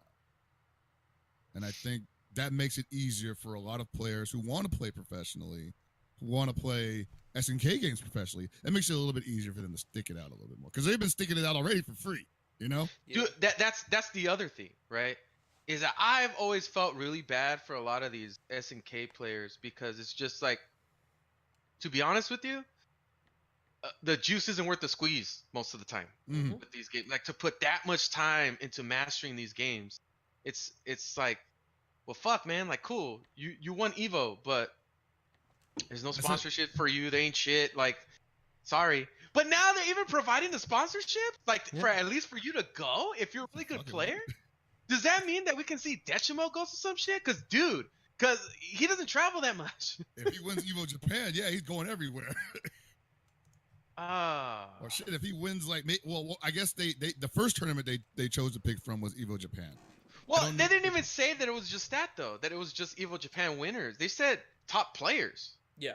And I think that makes it easier for a lot of players who want to play professionally, who want to play SNK games professionally. It makes it a little bit easier for them to stick it out a little bit more, because they've been sticking it out already for free, you know? Dude, that's the other thing, right? Is that I've always felt really bad for a lot of these SNK players, because it's just like, to be honest with you, the juice isn't worth the squeeze most of the time with these games. Like, to put that much time into mastering these games, it's like, well, fuck, man. Like, cool, you won Evo, but there's no sponsorship for you. They ain't shit. Like, sorry. But now they're even providing the sponsorship, like for at least for you to go if you're a really good player. Does that mean that we can see Dechimo go to some shit? Cause he doesn't travel that much. If he wins Evo Japan, yeah, he's going everywhere. Or shit, if he wins like, well, I guess the first tournament they chose to pick from was Evo Japan. Well, they didn't even say that it was just that though. That it was just Evo Japan winners. They said top players. Yeah,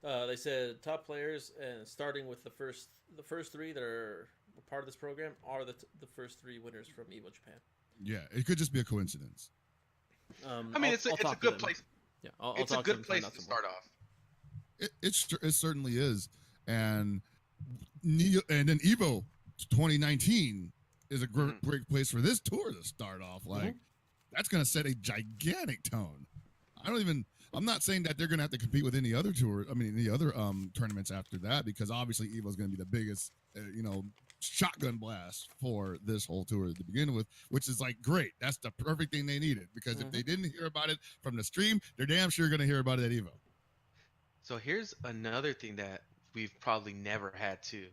they said top players, and starting with the first three that are part of this program are the first three winners from Evo Japan. Yeah, it could just be a coincidence. I mean, it's a good place. Yeah, it's a good place to start off. It certainly is, and then Evo 2019 is a great place for this tour to start off. Like, that's going to set a gigantic tone. I'm not saying that they're going to have to compete with any other tour. I mean, any other tournaments after that, because obviously Evo is going to be the biggest, shotgun blast for this whole tour to begin with, which is like great. That's the perfect thing they needed, because if they didn't hear about it from the stream, they're damn sure going to hear about it at Evo. So here's another thing that we've probably never had too.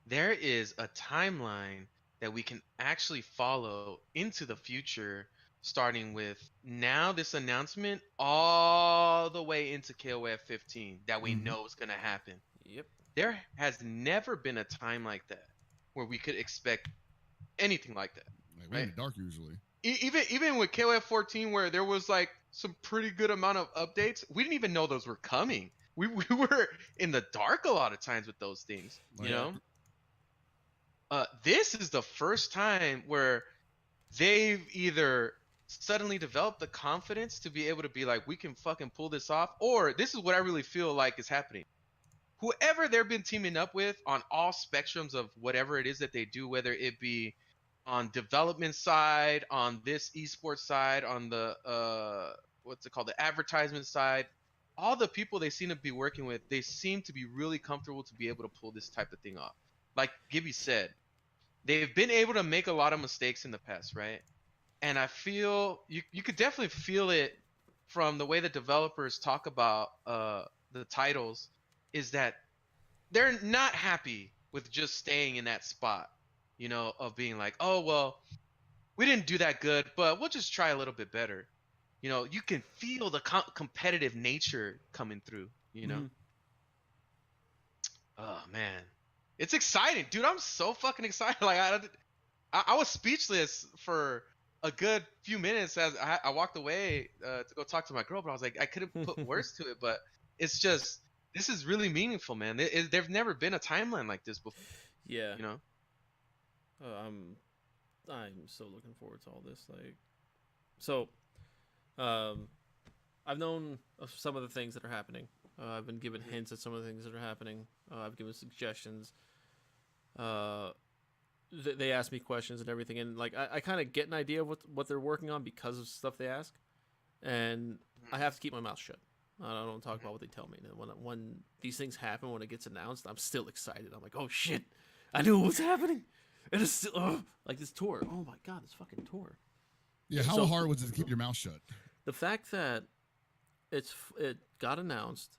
There is a timeline that we can actually follow into the future, starting with now this announcement all the way into KOF 15 that we know is going to happen. Yep. There has never been a time like that where we could expect anything like that. Like, we're in the dark usually. Even with KOF 14, where there was like some pretty good amount of updates, we didn't even know those were coming. We were in the dark a lot of times with those things, you know? This is the first time where they've either suddenly developed the confidence to be able to be like, we can fucking pull this off, or this is what I really feel like is happening. Whoever they've been teaming up with on all spectrums of whatever it is that they do, whether it be on development side, on this esports side, on the the advertisement side, all the people they seem to be working with, they seem to be really comfortable to be able to pull this type of thing off. Like Gibby said, they've been able to make a lot of mistakes in the past, right? And I feel you could definitely feel it from the way the developers talk about the titles is that they're not happy with just staying in that spot, you know, of being like, oh well, we didn't do that good, but we'll just try a little bit better. You know, you can feel the competitive nature coming through, you know. Oh man, it's exciting, dude. I'm so fucking excited. Like I was speechless for a good few minutes as I walked away to go talk to my girl, but I was like, I couldn't put words to it. But it's just, this is really meaningful, man. There's never been a timeline like this before. Yeah. You know. I'm so looking forward to all this. Like, so, I've known of some of the things that are happening. I've been given hints at some of the things that are happening. I've given suggestions. They ask me questions and everything, and like I kind of get an idea of what they're working on because of stuff they ask, and I have to keep my mouth shut. I don't talk about what they tell me. And when these things happen, when it gets announced, I'm still excited. I'm like, oh shit, I knew what was happening. It is still like this tour. Oh my god, this fucking tour. Yeah, how hard was it to keep your mouth shut? The fact that it got announced.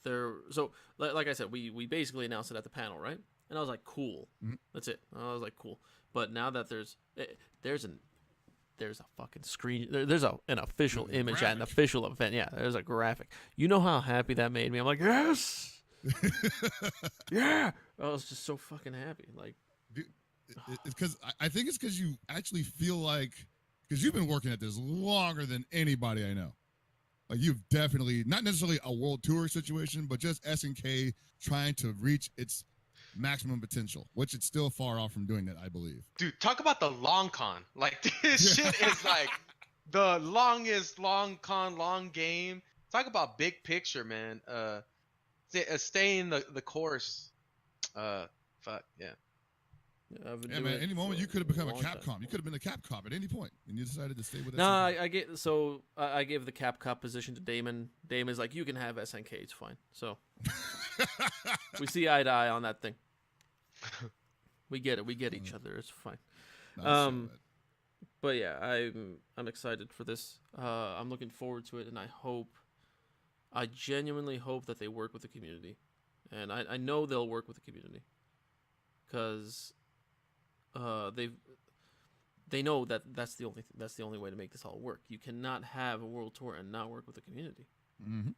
So like I said, we basically announced it at the panel, right? And I was like, cool. That's it. I was like, cool. But now that there's a fucking screen. There's an official image at an official event. Yeah, there's a graphic. You know how happy that made me? I'm like, yes, yeah. I was just so fucking happy. Like, it's because I think it's because you actually feel like, because you've been working at this longer than anybody I know. Like, you've definitely, not necessarily a world tour situation, but just SNK trying to reach its maximum potential, which it's still far off from doing that, I believe. Dude, talk about the long con. Like, this shit is like the longest long game. Talk about big picture, man. Staying the course. Fuck, yeah. Yeah, man. Any moment you could have become a Capcom. You could have been a Capcom at any point, and you decided to stay with. No, I gave the Capcom position to Damon. Damon's like, you can have SNK. It's fine. So we see eye to eye on that thing. We get it. We get each other. It's fine. But yeah, I'm excited for this. I'm looking forward to it, and I genuinely hope that they work with the community, and I know they'll work with the community, because they know that that's the only way to make this all work. You cannot have a world tour and not work with the community. Mm-hmm.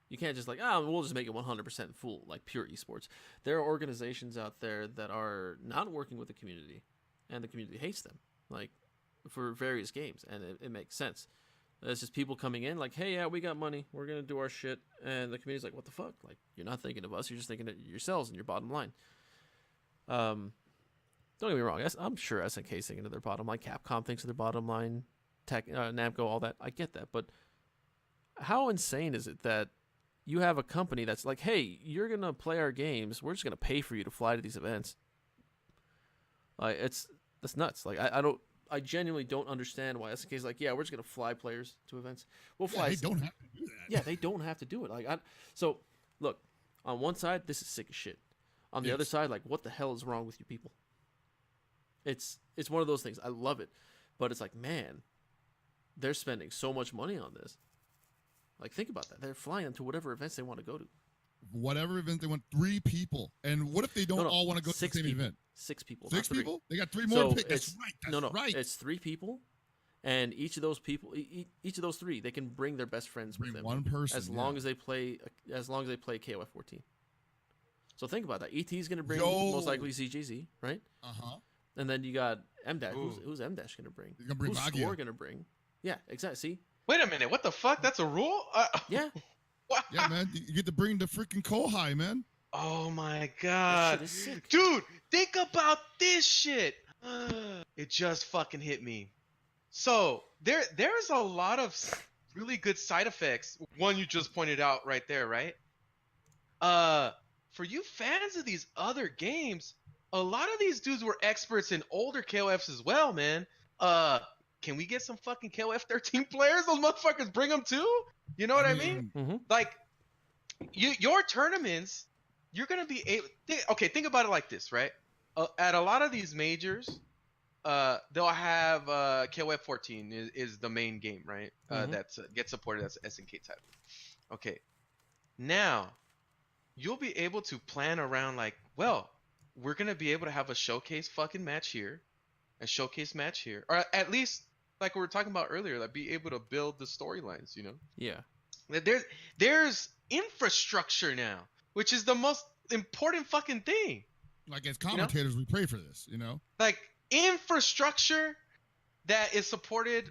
You can't just like, we'll just make it 100% full, like pure esports. There are organizations out there that are not working with the community, and the community hates them, like, for various games, and it makes sense. It's just people coming in like, hey, yeah, we got money, we're gonna do our shit, and the community's like, what the fuck? Like, you're not thinking of us, you're just thinking of yourselves and your bottom line. Don't get me wrong, I'm sure SNK's thinking of their bottom line, Capcom thinks of their bottom line, Namco, all that. I get that, but how insane is it that you have a company that's like, hey, you're going to play our games, we're just going to pay for you to fly to these events? Like, that's nuts. Like, I genuinely don't understand why SNK's like, yeah, we're just going to fly players to events. We'll fly. Yeah, they don't have to do that. Yeah, they don't have to do it. Like, so look, on one side, this is sick as shit. On the other side, like, what the hell is wrong with you people? It's one of those things. I love it, but it's like, man, they're spending so much money on this. Like, think about that. They're flying them to whatever events they want to go to. Whatever event they want, 3 people. And what if they don't all want to go to the same event? 6 people. 6 people? They got 3 more to pick. That's right. That's right. It's 3 people, and each of those people, each of those 3, they can bring their best friends with them. One person, as long as they play KOF 14. So think about that. ET is going to bring most likely CGZ, right? And then you got M-Dash. Who's M-Dash going to bring? He's going to bring Who's Score going to bring? Yeah, exactly. See? Wait a minute. What the fuck? That's a rule? Yeah. What? Yeah, man. You get to bring the freaking Kohai, man. Oh my god. That shit is sick. Dude, think about this shit. It just fucking hit me. So, there's a lot of really good side effects. One you just pointed out right there, right? For you fans of these other games, a lot of these dudes were experts in older KOFs as well, man. Can we get some fucking KOF 13 players? Those motherfuckers, bring them too? You know what I mean? Mm-hmm. Like, your tournaments, you're going to be able... think about it like this, right? At a lot of these majors, they'll have KOF 14 is the main game, right? That's gets supported as SNK title. Okay, now you'll be able to plan around like, well, we're gonna be able to have a showcase fucking match here, a showcase match here, or at least like we were talking about earlier, like be able to build the storylines, you know? Yeah. There's infrastructure now, which is the most important fucking thing. Like as commentators, we pray for this, you know? Like infrastructure that is supported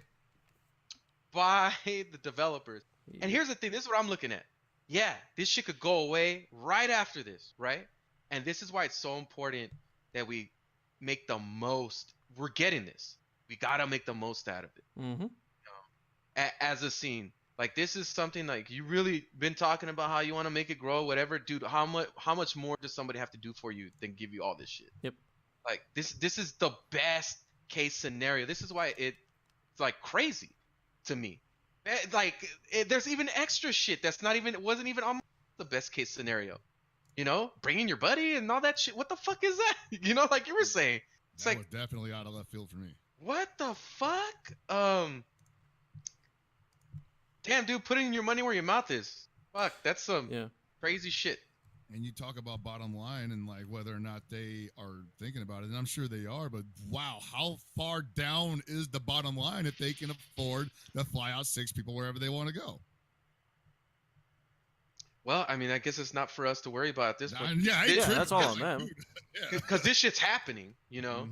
by the developers. And here's the thing, this is what I'm looking at. Yeah, this shit could go away right after this, right? And this is why it's so important that we make the most. We're getting this. We gotta make the most out of it. Mm-hmm. You know, as a scene, like this is something like you really been talking about how you want to make it grow, whatever, dude. How much more does somebody have to do for you than give you all this shit? Yep. Like this is the best case scenario. This is why it's like crazy to me. Like there's even extra shit that's not even, it wasn't even on the best case scenario. You know, bringing your buddy and all that shit. What the fuck is that? You know, like you were saying, it's that like was definitely out of left field for me. what the fuck? Damn, dude, putting your money where your mouth is. Fuck, that's some crazy shit. And you talk about bottom line and like whether or not they are thinking about it, and I'm sure they are, but wow, how far down is the bottom line if they can afford to fly out 6 people wherever they want to go? Well, I mean, I guess it's not for us to worry about at this point. That's all on them. Because this shit's happening, you know.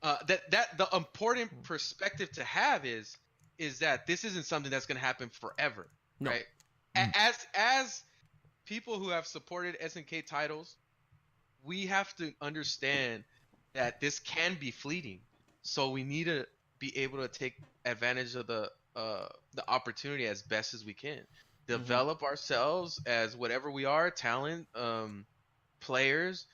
That the important perspective to have is that this isn't something that's going to happen forever, right? As people who have supported SNK titles, we have to understand that this can be fleeting. So we need to be able to take advantage of the opportunity as best as we can. Develop ourselves as whatever we are, talent, players,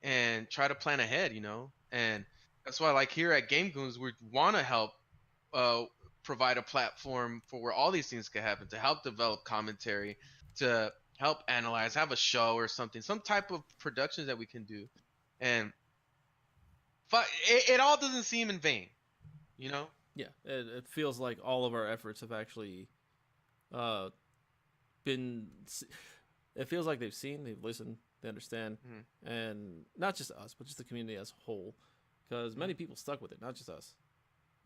and try to plan ahead, you know? And that's why, like, here at Game Goons, we want to help provide a platform for where all these things can happen, to help develop commentary, to help analyze, have a show or something, some type of productions that we can do. And it all doesn't seem in vain, you know? Yeah, it feels like all of our efforts have actually it feels like they've seen, they've listened, they understand, and not just us, but just the community as a whole, because many people stuck with it, not just us.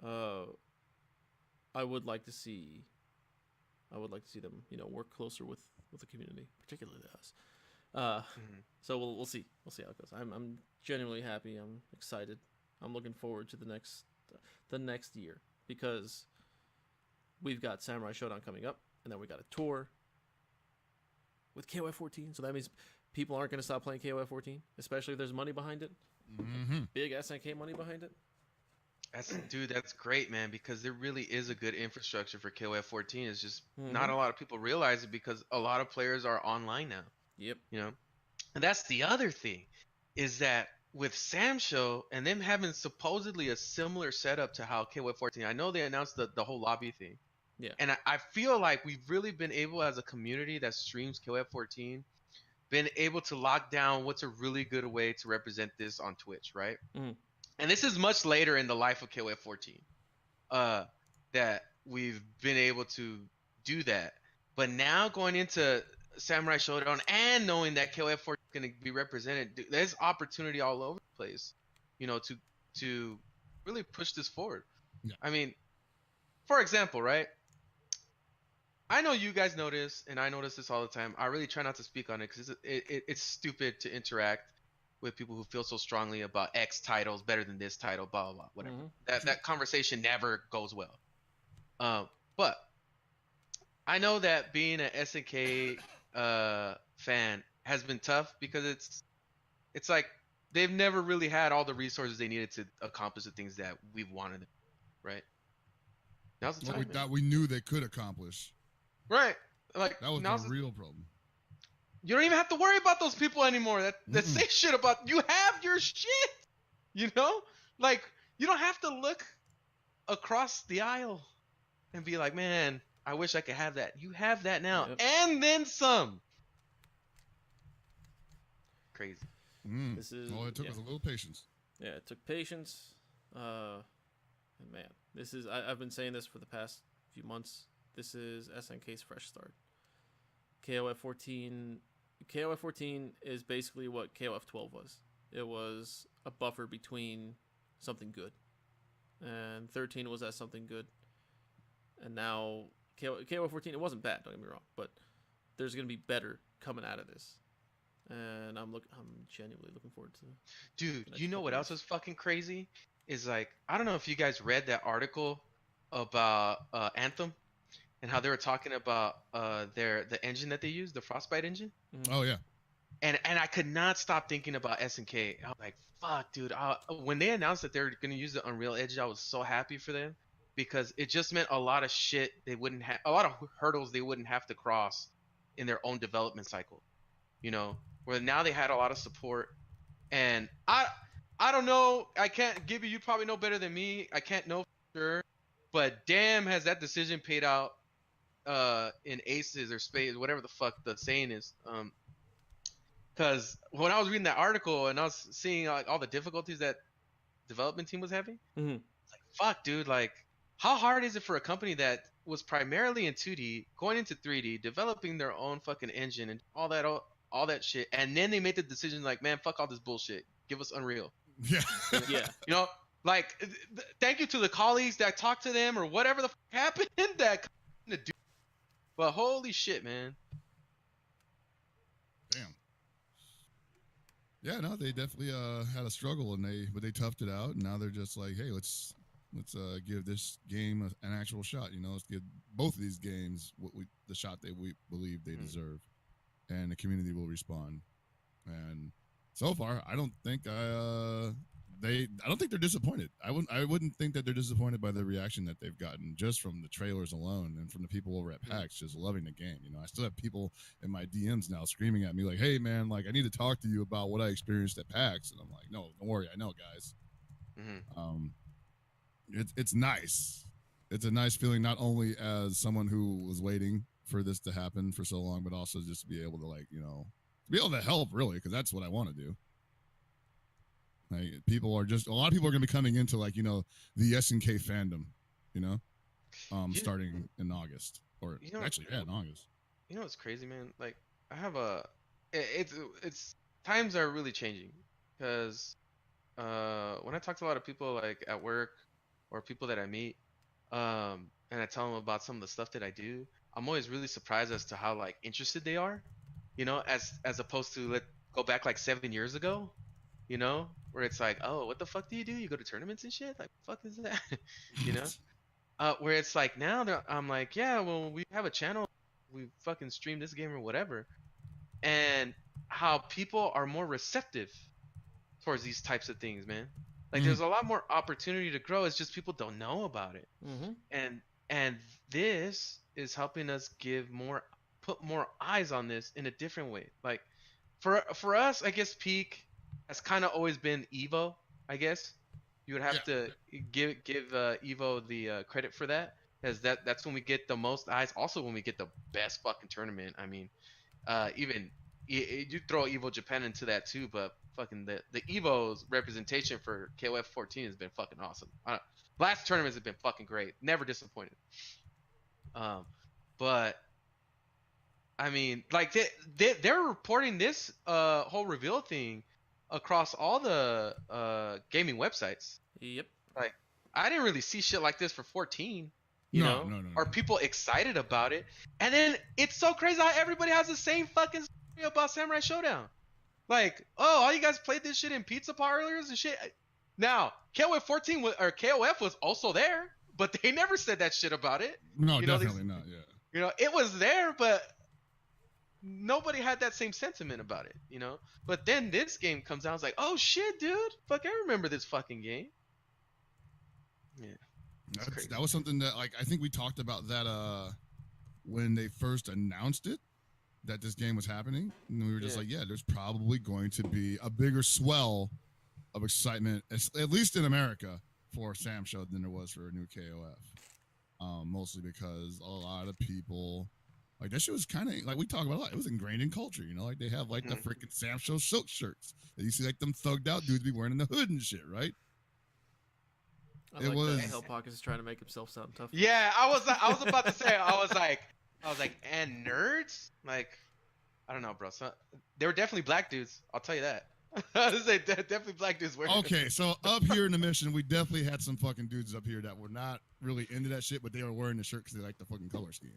I would like to see them, you know, work closer with the community, particularly us. So we'll see how it goes. I'm genuinely happy. I'm excited. I'm looking forward to the next year, because we've got Samurai Shodown coming up, and then we got a tour with KOF 14. So that means people aren't going to stop playing KOF 14, especially if there's money behind it. Big SNK money behind it. That's great, man, because there really is a good infrastructure for KOF 14. It's just not a lot of people realize it because a lot of players are online now. Yep. You know? And that's the other thing, is that with Sam Show and them having supposedly a similar setup to how KOF 14, I know they announced the whole lobby thing. Yeah. And I feel like we've really been able, as a community that streams KOF 14, been able to lock down what's a really good way to represent this on Twitch, right? And this is much later in the life of KOF 14 that we've been able to do that. But now going into Samurai Shodown and knowing that KOF 14 is going to be represented, dude, there's opportunity all over the place, you know, to really push this forward. Yeah. I mean, for example, right? I know you guys notice, and I notice this all the time. I really try not to speak on it because it's stupid to interact with people who feel so strongly about X titles better than this title, blah, blah, blah, whatever. That conversation never goes well. But I know that being an SNK fan has been tough because it's like they've never really had all the resources they needed to accomplish the things that we've wanted, right? Now's the time. What we thought we knew they could accomplish. Right. Like that was the real problem. You don't even have to worry about those people anymore that say shit about you. Have your shit, you know? Like, you don't have to look across the aisle and be like, man, I wish I could have that. You have that now. And then some. Crazy. This is All it took was a little patience. Yeah, it took patience. And man, this is I've been saying this for the past few months. This is SNK's fresh start. KOF 14 is basically what KOF 12 was. It was a buffer between something good, and 13 was that something good. And now KOF 14, it wasn't bad, don't get me wrong, but there's gonna be better coming out of this, and I'm genuinely looking forward to. Dude, you know what else is fucking crazy? Is like, I don't know if you guys read that article about Anthem and how they were talking about the engine that they use, the Frostbite engine. Oh yeah. And I could not stop thinking about SNK. I was like, fuck, dude. When they announced that they were gonna use the Unreal Engine, I was so happy for them, because it just meant a lot of shit they wouldn't have, a lot of hurdles they wouldn't have to cross in their own development cycle. You know, where now they had a lot of support. And I don't know, I can't give you probably know better than me. I can't know for sure, but damn, has that decision paid out in aces or spades, whatever the fuck the saying is. Because when I was reading that article and I was seeing like all the difficulties that development team was having, it's like, fuck, dude, like, how hard is it for a company that was primarily in 2D, going into 3D, developing their own fucking engine and all that shit, and then they made the decision like, man, fuck all this bullshit, give us Unreal. Yeah. Yeah. You know, like, thank you to the colleagues that talked to them or whatever the fuck happened that to do. But holy shit, man. Damn. Yeah, no, they definitely had a struggle, and they toughed it out, and now they're just like, hey, let's give this game an actual shot. You know, let's give both of these games the shot we believe they deserve, and the community will respond. And so far, I don't think they're disappointed. I wouldn't think that they're disappointed by the reaction that they've gotten just from the trailers alone and from the people over at PAX just loving the game. You know, I still have people in my DMs now screaming at me like, "Hey man, like I need to talk to you about what I experienced at PAX." And I'm like, "No, don't worry, I know, guys." It's nice. It's a nice feeling, not only as someone who was waiting for this to happen for so long, but also just to be able to, like, you know, be able to help, really, because that's what I want to do. Like, a lot of people are going to be coming into, like, you know, the SNK fandom, you know, starting in August, or You know, actually, in August. You know what's crazy, man? Like, I have it's times are really changing, because when I talk to a lot of people like at work or people that I meet, and I tell them about some of the stuff that I do, I'm always really surprised as to how like interested they are, you know, as opposed to go back like 7 years ago, you know, where it's like, oh, what the fuck do? You go to tournaments and shit? Like, fuck is that? You know? Where it's like now I'm like, yeah, well, we have a channel, we fucking stream this game or whatever, and how people are more receptive towards these types of things, man. Like, there's a lot more opportunity to grow. It's just people don't know about it. And this is helping us put more eyes on this in a different way. Like, for us, I guess Peak has kind of always been Evo. I guess you would have to give Evo the credit for that, because that's when we get the most eyes. Also, when we get the best fucking tournament. I mean, even you throw Evo Japan into that too, but fucking the Evo's representation for KOF 14 has been fucking awesome. Last tournaments have been fucking great. Never disappointed. But I mean, like they're reporting this whole reveal thing across all the gaming websites. Yep. Like, I didn't really see shit like this for 14. You know? Are people excited about it? And then it's so crazy how everybody has the same fucking story about Samurai Shodown. Like, oh, all you guys played this shit in pizza parlors and shit. Now, KOF 14 or KOF was also there, but they never said that shit about it. No, definitely not. Yeah. You know, it was there, but nobody had that same sentiment about it. You know. But then this game comes out, it's like, oh shit, dude, fuck, I remember this fucking game. Yeah. That was something that, like, I think we talked about that when they first announced it, that this game was happening, and we were just like, yeah, there's probably going to be a bigger swell of excitement, at least in America, for Sam Show than there was for a new KOF. Mostly because a lot of people, like, that shit was kind of, like we talk about a lot, it was ingrained in culture, you know, like they have like the freaking Sam Show silk shirts that you see like them thugged out dudes be wearing in the hood and shit, right? I like that Hell Pockets is trying to make himself sound tough. Yeah, I was about to say, I was like, and nerds? Like, I don't know, bro. So, they were definitely black dudes. I'll tell you that. I was like, definitely black dudes wearing. Okay, so up here in the mission, we definitely had some fucking dudes up here that were not really into that shit, but they were wearing the shirt because they liked the fucking color scheme.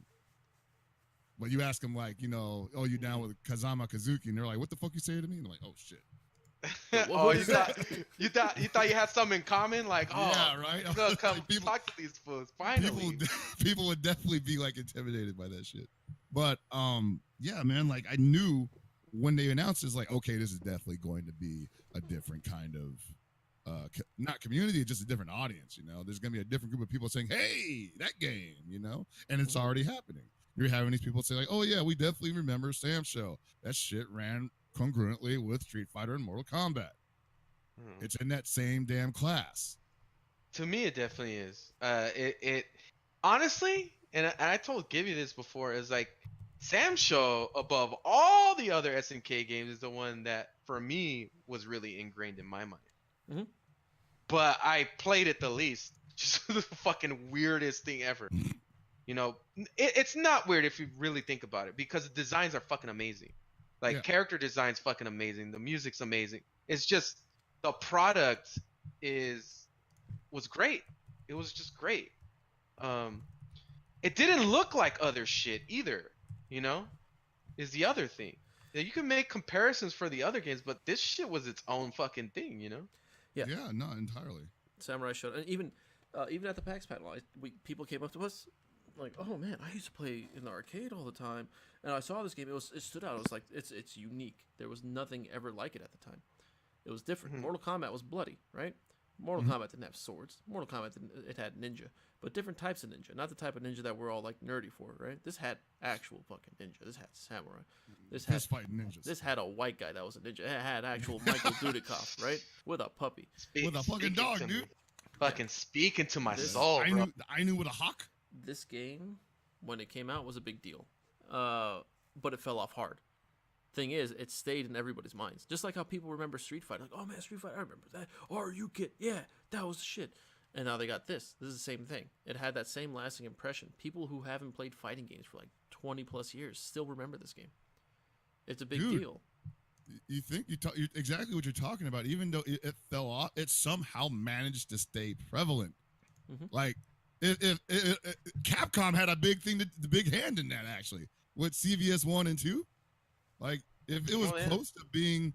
But you ask them, like, you know, oh, you down with Kazama Kazuki? And they're like, what the fuck you say to me? And I'm like, oh, shit. Oh, you thought you had something in common? Like, oh, yeah, right? You know, come talk to these fools. Finally. People would definitely be, like, intimidated by that shit. But, yeah, man, like, I knew when they announced it's like, okay, this is definitely going to be a different kind of, not community, just a different audience, you know? There's going to be a different group of people saying, hey, that game, you know? And it's already happening. You're having these people say like, oh yeah, we definitely remember Sam's show. That shit ran congruently with Street Fighter and Mortal Kombat. It's in that same damn class. To me, it definitely is. It honestly, and I told Gibby this before, is like Sam's show above all the other SNK games is the one that for me was really ingrained in my mind. But I played it the least. Just the fucking weirdest thing ever. You know, it's not weird if you really think about it because the designs are fucking amazing. Like character design's fucking amazing. The music's amazing. It's just the product was great. It was just great. It didn't look like other shit either. You know, is the other thing. You can make comparisons for the other games, but this shit was its own fucking thing. You know? Yeah. Yeah, not entirely. Samurai Shodown, and even at the PAX panel, people came up to us. Like, oh man, I used to play in the arcade all the time, and I saw this game. It stood out. It was like it's unique. There was nothing ever like it at the time. It was different. Mortal Kombat was bloody, right? Mortal Kombat didn't have swords. Mortal Kombat it had ninja, but different types of ninja. Not the type of ninja that we're all like nerdy for, right? This had actual fucking ninja. This had samurai. This had fighting ninjas. This had a white guy that was a ninja. It had actual Michael Dudikoff, right? With a puppy. With a fucking dog, dude. Fucking speaking to my soul, bro. I knew with a hawk. This game, when it came out, was a big deal, but it fell off hard. Thing is, it stayed in everybody's minds. Just like how people remember Street Fighter. Like, oh man, Street Fighter, I remember that. Oh, are you kid? Yeah, that was the shit. And now they got this. This is the same thing. It had that same lasting impression. People who haven't played fighting games for like 20 plus years still remember this game. It's a big deal. You think you exactly what you're talking about. Even though it fell off, it somehow managed to stay prevalent. Like. If Capcom had a big thing, the big hand in that actually with CVS 1 and 2, like if it was close to being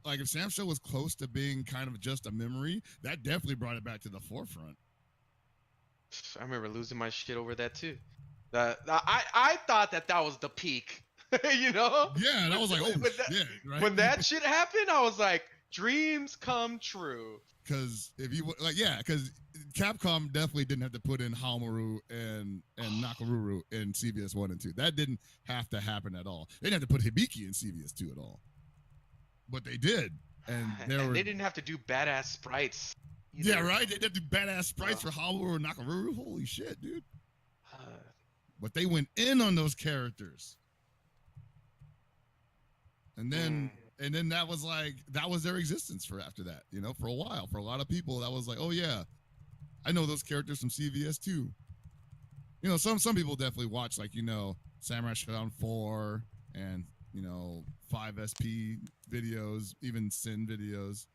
like if Sam's show was close to being kind of just a memory, that definitely brought it back to the forefront. I remember losing my shit over that too. I thought that was the peak, you know? Yeah, and I was like, oh shit! Right? When that shit happened, I was like, dreams come true. Because if you like, yeah, because Capcom definitely didn't have to put in Haomaru and Nakamura in CVS 1 and 2. That didn't have to happen at all. They didn't have to put Hibiki in CVS 2 at all. But they did. And they didn't have to do badass sprites either. Yeah, right? They didn't do badass sprites for Haomaru and Nakamura. Holy shit, dude. But they went in on those characters. And then... And then that was their existence for after that, you know, for a while. For a lot of people, that was like, oh yeah, I know those characters from CVS too. You know, some people definitely watch like, you know, Samurai Shodown 4 and, you know, 5SP videos, even Sin videos.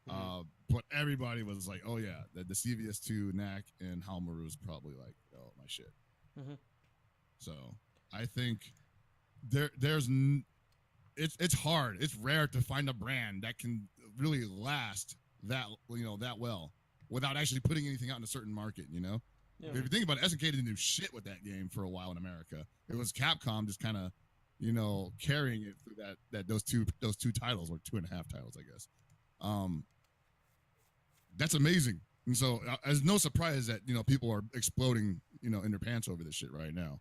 But everybody was like, oh yeah, the CVS 2, Knack, and Haomaru is probably like, oh, my shit. So I think it's hard. It's rare to find a brand that can really last that, you know, that well without actually putting anything out in a certain market, you know? Yeah. If you think about it, SNK didn't do shit with that game for a while in America. It was Capcom just kind of, you know, carrying it through those two titles, or 2.5 titles, I guess. That's amazing. And so it's no surprise that, you know, people are exploding, you know, in their pants over this shit right now.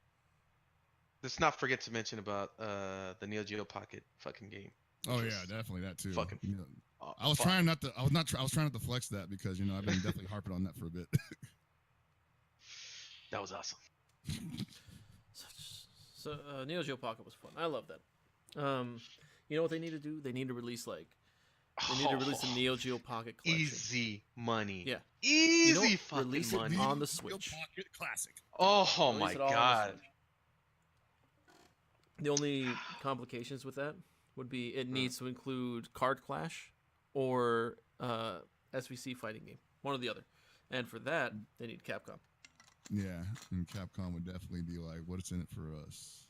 Let's not forget to mention about the Neo Geo Pocket fucking game. Oh yeah, definitely that too. Fucking. You know, I was trying not to flex that because, you know, I've been definitely harping on that for a bit. That was awesome. So Neo Geo Pocket was fun. I love that. You know what they need to do? They need to release like They need to release the Neo Geo Pocket Collection. Easy money. Yeah. Easy fucking release money. it on the Switch. Pocket Classic. Oh Release my it all on the god. Switch. The only complications with that would be it needs to include Card Clash or SVC fighting game, one or the other. And for that, they need Capcom. Yeah, and Capcom would definitely be like, "What's in it for us?"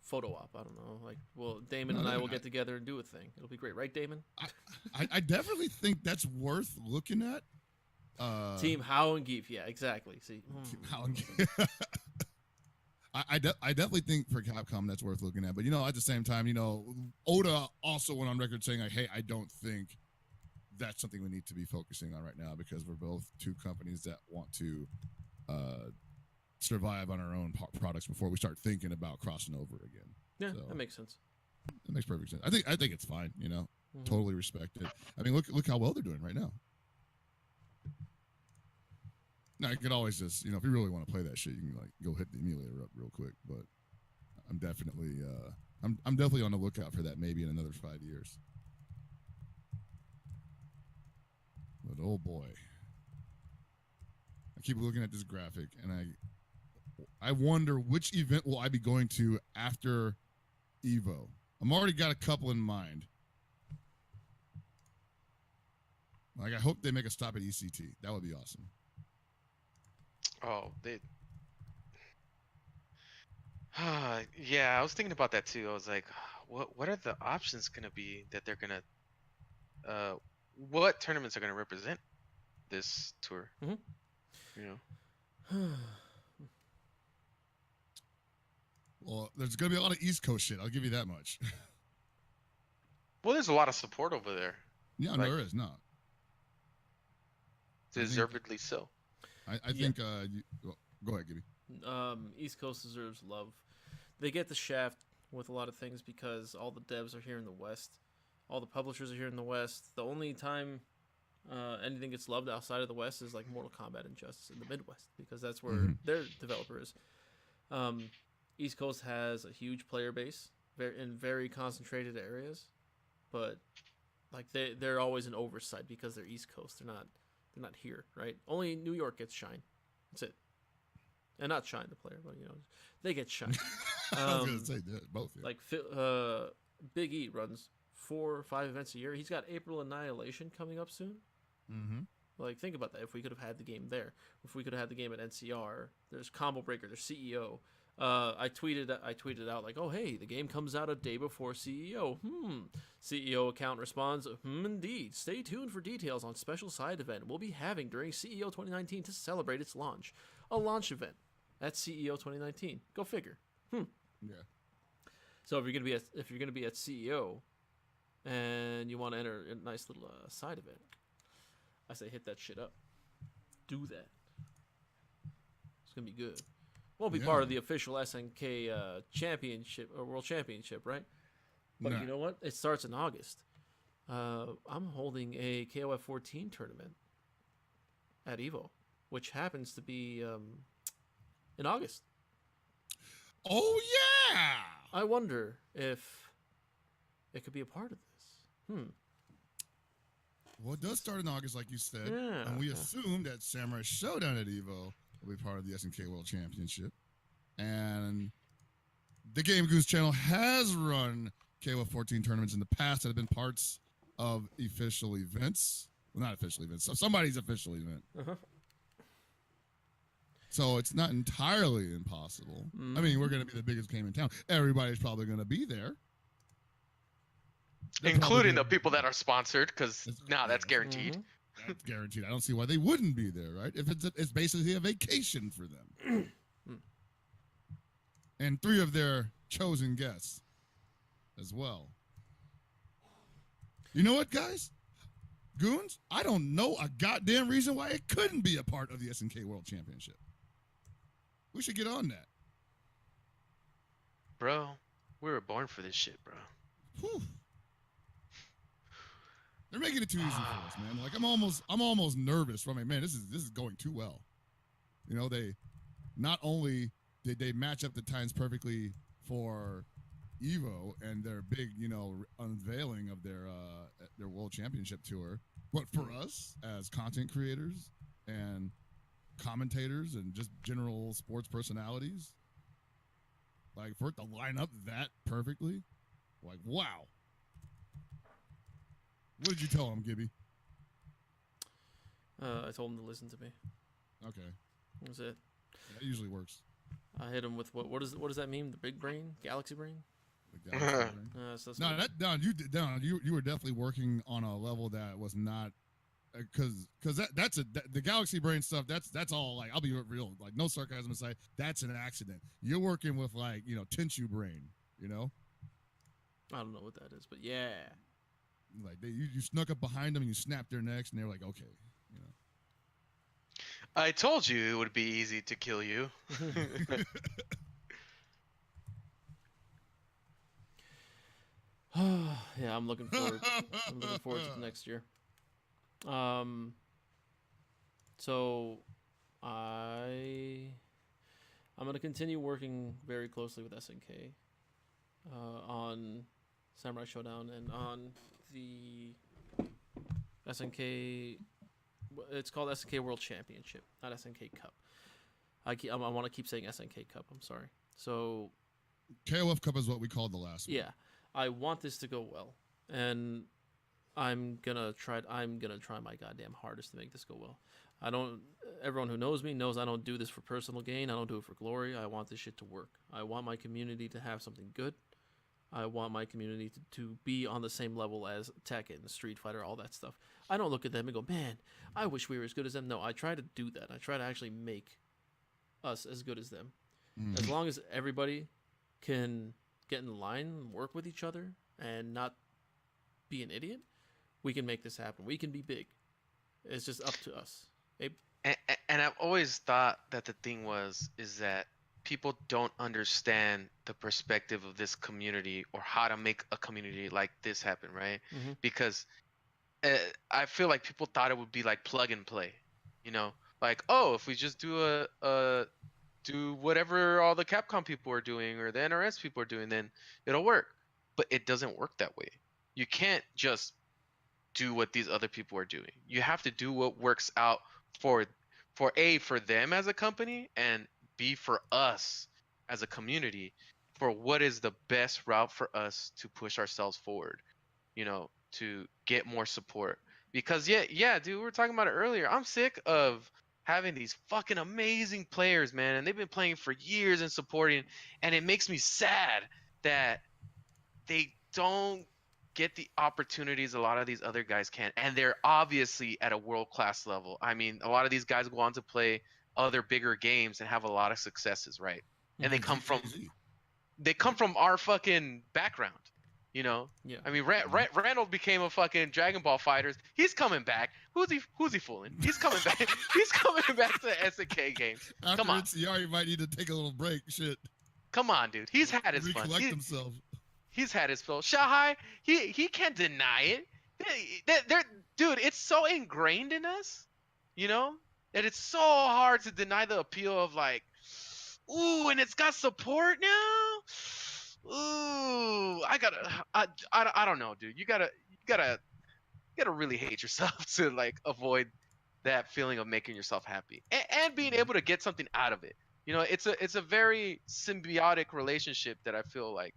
Photo op. I don't know. Like, well, Damon and I will get together and do a thing. It'll be great, right, Damon? I definitely think that's worth looking at. Team How and Geef. Yeah, exactly. See, Team How and Geef. I definitely think for Capcom that's worth looking at. But, at the same time, Oda also went on record saying, like, hey, I don't think that's something we need to be focusing on right now because we're both two companies that want to survive on our own products before we start thinking about crossing over again. Yeah, So, that makes sense. that makes perfect sense. I think it's fine, Totally respect it. I mean, look how well they're doing right now. Now you could always just, if you really want to play that shit, you can like go hit the emulator up real quick. But I'm definitely, I'm definitely on the lookout for that. Maybe in another 5 years. But oh boy, I keep looking at this graphic, and I wonder which event will I be going to after Evo. I'm already got a couple in mind. Like I hope they make a stop at ECT. That would be awesome. Oh, they. Yeah, I was thinking about that too. I was like, what are the options gonna be that they're gonna, what tournaments are gonna represent this tour? Well, there's gonna be a lot of East Coast shit. I'll give you that much. Well, there's a lot of support over there. Yeah, Like, no, there is not. Deservedly so. I think. Well, go ahead, Gibby. East Coast deserves love. They get the shaft with a lot of things because all the devs are here in the West. All the publishers are here in the West. The only time anything gets loved outside of the West is like Mortal Kombat and Justice in the Midwest because that's where their developer is. East Coast has a huge player base in very concentrated areas, but like they're always an oversight because they're East Coast. They're not here, right? Only New York gets shine. That's it. And not Shine the player, but they get Shine. I was gonna say that, both. Yeah. Like Big E runs 4 or 5 events a year. He's got April Annihilation coming up soon. Mm-hmm. Like think about that. If we could have had the game there, if we could have had the game at NCR, there's Combo Breaker, there's CEO. I tweeted out like, oh hey, the game comes out a day before CEO. CEO account responds, indeed. Stay tuned for details on special side event we'll be having during CEO 2019 to celebrate its launch. A launch event at CEO 2019. Go figure. Yeah. So if you're gonna be at CEO, and you want to enter a nice little side event, I say hit that shit up. Do that. It's gonna be good. Won't be part of the official SNK championship or world championship, right? But you know what? It starts in August. I'm holding a KOF 14 tournament at Evo, which happens to be in August. Oh yeah! I wonder if it could be a part of this. Well, it does start in August, like you said, Yeah. and we assume that Samurai Showdown at Evo will be part of the SNK World Championship. And the Game Goons channel has run KOF 14 tournaments in the past that have been parts of official events. Well, not official events, so somebody's official event. So it's not entirely impossible. I mean, we're going to be the biggest game in town. Everybody's probably going to be there. Including the people that are sponsored, because that's guaranteed. That's guaranteed. I don't see why they wouldn't be there, right? If it's basically a vacation for them. And 3 of their chosen guests as well. You know what, guys? Goons, I don't know a goddamn reason why it couldn't be a part of the SNK World Championship. We should get on that. Bro, we were born for this shit, bro. Whew. They're making it too easy for us, man. Like I'm almost nervous. I mean, man, this is going too well. They not only did they match up the times perfectly for Evo and their big, unveiling of their World Championship tour. But for us as content creators and commentators and just general sports personalities, like for it to line up that perfectly, like wow. What did you tell him, Gibby? I told him to listen to me. Okay. That was it. That usually works. I hit him with what does that mean? The big brain, galaxy brain. The galaxy brain. So you were definitely working on a level that was not because the galaxy brain stuff. That's all like I'll be real, like no sarcasm aside. That's an accident. You're working with like Tenshu brain. I don't know what that is, but yeah. Like you snuck up behind them and you snapped their necks and they're like, okay. I told you it would be easy to kill you. Yeah, I'm looking forward. I'm looking forward to the next year. So I'm gonna continue working very closely with SNK on Samurai Shodown and on the SNK. It's called SNK World Championship, not SNK Cup. I want to keep saying SNK Cup. I'm sorry. So, KOF Cup is what we called the last one. Yeah, I want this to go well, and I'm gonna try my goddamn hardest to make this go well. Everyone who knows me knows I don't do this for personal gain. I don't do it for glory. I want this shit to work. I want my community to have something good. I want my community to be on the same level as Tekken, Street Fighter, all that stuff. I don't look at them and go, man, I wish we were as good as them. No, I try to do that. I try to actually make us as good as them. Mm-hmm. As long as everybody can get in line and work with each other and not be an idiot, we can make this happen. We can be big. It's just up to us. And I've always thought that the thing is that people don't understand the perspective of this community or how to make a community like this happen, right? Mm-hmm. Because I feel like people thought it would be like plug and play, like, oh, if we just do do whatever all the Capcom people are doing or the NRS people are doing, then it'll work. But it doesn't work that way. You can't just do what these other people are doing. You have to do what works out for them as a company, and B, for us as a community, for what is the best route for us to push ourselves forward, to get more support. Because yeah, dude, we were talking about it earlier. I'm sick of having these fucking amazing players, man, and they've been playing for years and supporting, and it makes me sad that they don't get the opportunities a lot of these other guys can, and they're obviously at a world-class level. I mean, a lot of these guys go on to play other bigger games and have a lot of successes, right? And they come from our fucking background, Yeah. I mean, Randall became a fucking Dragon Ball Fighters. He's coming back. Who's he fooling? He's coming back. He's coming back to SNK games. Come on. You might need to take a little break. Shit. Come on, dude. He's had his fun. Recollect himself. He's had his fill. Shahai, he can't deny it. Dude, it's so ingrained in us, that it's so hard to deny the appeal of like, ooh, and it's got support now. Ooh, I don't know, dude. You gotta really hate yourself to like avoid that feeling of making yourself happy and being able to get something out of it. It's a very symbiotic relationship that I feel like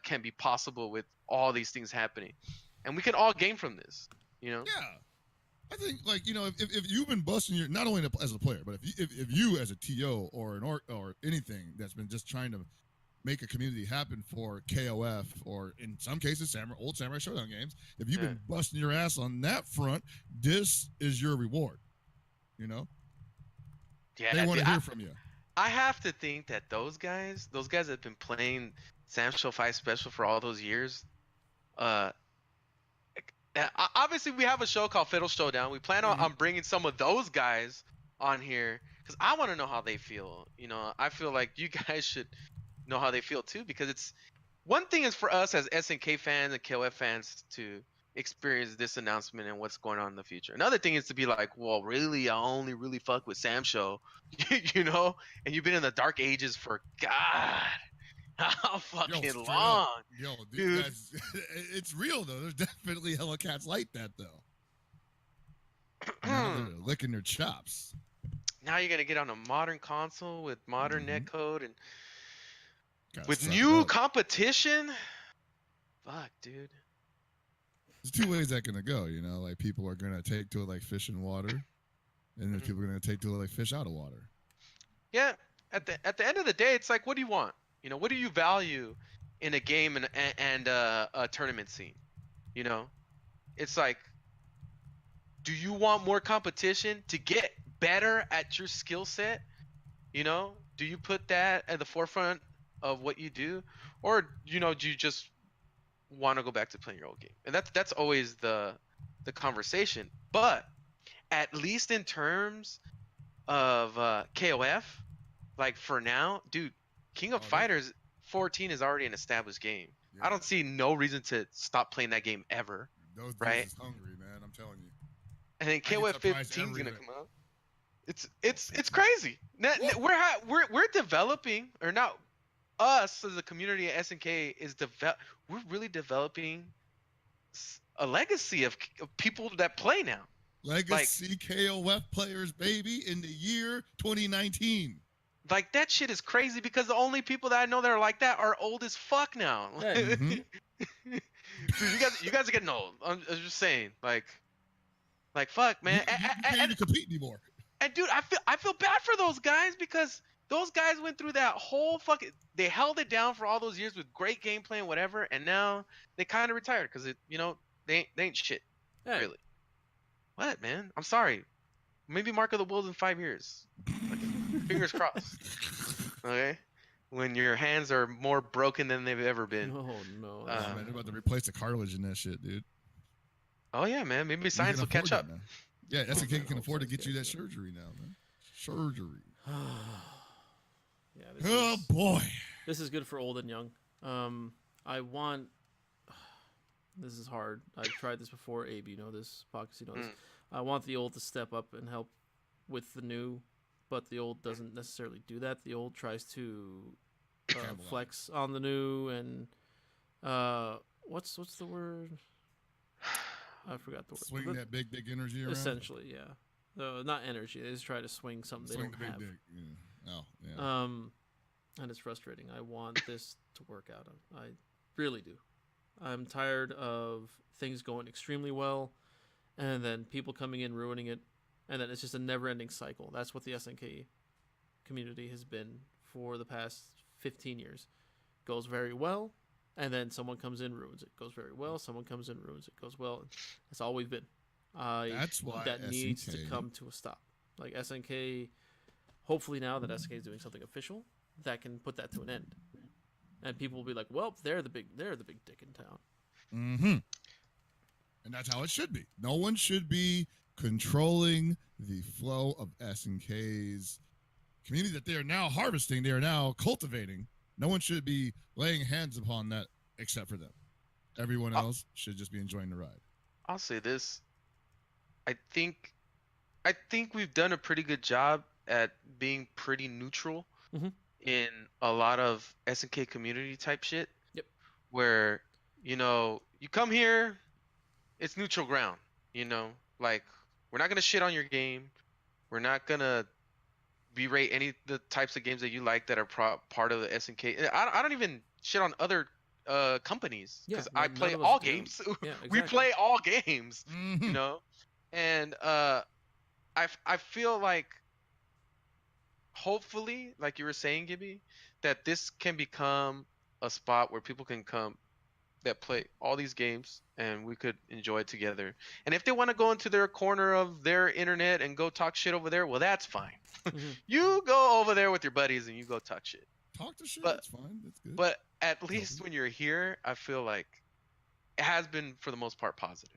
can be possible with all these things happening, and we can all gain from this. Yeah, I think like if you've been busting your not only as a player, but if you as a TO or or anything that's been just trying to make a community happen for KOF or in some cases old Samurai Shodown games, if you've been busting your ass on that front, this is your reward. Yeah, they want to hear from you. I have to think that those guys that have been playing Sam Show 5 Special for all those years, obviously we have a show called Fiddle Showdown. We plan on bringing some of those guys on here because I want to know how they feel. I feel like you guys should know how they feel too, because it's one thing is for us as SNK fans and KOF fans to experience this announcement and what's going on in the future. Another thing is to be like, well, really, I only really fuck with Sam Show, and you've been in the dark ages for God, How Yo, fucking straight long, up. Yo, these dude. guys, it's real though. There's definitely hella cats like that though. Now they're licking their chops. Now you're gonna get on a modern console with modern netcode and Gotta with suck it new up. competition. Fuck, dude. There's two ways that gonna go. You know, like people are gonna take to it like fish in water, and then people are gonna take to it like fish out of water. Yeah. At the end of the day, it's like, what do you want? You know, what do you value in a game and a tournament scene? You know, it's like, do you want more competition to get better at your skill set? You know, do you put that at the forefront of what you do, or you know, do you just want to go back to playing your old game? And that's always the conversation. But at least in terms of KOF, like for now, dude, King of Fighters 14 is already an established game. I don't see no reason to stop playing that game ever. Those dudes right? is hungry, man. I'm telling you. And then I get KOF surprised 15 is every gonna day. come out. It's crazy. We're developing, or not us as a community at SNK is we're really developing a legacy of people that play now. Legacy KOF players, baby, in the year 2019. Like that shit is crazy because the only people that I know that are like that are old as fuck now. Mhm. Dude, you guys are getting old. I'm just saying, like fuck, man. You can't even compete anymore. And dude, I feel bad for those guys because those guys went through that whole fucking. They held it down for all those years with great gameplay and whatever, and now they kind of retired because they ain't shit. Hey. Really. What, man? I'm sorry. Maybe Mark of the Wolves in 5 years. Fingers crossed. Okay. When your hands are more broken than they've ever been. Oh no. Man, they're about to replace the cartilage in that shit, dude. Oh yeah, man. Maybe You science can will catch afford up. that, man. Yeah, SNK can afford to get you that surgery now, man. Surgery. Yeah, Oh boy. This is good for old and young. I want. This is hard. I've tried this before. Abe, you know this. Box, you know this. I want the old to step up and help with the new, but the old doesn't necessarily do that. The old tries to flex on the new and what's the word? I forgot the word. Swing that big dick energy around. Essentially, yeah. Not energy. They just try to swing something Swing they the don't big have. dick. Yeah. Oh, yeah. And it's frustrating. I want this to work out. I really do. I'm tired of things going extremely well, and then people coming in ruining it, and then it's just a never-ending cycle. That's what the SNK community has been for the past 15 years. Goes very well, and then someone comes in, ruins it. Goes very well, someone comes in, ruins it. Goes well. That's all we've been. That's why that needs to SNK come to a stop. Like SNK, hopefully now that SNK is doing something official, that can put that to an end. And people will be like, well, they're the big dick in town. Mm-hmm. And that's how it should be. No one should be controlling the flow of SNK's community that they are now harvesting, they are now cultivating. No one should be laying hands upon that except for them. Everyone else should just be enjoying the ride. I'll say this. I think we've done a pretty good job at being pretty neutral in a lot of SNK community type shit. Yep. Where, you come here, it's neutral ground. Like we're not gonna shit on your game. We're not gonna berate any of the types of games that you like that are part of the SNK. I don't even shit on other companies because I play all games. Yeah, We exactly. play all games, and I feel like hopefully, like you were saying, Gibby, that this can become a spot where people can come that play all these games and we could enjoy it together. And if they want to go into their corner of their internet and go talk shit over there, well, that's fine. You go over there with your buddies and you go talk shit. Talk to shit, But- that's fine. That's good. But at least when you're here, I feel like it has been for the most part positive,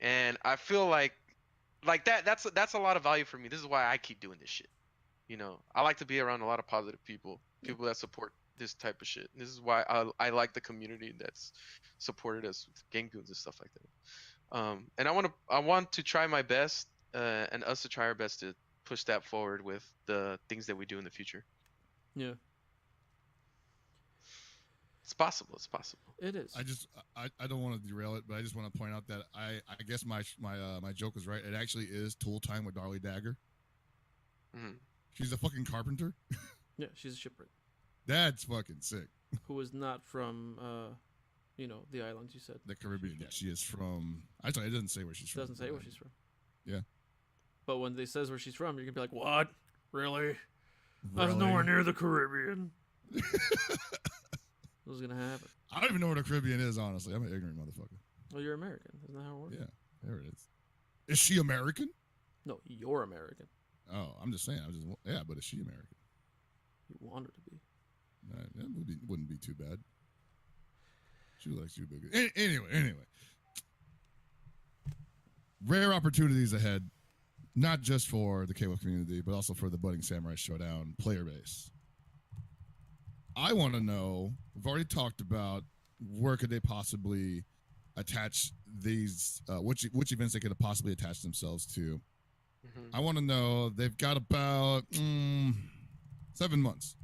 and I feel like that's a lot of value for me. This is why I keep doing this shit. I like to be around a lot of positive people that support this type of shit. This is why I like the community that's supported us with Game Goons and stuff like that. And I want to try my best, and us to try our best to push that forward with the things that we do in the future. Yeah. It's possible. It's possible. It is. I don't want to derail it, but I just want to point out that I guess my joke was right. It actually is Tool Time with Darlie Dagger. Mm-hmm. She's a fucking carpenter. Yeah, she's a shipwright. That's fucking sick. Who is not from, the islands you said. The Caribbean. Yeah, she is from. Actually, it doesn't say where she's from. Doesn't say where she's from. Yeah. But when they says where she's from, you're gonna be like, "What? Really? I was nowhere near the Caribbean." What's gonna happen? I don't even know where the Caribbean is. Honestly, I'm an ignorant motherfucker. Well, you're American. Isn't that how it works? Yeah, there it is. Is she American? No, you're American. Oh, I'm just saying. But is she American? You want her to be. That wouldn't be too bad. She likes you big. Anyway. Rare opportunities ahead, not just for the KOF community, but also for the budding Samurai Shodown player base. I want to know, we've already talked about where could they possibly attach these, which events they could possibly attach themselves to. Mm-hmm. I want to know, they've got about 7 months.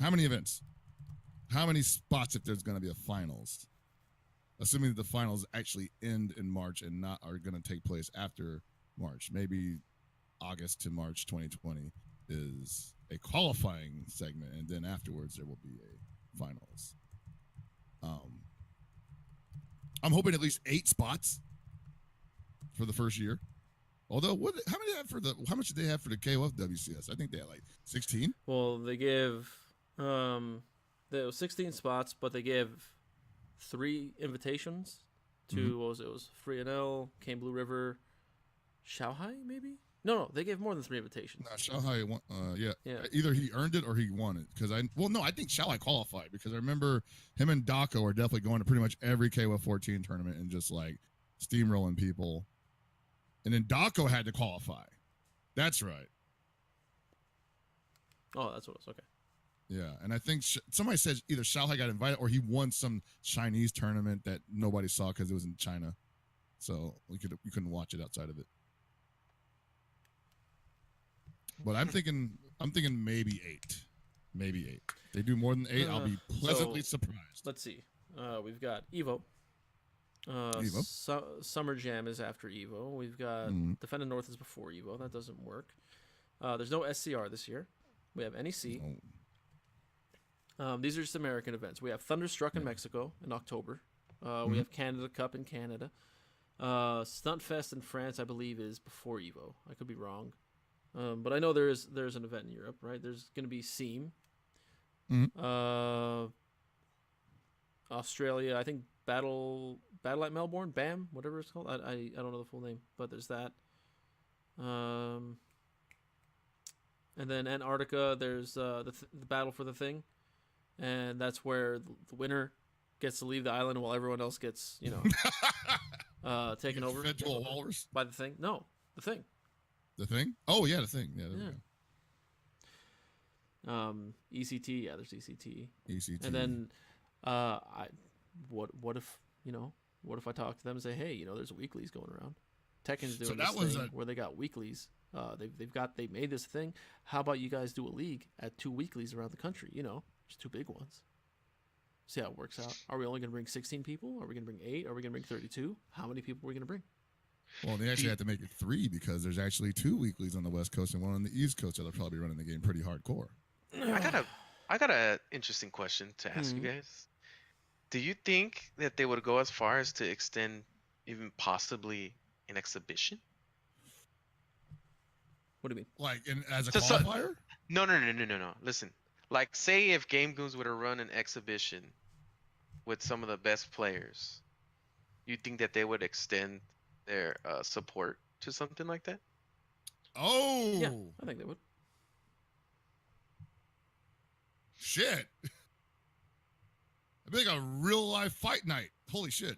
How many events? How many spots if there's going to be a finals? Assuming that the finals actually end in March and not are going to take place after March. Maybe August to March 2020 is a qualifying segment, and then afterwards there will be a finals. I'm hoping at least 8 spots for the first year. Although, how much did they have for the KOF WCS? I think they had like 16. Well, they give there was 16 spots, but they give 3 invitations to what was it? It was Free NL, Kane Blue River, Shanghai, maybe. No, they gave more than 3 invitations. Shanghai won. Yeah. Either he earned it or he won it. Because I think Shanghai qualified because I remember him and Dako are definitely going to pretty much every KOF 14 tournament and just like steamrolling people. And then Dako had to qualify. That's right. Oh, that's what it was. Okay. Yeah, and I think somebody said either Shanghai got invited or he won some Chinese tournament that nobody saw because it was in China, so you couldn't watch it outside of it. But I'm thinking maybe 8, maybe 8. If they do more than 8, I'll be pleasantly surprised. Let's see. We've got Evo. Summer Jam is after Evo. We've got Defending North is before Evo. That doesn't work. There's no SCR this year. We have NEC. These are just American events. We have Thunderstruck in Mexico in October. We have Canada Cup in Canada. Stuntfest in France, I believe, is before Evo. I could be wrong. But I know there's an event in Europe, right? There's going to be SEAM. Australia, I think Battle at Melbourne, BAM, whatever it's called. I don't know the full name, but there's that. And then Antarctica, there's the Battle for the Thing. And that's where the winner gets to leave the island while everyone else gets, taken over by the Thing. No, the Thing. The Thing? Oh yeah, the Thing. Yeah. ECT. Yeah, there's ECT. ECT. And then, what if I talk to them and say, hey, there's weeklies going around. Tekken's doing this thing where they got weeklies. They made this thing. How about you guys do a league at 2 weeklies around the country? Just 2 big ones. See how it works out. Are we only going to bring 16 people? Are we going to bring 8? Are we going to bring 32? How many people are we going to bring? Well, they actually have to make it 3 because there's actually 2 weeklies on the West Coast and 1 on the East Coast that are probably running the game pretty hardcore. I got a interesting question to ask you guys. Do you think that they would go as far as to extend even possibly an exhibition? What do you mean? Like as a qualifier? No. Listen, like say if Game Goons were to run an exhibition with some of the best players, you think that they would extend their support to something like that? Oh, yeah, I think they would. Shit. I'd be like a real life fight night. Holy shit.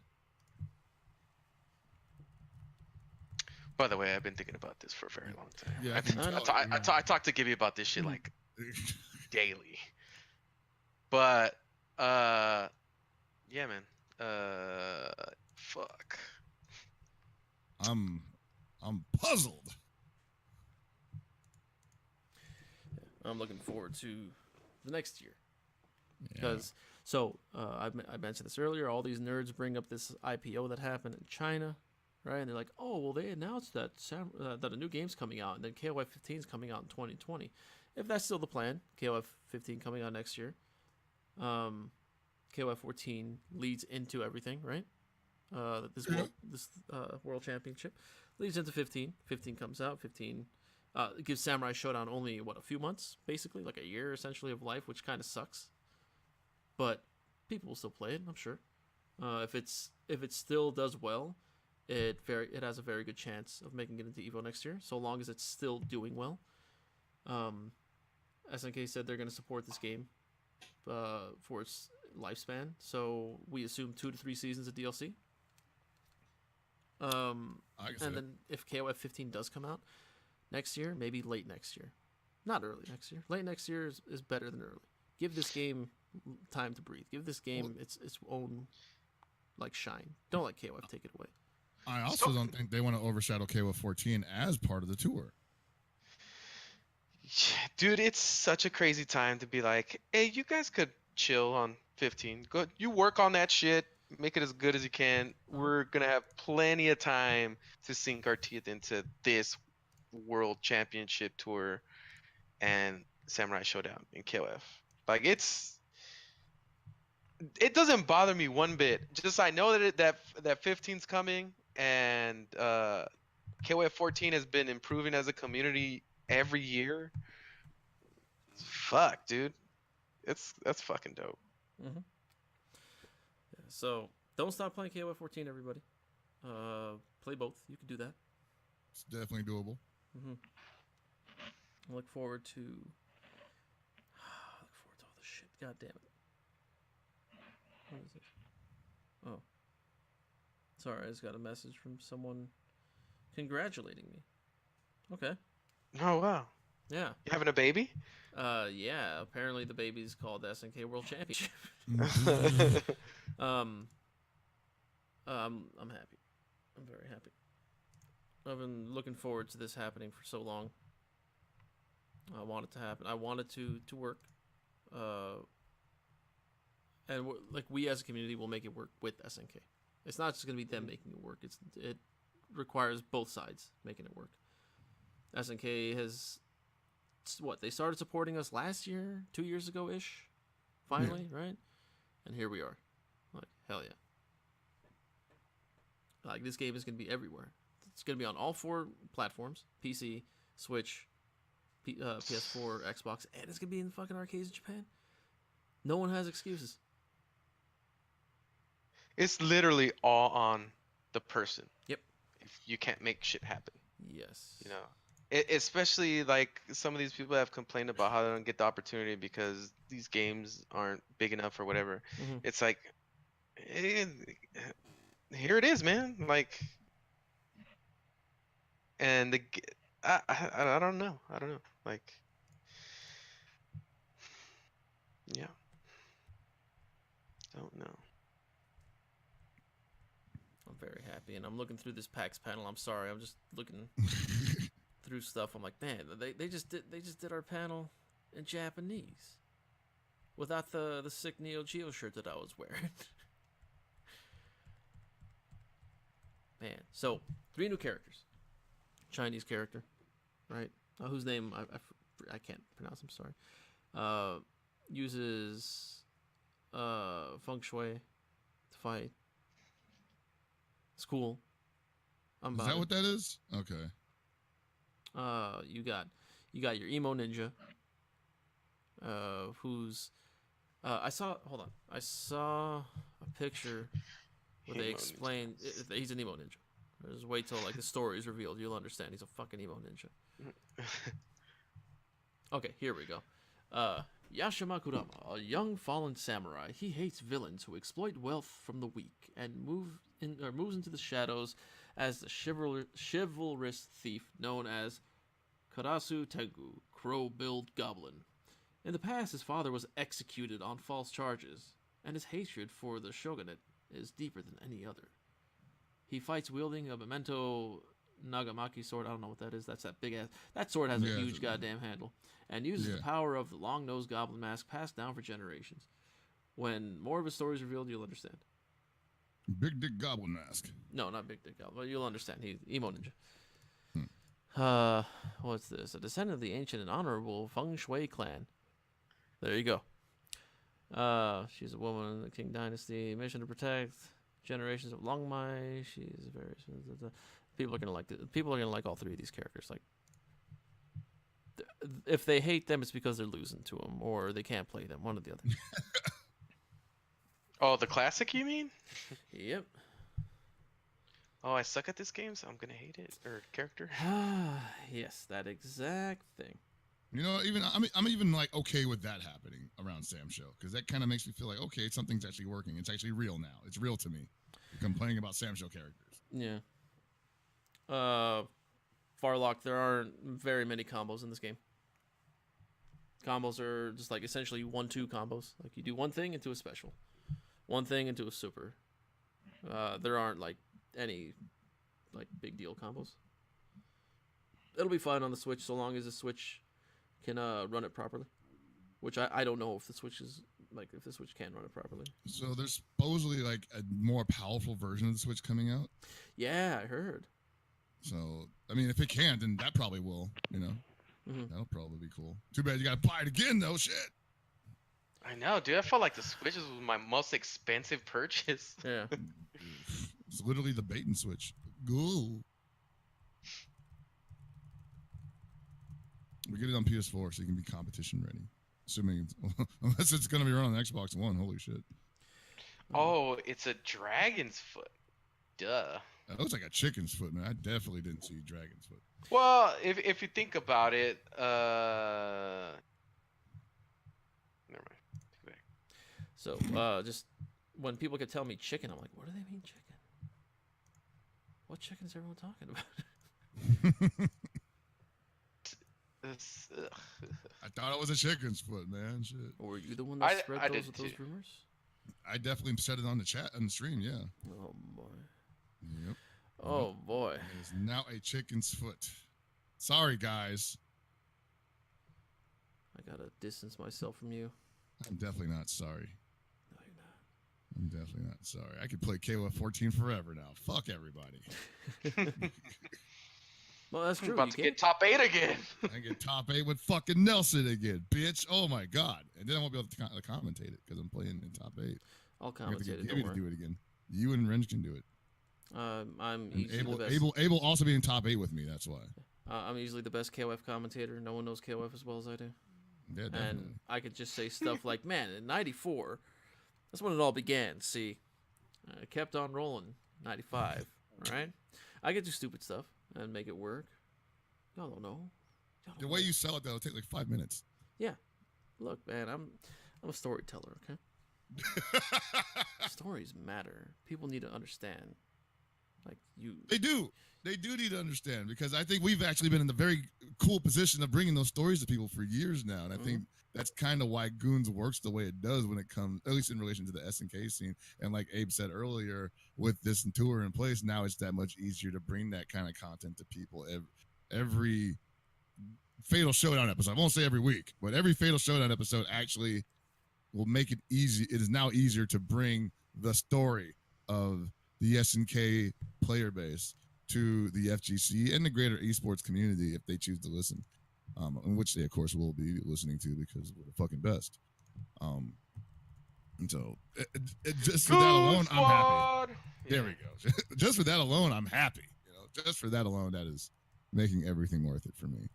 By the way, I've been thinking about this for a very long time. Yeah, I talk to Gibby about this shit like daily. But yeah, man. Fuck. I'm puzzled. I'm looking forward to the next year. Because I mentioned this earlier. All these nerds bring up this IPO that happened in China, right? And they're like, oh, well, they announced that that a new game's coming out, and then KOF 15 is coming out in 2020. If that's still the plan, KOF 15 coming out next year. KOF 14 leads into everything, right? This world championship leads into 15. 15 comes out. 15 gives Samurai Shodown only a few months, basically, like a year essentially of life, which kind of sucks. But people will still play it, I'm sure. If it still does well, it has a very good chance of making it into Evo next year, so long as it's still doing well. SNK said they're going to support this game for its lifespan, so we assume 2 to 3 seasons of DLC. And then if KOF 15 does come out next year, maybe late next year, not early next year. Late next year is better than early. Give this game time to breathe. Give this game its own shine. Don't let KOF take it away. I also don't think they want to overshadow KOF 14 as part of the tour. Dude, it's such a crazy time to be like, hey, you guys could chill on 15. Go, you work on that shit. Make it as good as you can. We're going to have plenty of time to sink our teeth into this World Championship Tour and Samurai Shodown in KOF. Like, it doesn't bother me one bit. Just I know that 15's coming, and KOF 14 has been improving as a community every year. Fuck, dude. That's fucking dope. Mm-hmm. So don't stop playing KOF 14, everybody. Play both. You can do that. It's definitely doable. Mm-hmm. I look forward to all this shit. God damn it. What is it? Oh. Sorry, I just got a message from someone congratulating me. Okay. Oh, wow. Yeah. You having a baby? Yeah. Apparently the baby's called SNK World Championship. I'm happy. I'm very happy. I've been looking forward to this happening for so long. I want it to happen. I want it to work. And we as a community will make it work with SNK. It's not just going to be them making it work. It requires both sides making it work. SNK has they started supporting us last year, 2 years ago ish, finally, right? And here we are. Like, hell yeah. Like, this game is going to be everywhere. It's going to be on all 4 platforms: PC, Switch, PS4, Xbox, and it's going to be in fucking arcades in Japan. No one has excuses. It's literally all on the person. Yep. If you can't make shit happen. Yes. You know, especially like some of these people have complained about how they don't get the opportunity because these games aren't big enough or whatever. Mm-hmm. It's like, here it is, man. Like, and I don't know. I don't know. Like, yeah. Don't know. I'm very happy, and I'm looking through this PAX panel. I'm sorry, I'm just looking through stuff. I'm like, man, they just did our panel in Japanese without the sick Neo Geo shirt that I was wearing. Man, so 3 new characters. Chinese character, right? Whose name I can't pronounce. I'm sorry. Uses feng shui to fight. It's cool. Is that what that is? Okay. You got your emo ninja. Who's I saw a picture where they explain he's an emo ninja. Just wait till the story is revealed. You'll understand. He's a fucking emo ninja. Okay, here we go. Yashima Kurama, a young fallen samurai. He hates villains who exploit wealth from the weak and moves into the shadows as the chivalrous thief known as Karasu Tengu, Crow-Billed Goblin. In the past, his father was executed on false charges, and his hatred for the shogunate is deeper than any other. He fights wielding a memento Nagamaki sword. I don't know what that is. That's that big ass. That sword has a huge goddamn handle. And uses the power of the long-nosed goblin mask passed down for generations. When more of his story is revealed, you'll understand. Big Dick Goblin Mask. No, not Big Dick Goblin, but you'll understand. He's emo ninja. What's this? A descendant of the ancient and honorable Feng Shui clan. There you go. She's a woman in the Qing Dynasty. Mission to protect generations of Longmai. She's very. People are gonna like it. People are gonna like all three of these characters. Like, if they hate them, it's because they're losing to them, or they can't play them. One or the other. Oh, the classic, you mean? Yep. Oh, I suck at this game, so I'm gonna hate it. Or character. Yes, that exact thing. You know, even I'm even like okay with that happening around Sam Show, because that kind of makes me feel like, okay, something's actually working. It's actually real now. It's real to me. Complaining about Sam Show characters. Yeah. Farlock, there aren't very many combos in this game. Combos are just like essentially 1-2 combos. Like you do one thing into a special, one thing into a super. There aren't like any like big deal combos. It'll be fun on the Switch so long as the Switch can run it properly. Which I don't know if the Switch is like if the Switch can run it properly. So there's supposedly like a more powerful version of the Switch coming out. Yeah, I heard. So I mean, if it can, then that probably will. You know, that'll probably be cool. Too bad you gotta buy it again though. Shit. I know, dude. I felt like the Switch was my most expensive purchase. Yeah. It's literally the bait and switch. Go. We get it on PS4 so you can be competition ready. Assuming, unless it's going to be run on the Xbox One. Holy shit. Oh, it's a dragon's foot. Duh. That looks like a chicken's foot, man. I definitely didn't see dragon's foot. Well, if you think about it, never mind. Take it back. So, just when people could tell me chicken, I'm like, what do they mean chicken? What chicken is everyone talking about? I thought it was a chicken's foot, man. Shit. Or were you the one that spread those rumors? I definitely said it on the chat, on the stream, yeah. Oh, boy. Yep. Oh, boy. It is now a chicken's foot. Sorry, guys. I gotta distance myself from you. I'm definitely not sorry. No, you're not. I'm definitely not sorry. I could play KOF 14 forever now. Fuck everybody. Well, that's true. About to get top 8 again. I get top 8 with fucking Nelson again, bitch. Oh my god. And then I won't be able to commentate it because I'm playing in top 8. I'll commentate it. Don't worry. To do it again. You and Renj can do it. I'm and easily the best. Able also be in top 8 with me. That's why. I'm usually the best KOF commentator. No one knows KOF as well as I do. Yeah, definitely. And I could just say stuff like, man, in 94, that's when it all began. See, I kept on rolling. 95, all right? I could do stupid stuff and make it work. Y'all don't know. The way you sell it, that'll take like 5 minutes. Yeah. Look, man, I'm a storyteller, okay? Stories matter. People need to understand. Like you. They do. They do need to understand, because I think we've actually been in the very cool position of bringing those stories to people for years now, and I think that's kind of why Goons works the way it does when it comes, at least in relation to the SNK scene. And like Abe said earlier, with this tour in place, now it's that much easier to bring that kind of content to people. Every Fatal Showdown episode, I won't say every week, but every Fatal Showdown episode actually will make it easy. It is now easier to bring the story of the SNK player base to the FGC and the greater esports community if they choose to listen, in which they of course will be listening to because we're the fucking best. And so just for that alone, I'm happy. There we go. Just for that alone, I'm happy. You know, just for that alone, that is making everything worth it for me.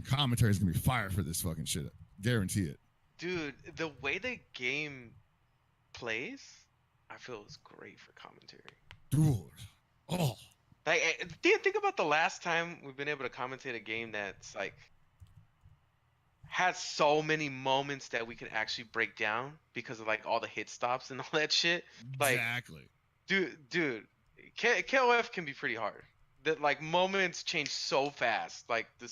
Commentary is gonna be fire for this fucking shit. Guarantee it. Dude, the way the game plays, I feel is great for commentary. Dude. Oh. Like, do you think about the last time we've been able to commentate a game that's like has so many moments that we could actually break down because of like all the hit stops and all that shit? Like, exactly. Dude, KOF can be pretty hard. That like moments change so fast. Like the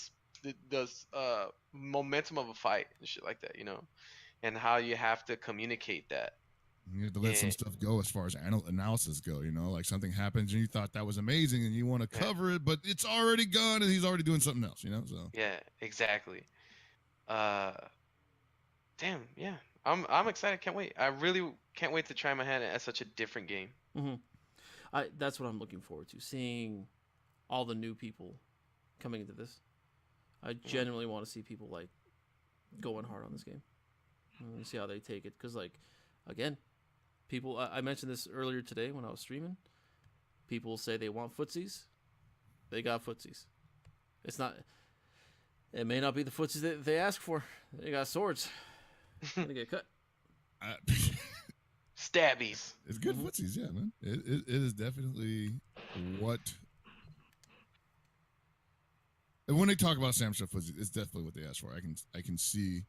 momentum of a fight and shit like that, you know, and how you have to communicate that. You have to let some stuff go as far as analysis go, you know, like something happens and you thought that was amazing and you want to cover it, but it's already gone and he's already doing something else, you know. So yeah, exactly. Damn, yeah. I'm excited. Can't wait. I really can't wait to try my hand at such a different game. That's what I'm looking forward to, seeing all the new people coming into this. I genuinely want to see people like going hard on this game and see how they take it. Because like, again, people. I mentioned this earlier today when I was streaming. People say they want footsies. They got footsies. It's not. It may not be the footsies that they ask for. They got swords. They get cut. Stabbies. It's good footsies, yeah, man. It is definitely what. And when they talk about Sam Show footsies, it's definitely what they ask for. I can see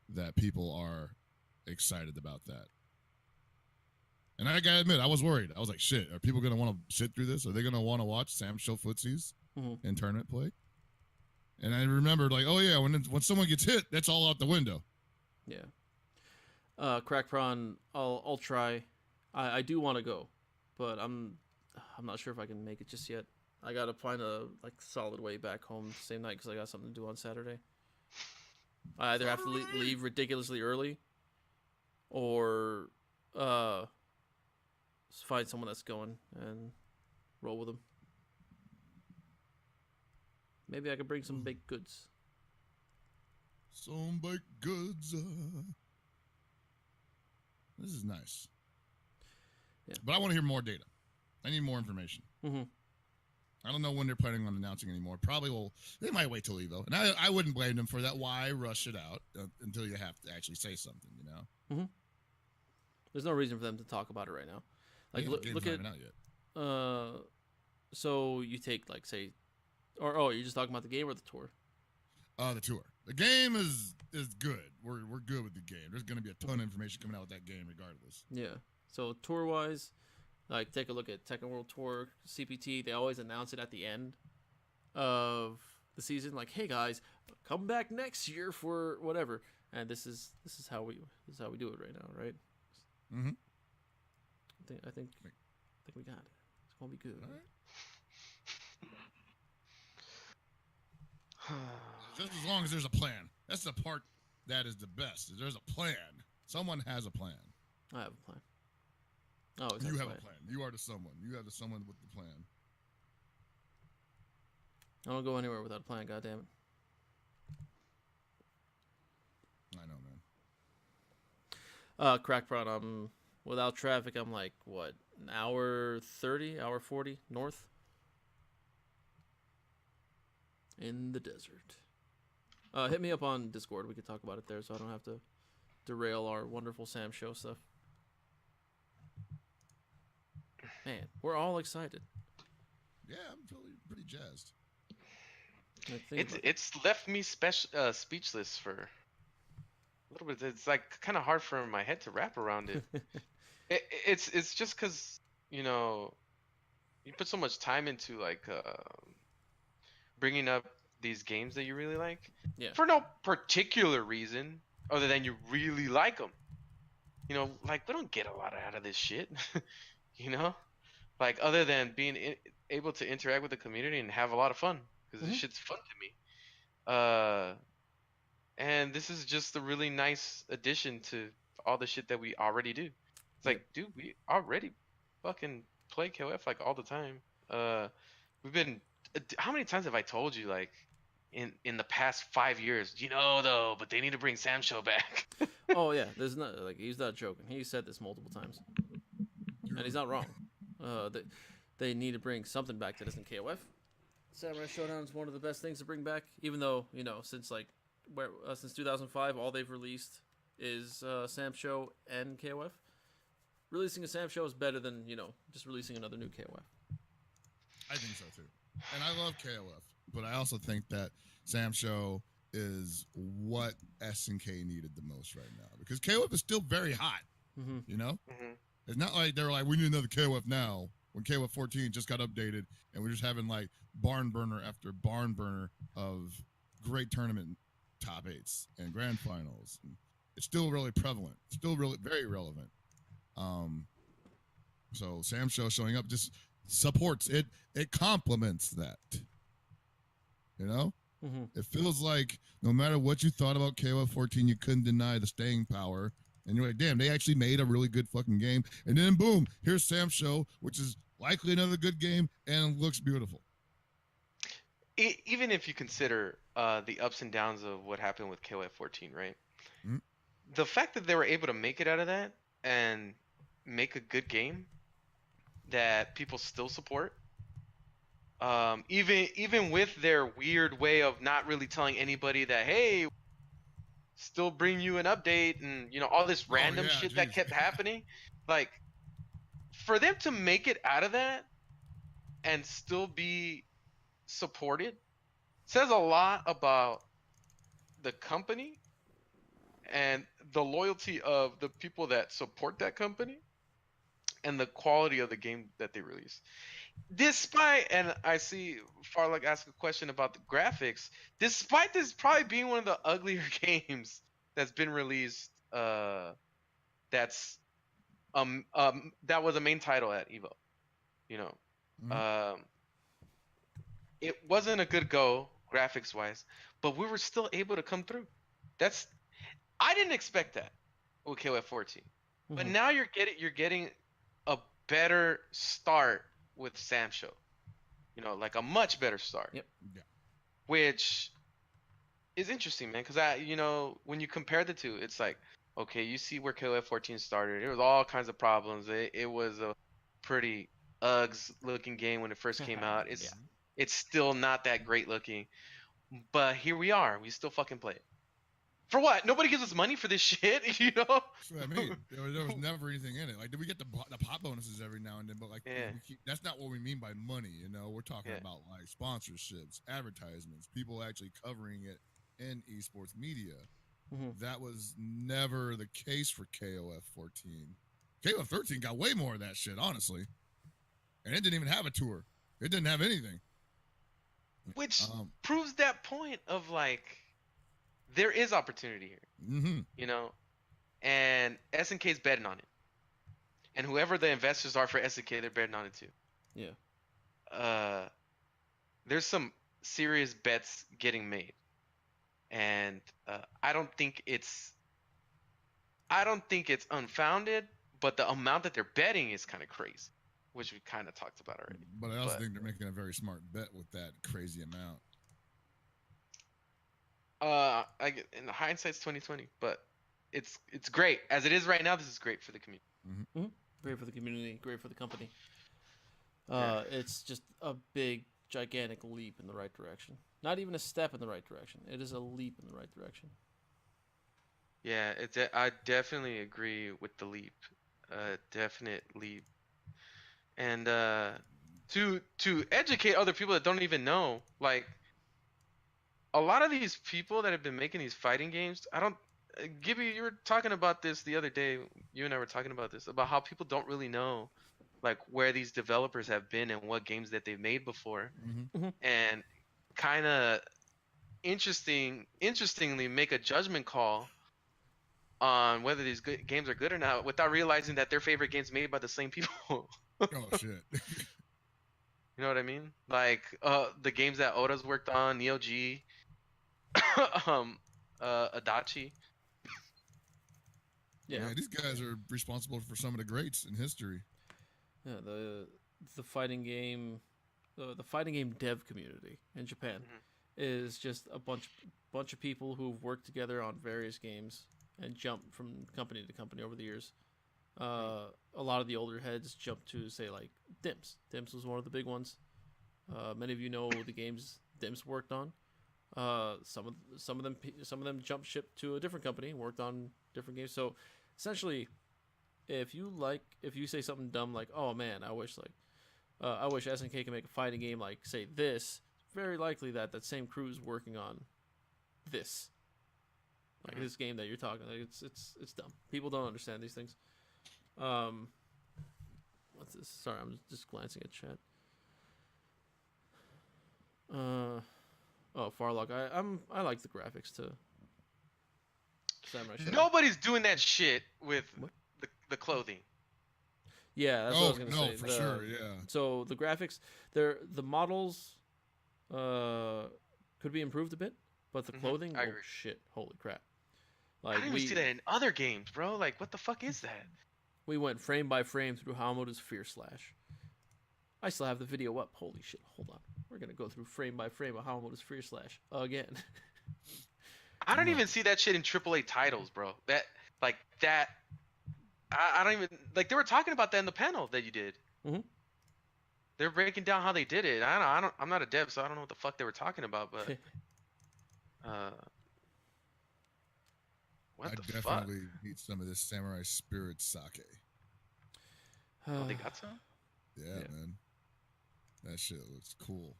that people are excited about that. And I gotta admit, I was worried. I was like, shit, are people gonna want to sit through this? Are they gonna want to watch Sam Show footsies in tournament play? And I remembered, like, oh yeah, when someone gets hit, that's all out the window. Yeah. Crack Prawn, I'll try. I do want to go, but I'm not sure if I can make it just yet. I gotta find a solid way back home the same night because I got something to do on Saturday. I either have to leave ridiculously early, or find someone that's going and roll with them. Maybe I could bring some baked goods. Some baked goods. This is nice. Yeah. But I want to hear more data. I need more information. I don't know when they're planning on announcing anymore. Probably they might wait till Evo. And I wouldn't blame them for that. Why rush it out until you have to actually say something, you know? There's no reason for them to talk about it right now. Like, Yeah, look the game's at, not even out yet. so you take, like, say, or you're just talking about the game or the tour? The tour. The game is good. We're good with the game. There's going to be a ton of information coming out with that game regardless. Yeah. So tour-wise, like, take a look at Tekken World Tour, CPT. They always announce it at the end of the season, like, "Hey guys, come back next year for whatever." And this is how we do it right now, right? I think we got it. It's gonna be good. All right. Just as long as there's a plan. That's the part that is the best. There's a plan. Someone has a plan. I have a plan. Oh, you have a plan. You are the someone. You have the someone with the plan. I don't go anywhere without a plan. God damn it. I know, man. Crack Prod. Without traffic, I'm like what, an hour 30, hour 40 north. In the desert. Hit me up on Discord. We could talk about it there, so I don't have to derail our wonderful Sam Show stuff. Man, we're all excited. Yeah, I'm pretty jazzed. It's left me speechless for a little bit. It's like kind of hard for my head to wrap around it. It's just because, you know, you put so much time into like bringing up these games that you really like for no particular reason other than you really like them. You know, like we don't get a lot out of this shit. You know, like other than being able to interact with the community and have a lot of fun, because this shit's fun to me. And this is just a really nice addition to all the shit that we already do. It's like, dude, we already fucking play KOF like all the time. We've been, how many times have I told you, like, in the past 5 years, you know, though, but they need to bring Sam Show back. Oh yeah, there's not, like, he's not joking. He said this multiple times, and he's not wrong. They need to bring something back that isn't KOF. Samurai Shodown is one of the best things to bring back, even though, you know, since 2005, all they've released is Sam Show and KOF. Releasing a Sam Show is better than, you know, just releasing another new KOF. I think so too, and I love KOF, but I also think that Sam Show is what SNK needed the most right now, because KOF is still very hot. You know, it's not like they were like, we need another KOF now, when KOF 14 just got updated and we're just having like barn burner after barn burner of great tournament top 8s and grand finals. And it's still really prevalent, still really very relevant. So Sam Show showing up just supports it. It complements that. You know, It feels like no matter what you thought about KOF 14, you couldn't deny the staying power. And you're like, damn, they actually made a really good fucking game. And then boom, here's Sam's Show, which is likely another good game and looks beautiful. Even if you consider the ups and downs of what happened with KOF 14, right? Mm-hmm. The fact that they were able to make it out of that and make a good game that people still support, even with their weird way of not really telling anybody that, hey, still bring you an update, and all this random shit that kept happening, like, for them to make it out of that and still be supported says a lot about the company and the loyalty of the people that support that company and the quality of the game that they release. Despite, and I see Farlek ask a question about the graphics, despite this probably being one of the uglier games that's been released, that's that was a main title at Evo, it wasn't a good go graphics wise, but we were still able to come through. I didn't expect that with KOF 14, but now you're getting a better start with Sam Show, like a much better start. Yep. Yeah. Which is interesting, man, because when you compare the two, it's like, okay, you see where KOF 14 started. There was all kinds of problems. It was a pretty Uggs looking game when it first came out. It's still not that great looking, but here we are. We still fucking play it. For what? Nobody gives us money for this shit, That's what I mean. There was never anything in it. Like, we get the pop bonuses every now and then, but like, that's not what we mean by money. We're talking about like sponsorships, advertisements, people actually covering it in esports media. That was never the case for KOF 14. KOF 13 got way more of that shit, honestly, and it didn't even have a tour. It didn't have anything. Which proves that point of like, there is opportunity here, and SNK's betting on it, and whoever the investors are for SNK, they're betting on it too. Yeah. There's some serious bets getting made, and I don't think it's unfounded, but the amount that they're betting is kind of crazy, which we kind of talked about already. But I also think they're making a very smart bet with that crazy amount. In hindsight's 2020, but it's great as it is right now. This is great for the community. Great for the community. Great for the company. It's just a big, gigantic leap in the right direction. Not even a step in the right direction. It is a leap in the right direction. Yeah, I definitely agree with the leap. Definite leap. And to educate other people that don't even know, like, a lot of these people that have been making these fighting games, Gibby, you were talking about this the other day. You and I were talking about this, about how people don't really know, like, where these developers have been and what games that they've made before, and kind of interestingly make a judgment call on whether these games are good or not, without realizing that their favorite games made by the same people. Oh shit. You know what I mean? Like the games that Oda's worked on, Neo G, Adachi. Yeah, these guys are responsible for some of the greats in history. Yeah, the fighting game dev community in Japan is just a bunch of people who've worked together on various games and jumped from company to company over the years. A lot of the older heads jumped to, say, like Dims. Dims was one of the big ones. Many of you know the games Dims worked on. Some of them jumped ship to a different company and worked on different games. So essentially, if you say something dumb like, "Oh man, I wish SNK could make a fighting game like, say, this," it's very likely that same crew is working on this. Like this game that you're talking, like it's dumb. People don't understand these things. What's this? Sorry, I'm just glancing at chat. Farlock, I like the graphics to Samurai Shodown. Nobody's doing that shit with the clothing. Yeah, that's what I was gonna say. For sure, yeah. So the graphics, the models, could be improved a bit, but the clothing, I oh agree. shit, holy crap! I don't even see that in other games, bro. Like, what the fuck is that? We went frame by frame through Hamoda's Fear Slash. I still have the video up. Holy shit! Hold on, we're gonna go through frame by frame of Hamoda's Fear Slash again. I don't even see that shit in AAA titles, bro. That like that. I don't even like. They were talking about that in the panel that you did. Mm-hmm. They're breaking down how they did it. I'm not a dev, so I don't know what the fuck they were talking about. But what I the fuck? definitely need some of this Samurai Spirit sake. Oh, they got some? Yeah, man. That shit looks cool.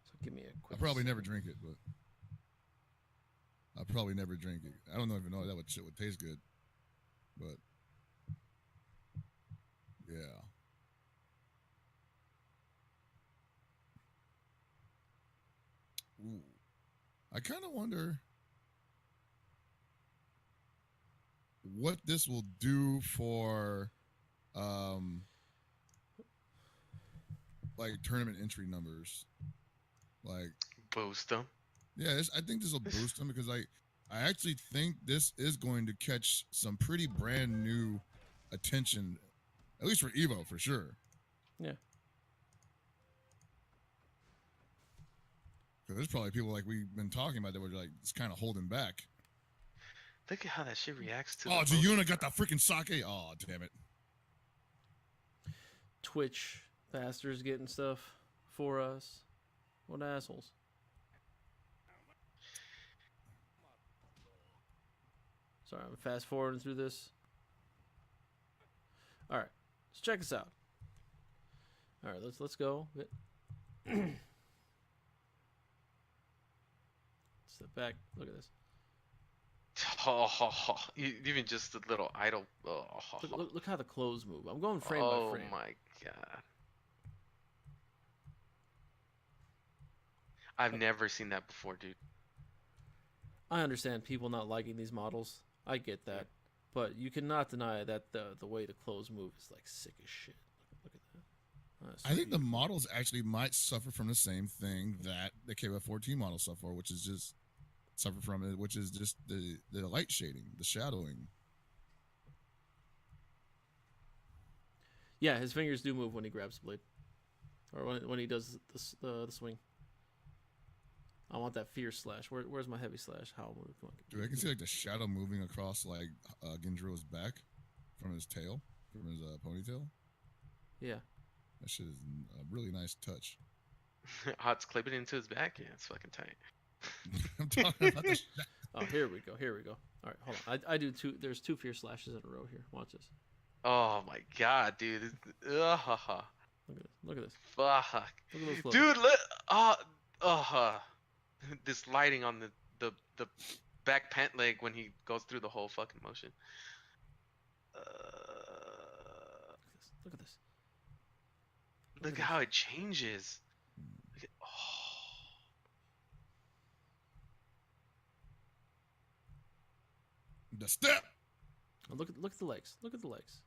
So give me a quick. I'll probably never drink it, but I'll probably never drink it. I don't even know if that shit would taste good, but yeah. Ooh. I kind of wonder what this will do for like tournament entry numbers. Like boost them. Yeah, I think this will boost them because I actually think this is going to catch some pretty brand new attention, at least for Evo for sure. Yeah. Because there's probably people like we've been talking about that were like it's kind of holding back. Look at how that shit reacts to. Oh, Giuna got the freaking sake. Oh, damn it. Twitch bastards getting stuff for us. What assholes. Sorry, I'm fast forwarding through this. All right, let's check this out. All right, let's go. Step back. Look at this. Oh, even just a little idle. Oh. Look how the clothes move. I'm going frame by frame. Oh my god. I've never seen that before, dude. I understand people not liking these models. I get that. But you cannot deny that the way the clothes move is like sick as shit. Look at that. I think the models actually might suffer from the same thing that the KF14 models suffer, which is just the light shading, the shadowing. Yeah, his fingers do move when he grabs the blade, or when he does the swing. I want that fierce slash. Where's my heavy slash? How move? Come on. Dude, I can see like the shadow moving across like Ginjuro's back from his tail, from his ponytail. Yeah. That shit is a really nice touch. It's clipping into his back. Yeah, it's fucking tight. I'm talking about the Oh, here we go. All right, hold on. I do two. There's two fierce slashes in a row here. Watch this. Oh my god, dude. Look at this. Look at this. Fuck. Look at those flows. Dude, this lighting on the back pant leg when he goes through the whole fucking motion. Look at this. Look how it changes. Look at, the step. Oh, look at the legs. Look at the legs.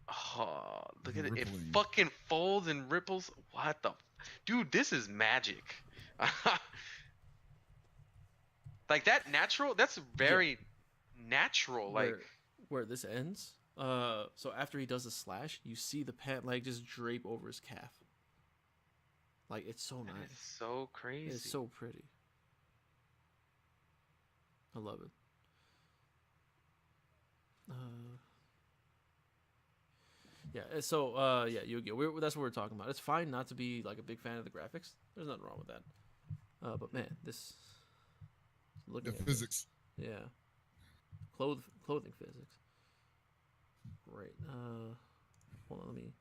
Oh, look at it. It fucking folds and ripples. What the? Dude, this is magic. Like that natural, that's very natural. Where this ends. So after he does the slash, you see the pant leg just drape over his calf. Like it's so nice. It's so crazy. It's so pretty. I love it. Yeah. So yeah, Yu-Gi-Oh. That's what we're talking about. It's fine not to be like a big fan of the graphics. There's nothing wrong with that. But man, this. The physics. Yeah. Clothing physics. Great. Hold on, let me.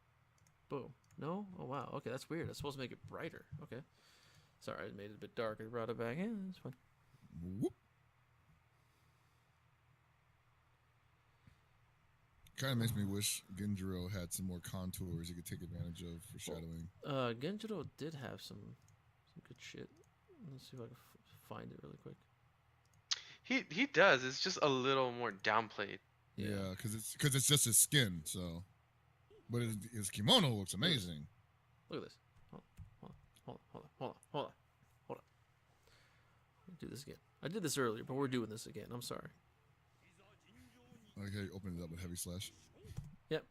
Boom. No? Oh wow. Okay, that's weird. That's supposed to make it brighter. Okay. Sorry, I made it a bit darker. Brought it back. Yeah, that's fine. Whoop. Kind of makes me wish Genjiro had some more contours he could take advantage of for shadowing. Genjiro did have some good shit. Let's see if I can find it really quick. He does. It's just a little more downplayed. Yeah, because it's just his skin. So, but his kimono looks amazing. Look at this. Hold on. do this again. I did this earlier, but we're doing this again. I'm sorry. Okay, open it up with heavy slash. Yep.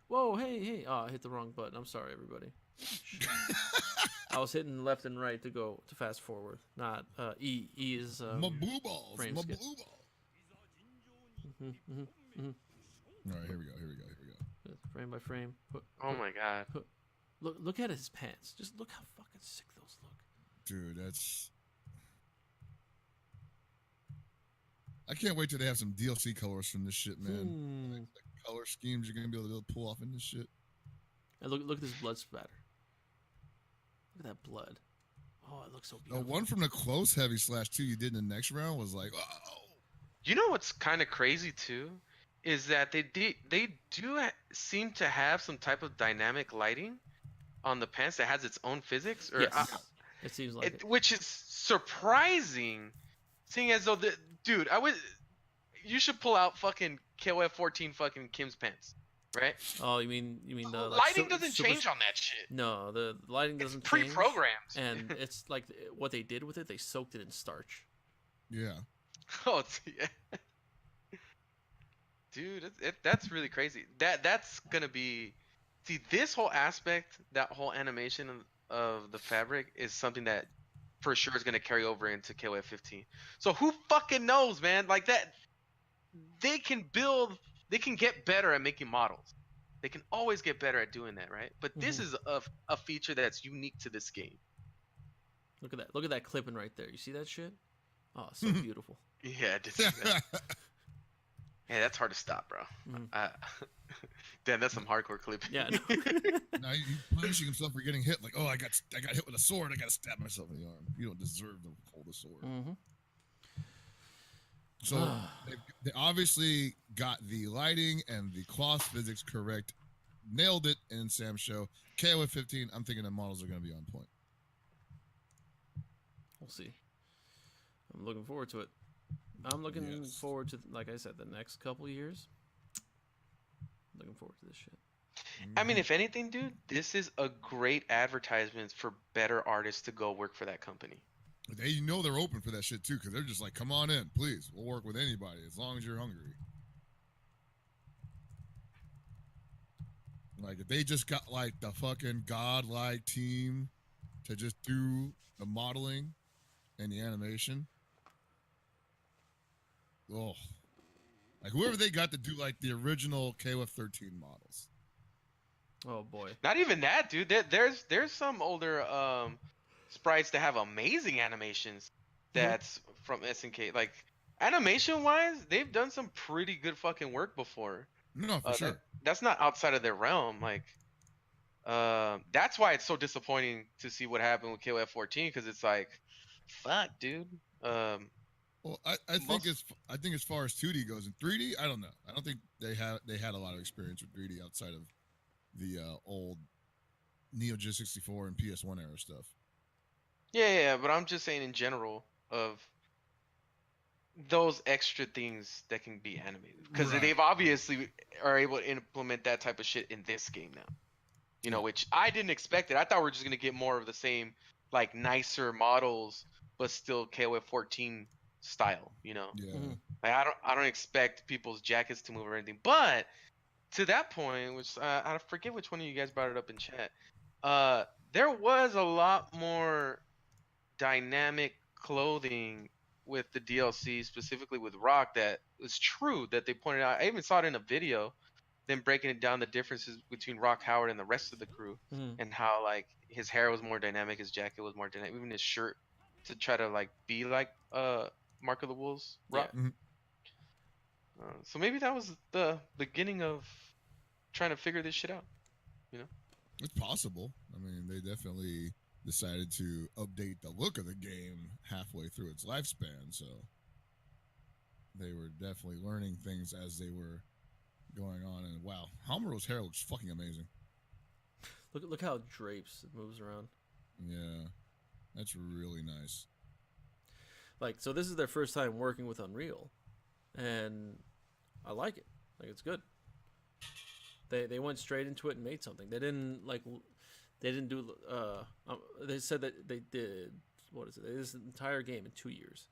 Whoa, hey. Oh, I hit the wrong button. I'm sorry, everybody. I was hitting left and right to fast forward. Not E. E is my blue balls. Frame My skip. blue ball. All right, here we go. Frame by frame. Oh my god. Look at his pants. Just look how fucking sick those look. Dude, that's. I can't wait till they have some DLC colors from this shit, man. Like color schemes you're gonna be able to pull off in this shit. And look at this blood spatter. Look at that blood. Oh, it looks so The beautiful. one from the close heavy slash 2 you did in the next round was like, oh. You know what's kind of crazy too, is that they do seem to have some type of dynamic lighting on the pants that has its own physics, or Yes. It seems like it. which is surprising, seeing as though dude, you should pull out fucking KOF 14 fucking Kim's pants, right? Oh, you mean the lighting doesn't change on that shit. No, the lighting doesn't change. Pre-programmed. And it's like what they did with it. They soaked it in starch. Yeah. Oh, yeah. Dude, that's really crazy. That's gonna be, see, this whole aspect, that whole animation of the fabric is something that for sure is gonna carry over into KOF 15. So who fucking knows, man? Like that, they can get better at making models. They can always get better at doing that, right? But this is a feature that's unique to this game. Look at that. Look at that clipping right there. You see that shit? Oh, so beautiful. Yeah, I did see that. Yeah, that's hard to stop, bro. Damn, that's some hardcore clipping. Yeah. Now he's punishing himself for getting hit. Like, oh, I got hit with a sword. I got to stab myself in the arm. You don't deserve to hold a sword. So they obviously got the lighting and the cloth physics correct. Nailed it in Sam's show. KOF 15, I'm thinking the models are going to be on point. We'll see. I'm looking forward to it. I'm looking forward to, like I said, the next couple years. Looking forward to this shit. I mean, if anything, dude, this is a great advertisement for better artists to go work for that company. They know they're open for that shit too, because they're just like, come on in, please. We'll work with anybody as long as you're hungry. Like, if they just got like the fucking godlike team to just do the modeling and the animation. Oh, like whoever they got to do like the original KOF 13 models. Oh boy. Not even that, dude. There's some older sprites that have amazing animations. That's from SNK. Like animation wise, they've done some pretty good fucking work before. No, for sure. That's not outside of their realm. Like, that's why it's so disappointing to see what happened with KOF 14, because it's like, fuck, dude. Well, I think as far as 2D goes, in 3D, I don't know. I don't think they had a lot of experience with 3D outside of the old Neo Geo 64 and PS1 era stuff. Yeah, but I'm just saying in general of those extra things that can be animated, because they've obviously are able to implement that type of shit in this game now. You know, which I didn't expect it. I thought we were just gonna get more of the same, like nicer models, but still KOF 14 style. You know, like I don't expect people's jackets to move or anything. But to that point, which I forget which one of you guys brought it up in chat, there was a lot more dynamic clothing with the DLC, specifically with Rock, that was true that they pointed out. I even saw it in a video, them breaking it down, the differences between Rock Howard and the rest of the crew, and how like his hair was more dynamic, his jacket was more dynamic, even his shirt, to try to like be like Mark of the Wolves Rock. So maybe that was the beginning of trying to figure this shit out, you know? It's possible. I mean, they definitely decided to update the look of the game halfway through its lifespan, so they were definitely learning things as they were going on. And wow, Hamuro's hair looks fucking amazing. Look how it drapes, it moves around. Yeah, that's really nice. Like, so this is their first time working with Unreal, and I like it. Like, it's good. They went straight into it and made something. They didn't do. They said that they did what is it? It is an entire game in 2 years.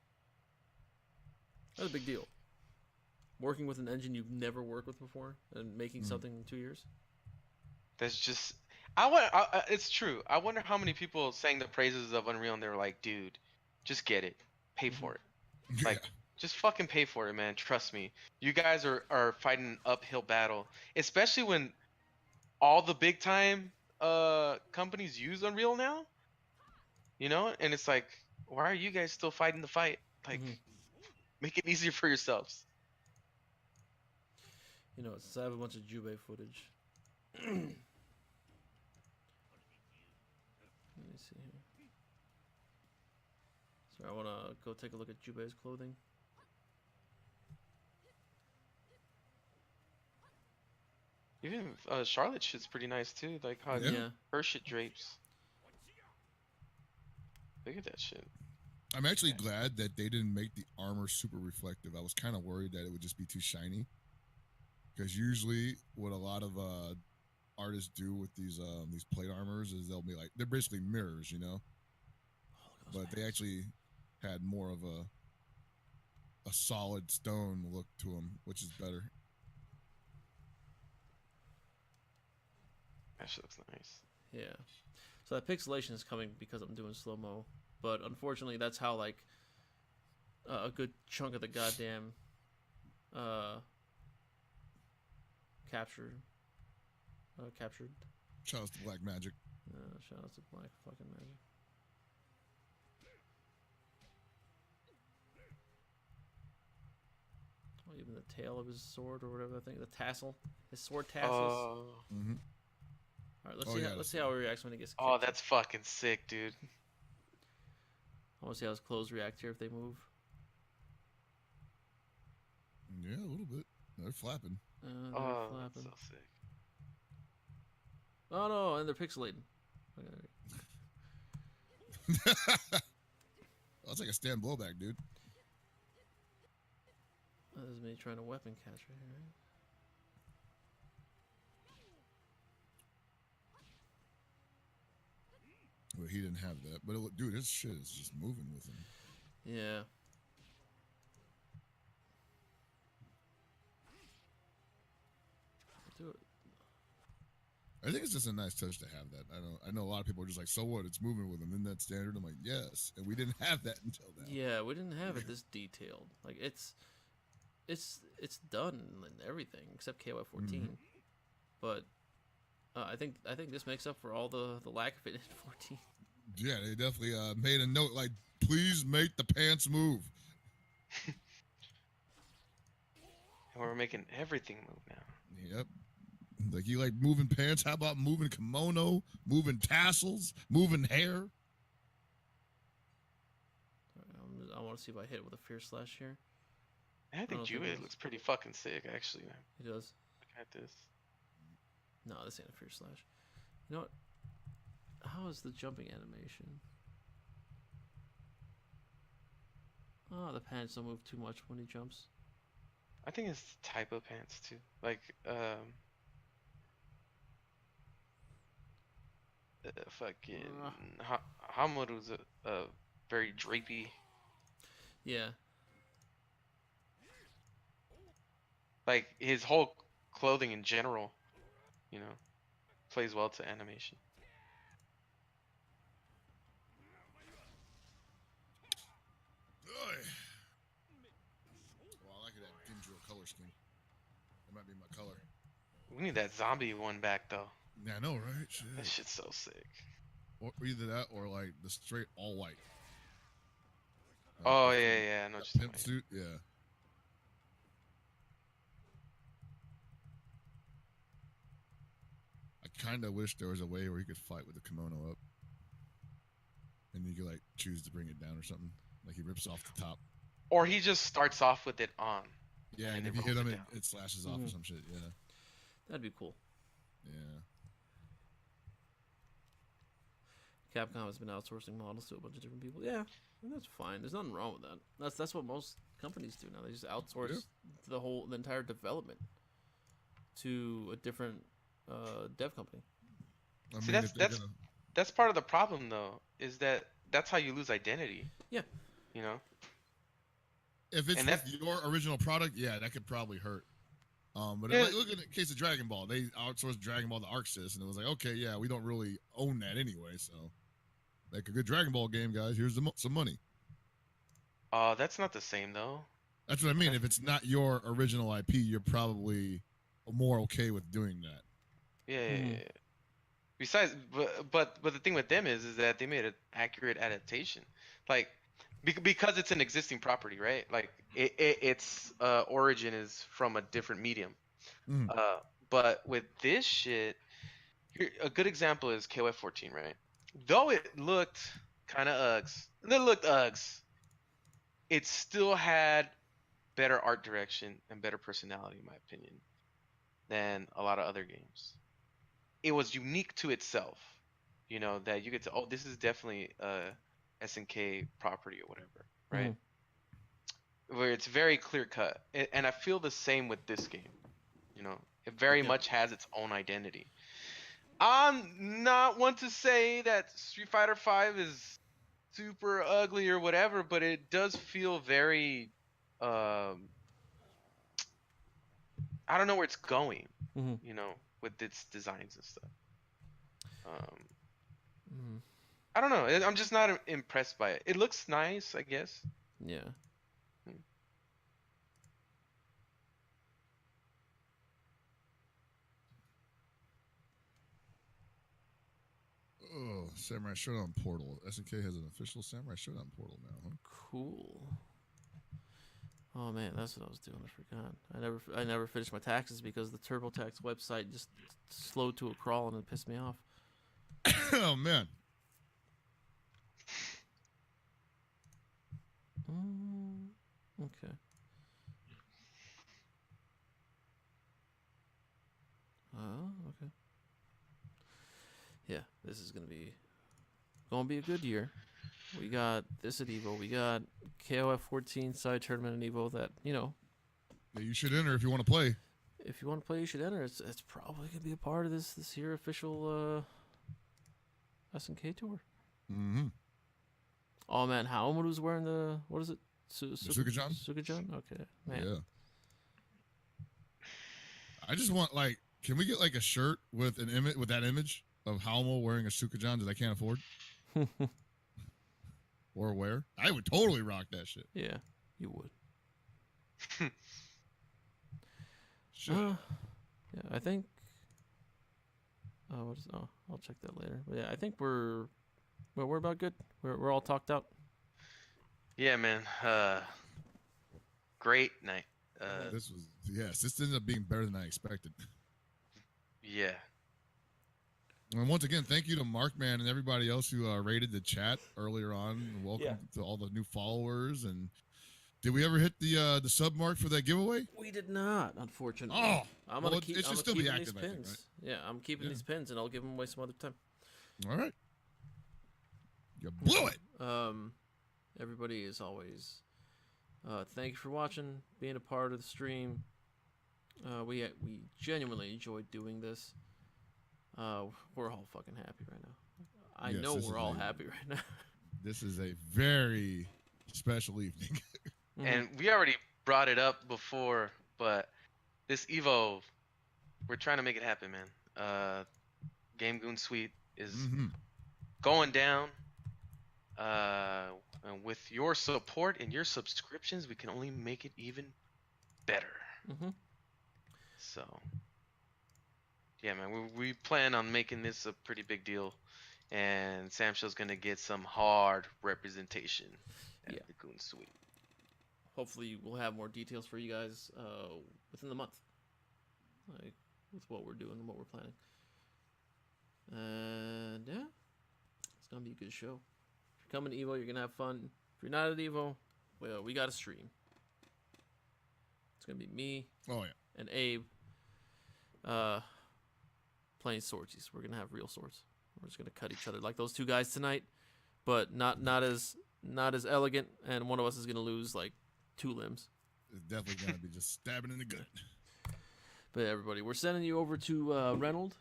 That's a big deal. Working with an engine you've never worked with before and making something in 2 years. That's just. It's true. I wonder how many people sang the praises of Unreal and they were like, dude, just get it. Pay for it. Like, just fucking pay for it, man. Trust me. You guys are fighting an uphill battle. Especially when all the big time companies use Unreal now. You know? And it's like, why are you guys still fighting the fight? Like, make it easier for yourselves. You know, since I have a bunch of Jubei footage. Let me see here. So I want to go take a look at Jubei's clothing. Even Charlotte shit's pretty nice too. Like how her shit drapes. Look at that shit. I'm actually glad that they didn't make the armor super reflective. I was kind of worried that it would just be too shiny. Because usually what a lot of artists do with these plate armors is they'll be like, they're basically mirrors, you know? But they actually had more of a solid stone look to them, which is better. That shit looks nice. Yeah. So that pixelation is coming because I'm doing slow-mo. But unfortunately, that's how, like, a good chunk of the goddamn captured. Shout out to Black Magic. Shout out to Black fucking Magic. Oh, even the tail of his sword or whatever I think, the tassel, his sword tassels. All right, let's see how he reacts when he gets kicked. Oh, that's fucking sick, dude. I want to see how his clothes react here if they move. Yeah, a little bit. They're flapping. They're flapping. That's so sick. Oh no, and they're pixelating. That's like a stand blowback, dude. This is me trying to weapon catch right here, right? Well, he didn't have that. But, dude, his shit is just moving with him. Yeah. Do it. I think it's just a nice touch to have that. I know a lot of people are just like, so what? It's moving with him. Isn't that standard? I'm like, yes. And we didn't have that until now. Yeah, we didn't have it this detailed. Like, it's done and everything except KOF 14. But I think this makes up for all the lack of it in 14. Yeah, they definitely made a note like, please make the pants move. And we're making everything move now. Yep. Like, you like moving pants? How about moving kimono, moving tassels, moving hair? I want to see if I hit it with a Fierce Slash here. I think Jubei looks pretty fucking sick, actually. He does. Look at this. No, this ain't a Fierce Slash. You know what? How is the jumping animation? Oh, the pants don't move too much when he jumps. I think it's the type of pants too. Like, fucking Hamaru's a very drapey. Yeah. Like his whole clothing in general, you know, plays well to animation. Well, I like that Ginjo color scheme. That might be my color. We need that zombie one back though. Yeah, I know, right? Shit. That shit's so sick. Or either that or like the straight all white. Oh yeah, I know. Pimp suit, yeah. I kind of wish there was a way where you could fight with the kimono up, and you could like choose to bring it down or something. Like he rips off the top. Or he just starts off with it on. Yeah, and if you hit him, it slashes off or some shit. Yeah. That'd be cool. Yeah. Capcom has been outsourcing models to a bunch of different people. Yeah, and that's fine. There's nothing wrong with that. That's what most companies do now. They just outsource the entire development to a different dev company. See, that's part of the problem though, is that that's how you lose identity. Yeah. You know. If it's And with your original product, yeah, that could probably hurt. But Yeah. like, look at the case of Dragon Ball. They outsourced Dragon Ball to Arcsys, and it was like, okay, yeah, we don't really own that anyway, so make a good Dragon Ball game, guys. Here's some money. That's not the same though. That's what I mean. If it's not your original IP, you're probably more okay with doing that. Yeah. Besides, but the thing with them is that they made an accurate adaptation, like because it's an existing property, right? Like its origin is from a different medium. But with this shit, here, a good example is KOF 14, right? Though it looked kind of uggs, it still had better art direction and better personality, in my opinion, than a lot of other games. It was unique to itself, you know, that you get to, oh, this is definitely a SNK property or whatever, right? Where it's very clear cut. And I feel the same with this game, you know, it very much has its own identity. I'm not one to say that Street Fighter V is super ugly or whatever, but it does feel very, I don't know where it's going, you know, with its designs and stuff. I don't know. I'm just not impressed by it. It looks nice, I guess. Yeah. Oh, Samurai Shodown Portal. SNK has an official Samurai Shodown Portal now, huh? Cool. Oh man, that's what I was doing. I forgot. I never finished my taxes because the TurboTax website just slowed to a crawl and it pissed me off. Oh man. Okay. Oh, okay. Yeah, this is gonna be a good year. We got this at Evo. We got KOF 14 side tournament at Evo that, you know. Yeah, you should enter if you want to play. If you want to play, you should enter. It's probably gonna be a part of this year official SNK tour. Oh man, Haomaru's wearing the, what is it? Sukajan? Sukajan? Okay, man. Yeah. I just want, like, can we get like a shirt with an image, with that image of Haomo wearing a Sukajan that I can't afford? Or wear? I would totally rock that shit. Yeah, you would. Sure. Yeah, I think. I'll check that later. But yeah, I think we're about good. We're all talked out. Yeah, man. Great night. This ended up being better than I expected. Yeah. And once again, thank you to Markman and everybody else who rated the chat earlier on. Welcome to all the new followers. And did we ever hit the sub mark for that giveaway? We did not, unfortunately. Oh, I'm gonna keep. It should I'm still keeping be active, these I think, pins. right? Yeah, I'm keeping these pins, and I'll give them away some other time. All right. You blew it. Everybody, is always, thank you for watching, being a part of the stream. We genuinely enjoyed doing this. We're all fucking happy right now. I know we're all happy right now. This is a very special evening. And we already brought it up before, but this Evo, we're trying to make it happen, man. Game Goon Suite is going down. And with your support and your subscriptions, we can only make it even better. So, yeah, man, we plan on making this a pretty big deal, and Samshow's gonna get some hard representation at the Goon Suite. Hopefully, we'll have more details for you guys within the month, like with what we're doing and what we're planning. And yeah, it's gonna be a good show. If you're coming to Evo, you're gonna have fun. If you're not at Evo, well, we got a stream. It's gonna be me, and Abe, playing swordsies. We're gonna have real swords. We're just gonna cut each other like those two guys tonight, but not as elegant. And one of us is gonna lose like 2 limbs. It's definitely gonna be just stabbing in the gut. But everybody, we're sending you over to Reynold.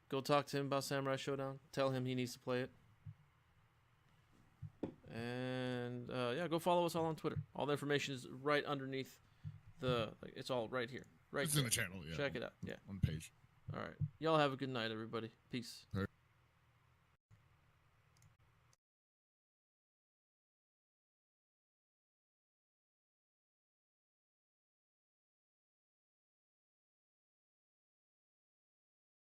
Go talk to him about Samurai Shodown. Tell him he needs to play it. And yeah, go follow us all on Twitter. All the information is right underneath the. Like, it's all right here. Right. It's in the channel. Yeah. Check it out. Yeah. On the page. All right. Y'all have a good night, everybody. Peace.